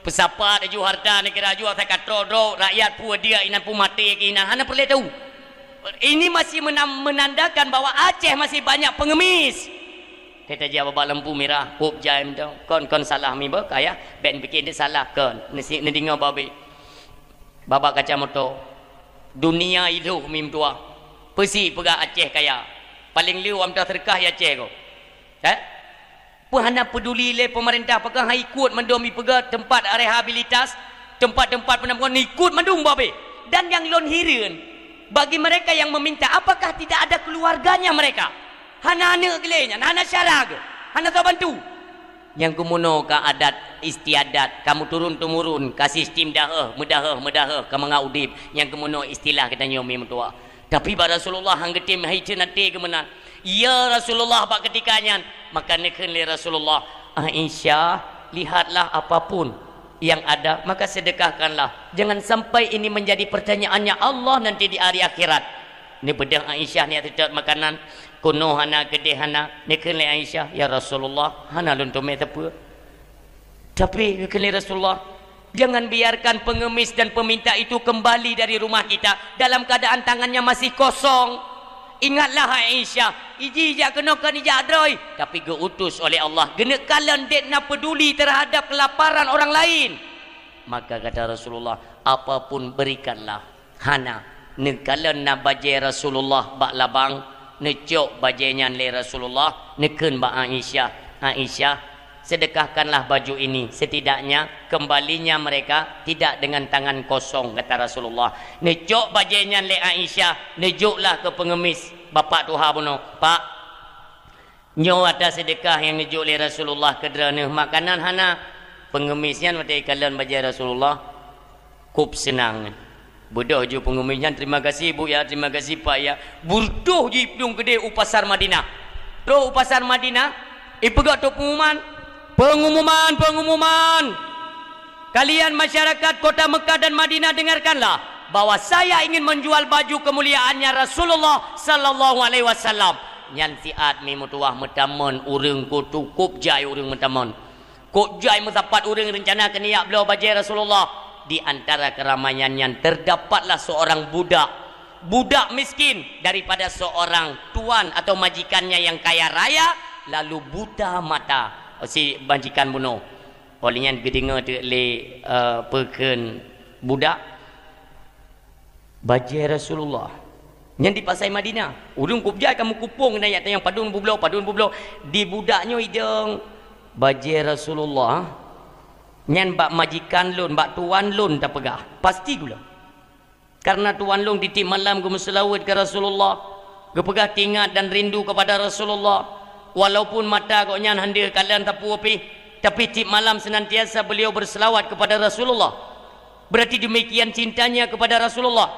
Pesapa ada ju harta negara ju saya katro do rakyat pu dia inan pu mati ke inan hana perlu tahu. Ini masih menandakan bahwa Aceh masih banyak pengemis. Kita jawab bawa lampu merah, hop jam tu. Kon salah mi ba kaya, ben bikin dia salah kon. Nasi dengar babe. Baba kacamata. Dunia itu mim tua. Pesi pega Aceh kaya. Paling liu amda terkah ya Aceh ko. Puhana peduli le pemerintah pegang ikut mendomi pega tempat rehabilitas, tempat-tempat penampungan ikut mendung babe. Dan yang lon hireun bagi mereka yang meminta, apakah tidak ada keluarganya mereka? Hana-hana gelenya, hana syarah ke? Hana tak bantu. Yang kemuno ka adat istiadat, kamu turun-temurun ka sistem medahah, kamu ngaudip. Yang kemuno istilah kita nyomi mentua. Tapi pada Rasulullah hang getim haitun nanti kemenan. Ya Rasulullah bak ketikanya, maka nekeun li Rasulullah, Aisyah, lihatlah apapun yang ada maka sedekahkanlah. Jangan sampai ini menjadi pertanyaannya Allah nanti di hari akhirat. Ni bedah Aisyah ni tetap makanan kuno hana gede hana nekeun li Aisyah, ya Rasulullah hana lun tome tepu. Tapi nekeun li Rasulullah, jangan biarkan pengemis dan peminta itu kembali dari rumah kita dalam keadaan tangannya masih kosong. ingatlah Aisyah, iji jak kena kan ijak adroi, tapi geutus oleh Allah. Gena kalian dek nak peduli terhadap kelaparan orang lain. Maka kata Rasulullah, apapun berikanlah. Hana, nekalan na bajai Rasulullah bak labang, necok bajainya le Rasulullah, neken bak Aisyah. Aisyah, sedekahkanlah baju ini, setidaknya kembalinya mereka tidak dengan tangan kosong, kata Rasulullah. Necok bajainya le Aisyah, nejoklah ke pengemis bapak tuha buno, pak nyo ada sedekah yang nejuk le Rasulullah kerana makanan hana. Pengemisnya mati kalian bajai Rasulullah kup senang. Bodoh je pengemisnya, terima kasih bu ya, terima kasih pak ya. Burduh je ipdung gede upasar Madinah. Terus upasar Madinah, ipegak tu pengumuman. Kalian masyarakat kota Mekah dan Madinah, dengarkanlah bahwa saya ingin menjual baju kemuliaannya Rasulullah sallallahu alaihi wasallam. Nyan siat mi mutuah metamun urang ko cukup jai urang metamun. Kok jai mutapat urang rencana keniak beliau bajai Rasulullah. Di antara keramaian yang terdapatlah seorang budak miskin daripada seorang tuan atau majikannya yang kaya raya, lalu buta mata si majikan bunuh. Olehnya gedengar le peken budak bajai Rasulullah yang di pasai Madinah. Urung kupjai kamu kupung na yang padun bublo di budaknya hidung bajai Rasulullah. Nyan bak majikan lun, bak tuan lun tak pegah. Pasti gula. Karena tuan lun titip malam ke selawat ke Rasulullah. Kepegah tingat dan rindu kepada Rasulullah. Walaupun mata kau nyan handa kalian tak puapi, tapi tip malam senantiasa beliau berselawat kepada Rasulullah. Berarti demikian cintanya kepada Rasulullah.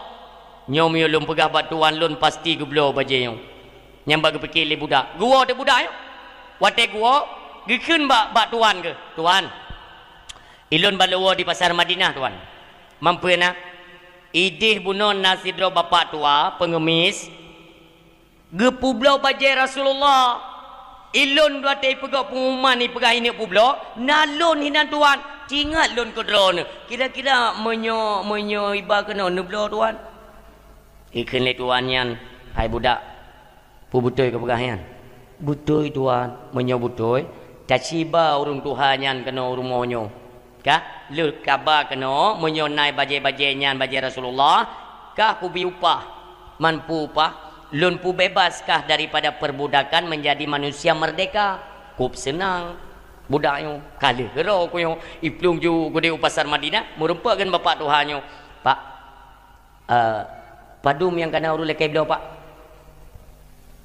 Nyom yo lun pegah bak tuan lun pasti gublo bajai nyom. Nyam bak kepikir le budak. Gua de budak yo. Wate gua gikeun bak tuan ke? Tuan. Ilun balawa di pasar Madinah tuan. Mampu nak? Idih bunon nasi dro bapak tua pengemis. Gepublau bajai Rasulullah. Ilun dua tei pegak pengumuman ni pegah ini publau. Nalun hinan tuan. Cingat lun ke drone. Kira-kira menyo iba kena neblo tuan. Ikan le tuan yan. Hai budak. Pu betul ke pegah yan? Betul tuan. Menyo betul. Tak ciba urung Tuhan yan kena urung monyo. Kah lu kabar kena menyonai bajai-bajai nyan bajai Rasulullah kah ku bi upah mampu upah lun pu bebaskah daripada perbudakan menjadi manusia merdeka. Kup senang budaknya kali gero ku yo iplung ju ku di pasar Madinah merupakan bapak tuhanyo pak padum yang kena urus lekai beliau pak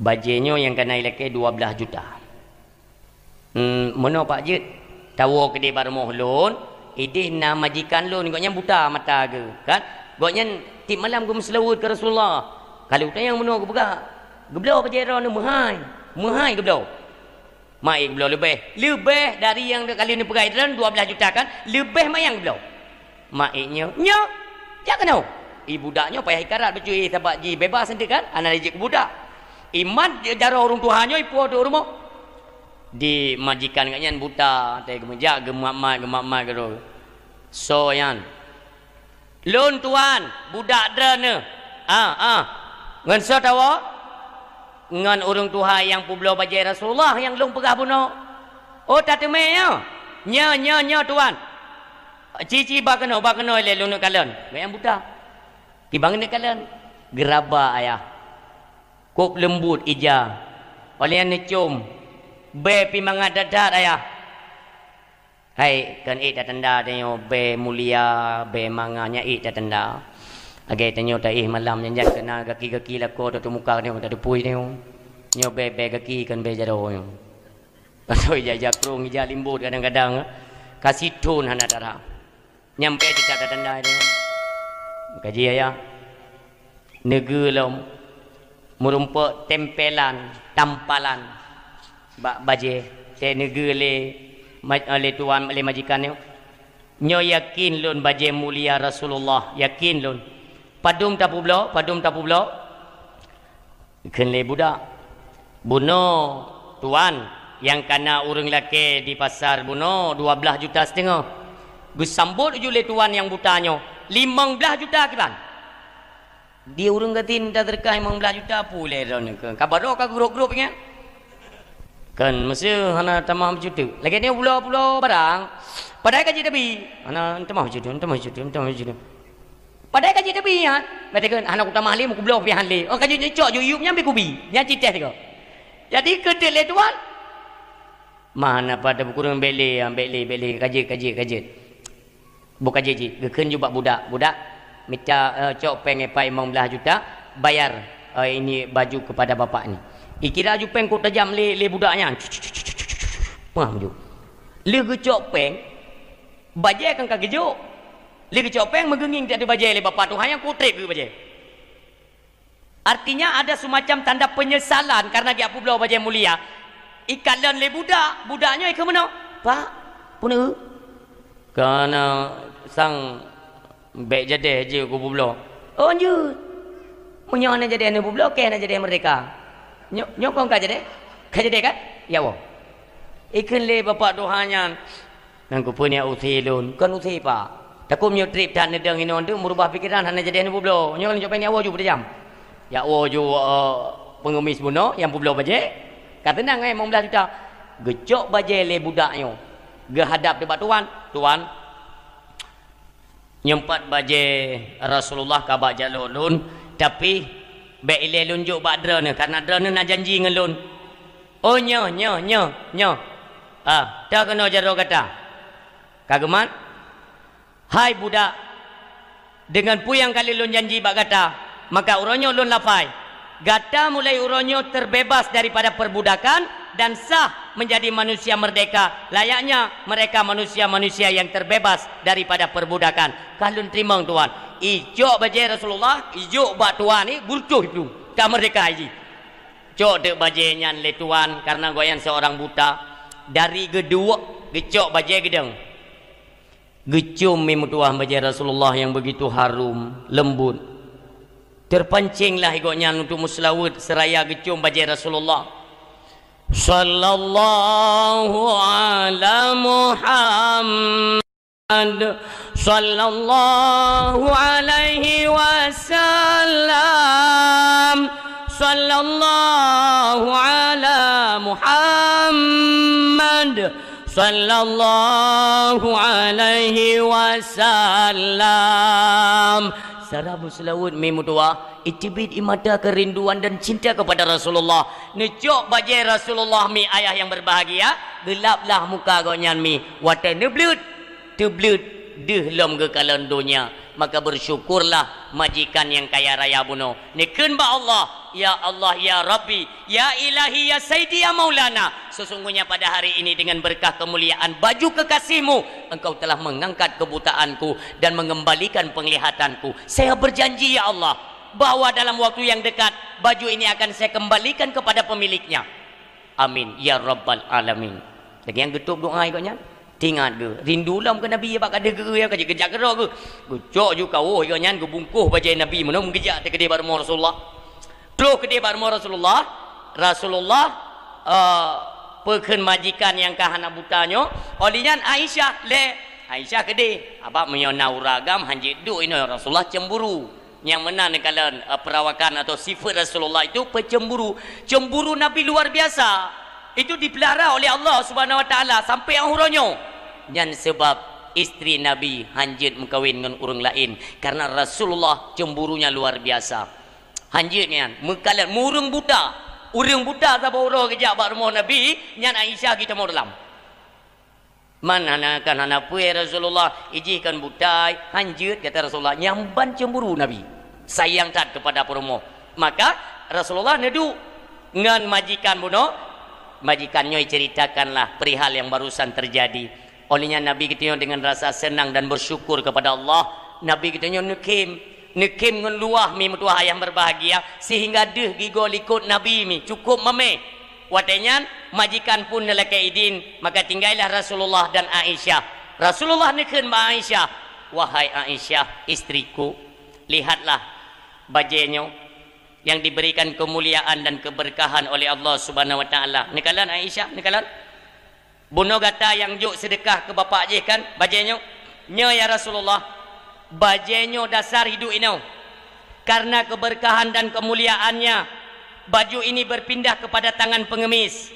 bajainya yang kena lekai 12 juta. Mana pak jit tahu ke di barmoh lun idih na majikan lun goknya buta mata ke kan goknya tip malam ku selawat ke Rasulullah kalau tayang menua ke pegak geblau pajero ni mahai geblau mai geblau lebih dari yang kali ni pegai dan 12 juta kan lebih mayang geblau maiknya nya jak kena ibudaknya payah ikarat becu sabak ji bebas nanti kan anak ejek budak iman jaro urung tuhannya ipu do rumah di majikan katnya buta teh gemejak gemak-mak gitu. So yan lun tuan budak drane ngan so tawa ngan urung tuha yang publo bajai Rasulullah yang lung pegah buno oh tak temenya nya tuan cici ba kena le lun kalian yang buta kibang ni kalian geraba ayah kop lembut ija oleh yang necum be pimangat dadat ayah. Hai kan datanda tanyo be mulia be manganya datanda. Agai tanyo taih malam nyanjak kena kaki lako tu muka ni tak depui ni. Nyo be kaki kan be jaro yo. Atoi jajak krung ija limbut kadang-kadang kasih tun hana darah. Nyampe di datanda ni. Kaji ayah. Negelom merumpak tempelan tampalan baje te negele tuan le majikan nyo yakin lun baje mulia Rasulullah yakin lun padum tapu blo ken le budak buno tuan yang kana urang laki di pasar buno 12 juta setengah gus sambut ju le tuan yang butanyo 15 juta kiban Dia urung katin dah terkah 15 juta pula dah ni kan. Kabar dah grup-grup ingat. Kan mesti hana tamah juta. Lagi ni pulau-pulau barang. Padahal kaji tapi hana tamah juta. Padahal kaji tapi ya. Katakan hana ku tamah lim ku pulau pihan le. Oh kaji nyocok ju yup nyambi kubi. Nya cites tiko. Jadi kedel le tuan. Mana pada kurang beli kaji. Bukan kaji. Geken juga budak. Minta cok peng epai 15 juta bayar ini baju kepada bapak ni. Ikira ju peng ku tajam le budaknya. Paham ju. Le gecok peng bajai kan kagejo. Le gecok peng megenging tak ada bajai le bapak tu hanya ku trip ke bajai. Artinya ada semacam tanda penyesalan karena dia pulau bajai mulia. Ikalan le budaknya ke mana? Pak, puna. Karena sang baik jadi je ku pulau. Oh je. Punya nak jadi anak pulau ke nak jadi merdeka. Nyokong ka jadi? Ka jadi kan? Ya Allah. Ikan le bapak dohanya. Nang ku punya uthilun. Kan uthi pak. Takum nyo trip dan nedang ini tu merubah fikiran nak jadi anak pulau. Nyokong jawab ni awak ju berjam. Ya Allah ju pengemis buno yang pulau baje. Kata nang 15 juta. Gecok baje le budaknya. Gehadap debat tuan. Nyempat baje Rasulullah kabak jalulun tapi be ile lunjuk bak drone karena drone nak janji ngelun. Oh nyo. Tak kena jaro kata. Kageman? Hai budak. Dengan puyang kali lun janji bak kata, maka uronyo lun lafai. Gata mulai uronyo terbebas daripada perbudakan dan sah menjadi manusia merdeka. Layaknya mereka manusia-manusia yang terbebas daripada perbudakan. Kalau terima tuan, ijo bajai Rasulullah, ijo bak tuan ni burcuh itu. Tak merdeka haji. Cok dek bajai nyan le tuan karena goyan seorang buta. Dari gedua, gecok bajai gedeng. Gecum mi tuan bajai Rasulullah yang begitu harum, lembut. Terpancinglah igoknya untuk muslawud seraya gecum bajai Rasulullah. Sallallahu ala Muhammad sallallahu alaihi wasallam sallallahu ala Muhammad sallallahu alaihi wasallam. Sarabu selawut memudua itibid imada kerinduan dan cinta kepada Rasulullah. Necok bajai Rasulullah mi ayah yang berbahagia, gelaplah muka gonyan mi. Wata neblut, teblut dehlom ke kalan dunia. Maka bersyukurlah majikan yang kaya raya buno. Nikun ba Allah, ya Allah, ya Rabbi, ya Ilahi, ya Sayyidi, ya Maulana. Sesungguhnya pada hari ini dengan berkah kemuliaan baju kekasihmu, engkau telah mengangkat kebutaanku dan mengembalikan penglihatanku. Saya berjanji ya Allah, bahwa dalam waktu yang dekat baju ini akan saya kembalikan kepada pemiliknya. Amin ya Rabbal Alamin. Lagi yang getuk doa ikutnya. Tingat ke rindu lam ke Nabi bak ada ke ya kejak gerak ke gocok juga oh yo nyan gebungkuh bajai Nabi mana mengejak te kedai barmo Rasulullah terus kedai barmo Rasulullah peken majikan yang kahana butanyo olinya Aisyah kedai abak menyona uragam hanjit du ini Rasulullah cemburu yang mana kalau perawakan atau sifat Rasulullah itu pecemburu Nabi luar biasa itu dipelihara oleh Allah Subhanahu wa taala sampai akhirannya. Dan sebab istri Nabi hanjit mengkawin dengan orang lain karena Rasulullah cemburunya luar biasa. Hanjit nian mengkalan murung buta sapa orang kejak bak rumah Nabi nyan Aisyah kita mau dalam. Mana kan anak puai Rasulullah ijihkan butai hanjit kata Rasulullah nyamban cemburu Nabi. Sayang tat kepada perumo. Maka Rasulullah nedu ngan majikan buno majikannya ceritakanlah perihal yang barusan terjadi. Olehnya Nabi kita dengan rasa senang dan bersyukur kepada Allah. Nabi kita nekim dengan luah mi mutuah yang berbahagia sehingga deh gigo likut Nabi mi cukup mame. Watenya majikan pun nelake idin maka tinggallah Rasulullah dan Aisyah. Rasulullah nekin ma Aisyah, wahai Aisyah istriku, lihatlah bajainya yang diberikan kemuliaan dan keberkahan oleh Allah Subhanahu wa taala. Nekalan Aisyah, nekalan. Buno gata yang juk sedekah ke bapak je kan bajainya. Nya ya Rasulullah, bajainya dasar hidup ini. karena keberkahan dan kemuliaannya baju ini berpindah kepada tangan pengemis.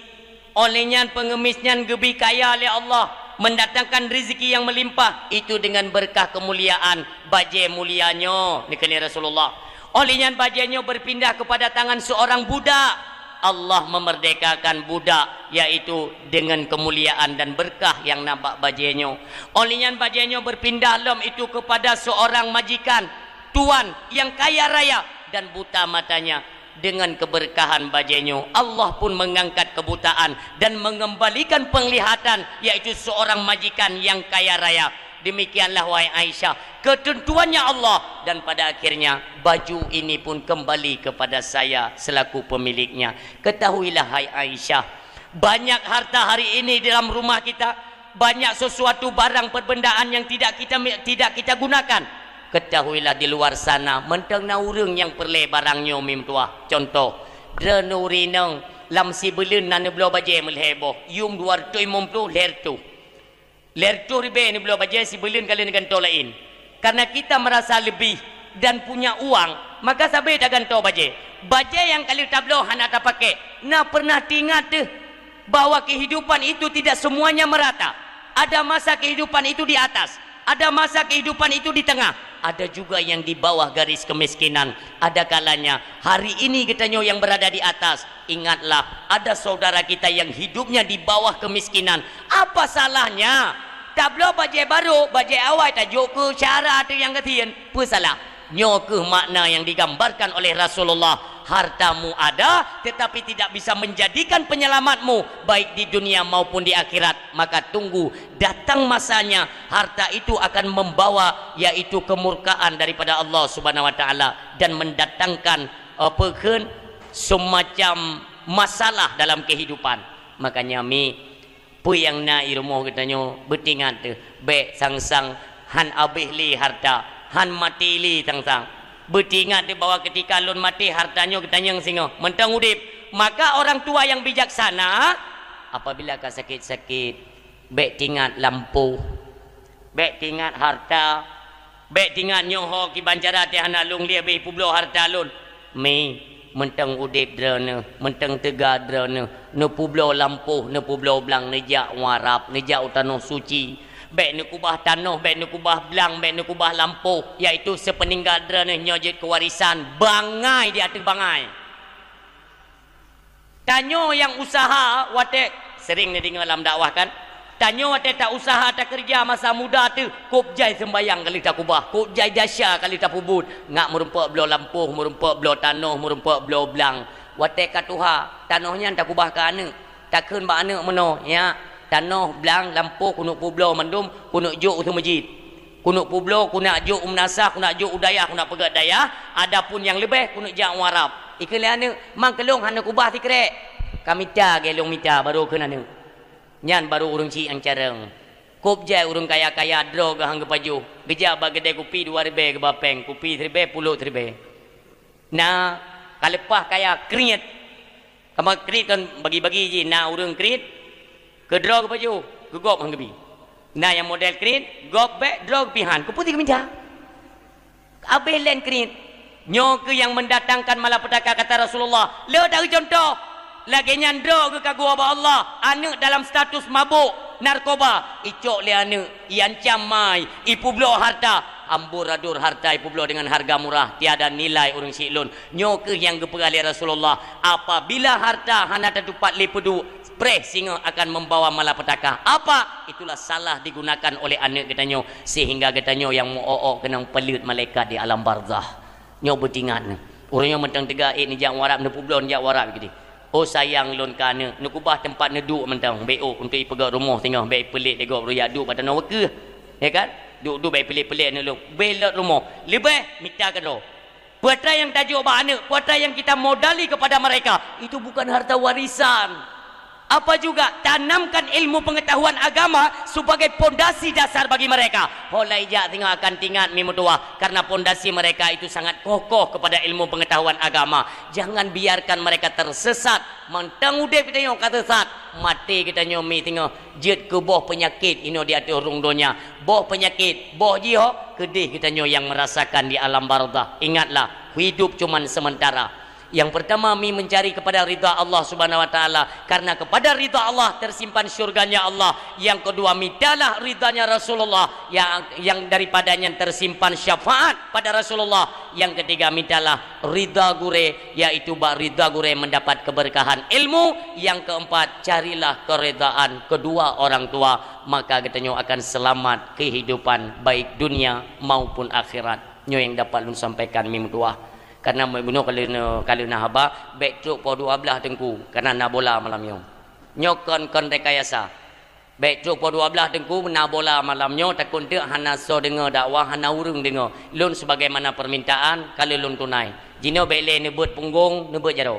Olehnya pengemisnya gebi kaya oleh Allah, mendatangkan rezeki yang melimpah, itu dengan berkah kemuliaan baju mulianya nikali Rasulullah. Olehnya bajunya berpindah kepada tangan seorang budak, Allah memerdekakan budak, yaitu dengan kemuliaan dan berkah yang nampak bajunya. Olehnya bajunya berpindah itu kepada seorang majikan tuan yang kaya raya dan buta matanya. Dengan keberkahan bajunya Allah pun mengangkat kebutaan dan mengembalikan penglihatan, yaitu seorang majikan yang kaya raya. Demikianlah wahai Aisyah, ketentuannya Allah, dan pada akhirnya baju ini pun kembali kepada saya selaku pemiliknya. Ketahuilah hai Aisyah, banyak harta hari ini dalam rumah kita, banyak sesuatu barang perbendaan yang tidak kita gunakan. Ketahuilah di luar sana mentang na urang yang perle barangnya mim tua. Contoh, drenuri nang lam si belun nan belo baje melheboh. Yum 250 lertu. Lertu ribe ni belo baje si belun kali dengan to lain. Karena kita merasa lebih dan punya uang, maka sabe dah ganto baje. Baje yang kali tablo hana tak pakai. Na pernah tingat bahwa kehidupan itu tidak semuanya merata. Ada masa kehidupan itu di atas, ada masa kehidupan itu di tengah, ada juga yang di bawah garis kemiskinan. Ada kalanya hari ini katanya yang berada di atas, ingatlah ada saudara kita yang hidupnya di bawah kemiskinan. Apa salahnya? Tablo baje baru, baje awal tajuk ke cara tu yang ketian, apa salah? Nyo ke makna yang digambarkan oleh Rasulullah. Hartamu ada tetapi tidak bisa menjadikan penyelamatmu baik di dunia maupun di akhirat. Maka tunggu datang masanya, harta itu akan membawa yaitu kemurkaan daripada Allah Subhanahu wa taala dan mendatangkan semacam masalah dalam kehidupan. Makanya yang na irumuh katanya betingat tu be sang-sang han abih li harta, han mati li sang-sang. Betingat dia bahwa ketika lun mati hartanya katanya singo mentang udip. Maka orang tua yang bijaksana apabila ka sakit-sakit bek tingat lampu, bek tingat harta, bek tingat nyoho ki bancara teh anak lung dia be publo harta lun mentang udip drone, mentang tega drone, ne publo lampu, ne publo blang nejak warap, nejak utanoh suci. Bek ne kubah tanah, bek ne kubah belang, bek ne kubah lampu, yaitu sepeninggal drone nyojit kewarisan bangai di atas bangai. Tanyo yang usaha wate sering ni dengar dalam dakwah kan, tanyo wate tak usaha tak kerja masa muda tu kop jai sembayang kali tak kubah, kop jai dasya kali tak pubut, ngak merempak belo lampu, merempak belo tanah, merempak belo belang. Wate katuha tanahnya tak kubah ke anak, tak keun ba anak meno ya. Tanah belang lampu kunuk publo mandum kunuk juk tu masjid, kunuk publo kunuk juk umnasah, kunuk juk udayah, kunuk pegat dayah. Adapun yang lebih kunuk jak warap ikelian mang kelong hana kubah tikrek kami ta gelong mita baru kena ne nyan baru urang ci ang careng kop jai urang kaya-kaya dro ga hang paju geja ba gede kopi 2000 ke bapeng kopi 3000 na kalepah kaya kriet kama kriet kan bagi-bagi ji na urang kriet ke draw ke baju ke gop hang gebi nah yang model krit gop back draw pihan ku putih keminta abeh len krit nyo ke yang mendatangkan malapetaka kata Rasulullah le dari contoh lagi nyandro ke kagua ba Allah anak dalam status mabuk narkoba icok le anak iancam mai ipu blo harta amburadur harta ipu blo dengan harga murah tiada nilai urang silun nyo ke yang geperali Rasulullah apabila harta hana tertupat lepedu singa akan membawa malapetaka. Apa? Itulah salah digunakan oleh anak katanya sehingga katanya yang mu'o'ok kena pelit malaikat di alam barzah. Nyo betingat orangnya mentang tega ni jak warap ne publon jak warap gini. Oh sayang lon kana ne kubah tempat ne duk mentang BO untuk ipegak rumah tengah baik pelit degok royak duk pada no weke. Ya kan? Duk baik pelit-pelit ne lu. Belot rumah. Lebih minta kado. Putra yang tajuk ba anak, putra yang kita modali kepada mereka itu bukan harta warisan. Apa juga tanamkan ilmu pengetahuan agama sebagai pondasi dasar bagi mereka. Holai jak tinggal akan tingat mimutua karena pondasi mereka itu sangat kokoh kepada ilmu pengetahuan agama. Jangan biarkan mereka tersesat. Mentang udep kita nyok kata sat mati kita nyomi tinggal jet ke boh penyakit ino di atas urung donya. Boh penyakit, boh jiho kedih kita nyok yang merasakan di alam barzah. Ingatlah hidup cuman sementara. Yang pertama, mi mencari kepada ridha Allah Subhanahu wa taala, karena kepada ridha Allah tersimpan syurganya Allah. Yang kedua, mintalah ridhanya Rasulullah, yang daripadanya tersimpan syafaat pada Rasulullah. Yang ketiga, mintalah ridha gure, yaitu ridha gure mendapat keberkahan ilmu. Yang keempat, carilah keridhaan kedua orang tua, maka katanya akan selamat kehidupan baik dunia maupun akhirat. Nyo yang dapat lu sampaikan mim dua. Karena bunuh kalau nak haba baik truk po 12 tengku karena nak bola malam nyo. Nyo kon rekayasa. Baik truk po 12 tengku nak bola malam nyo takun tek hana so dengar dakwah hana urung dengar. Lun sebagaimana permintaan kalau lun tunai. Jino baik le nebut punggung nebut jaro.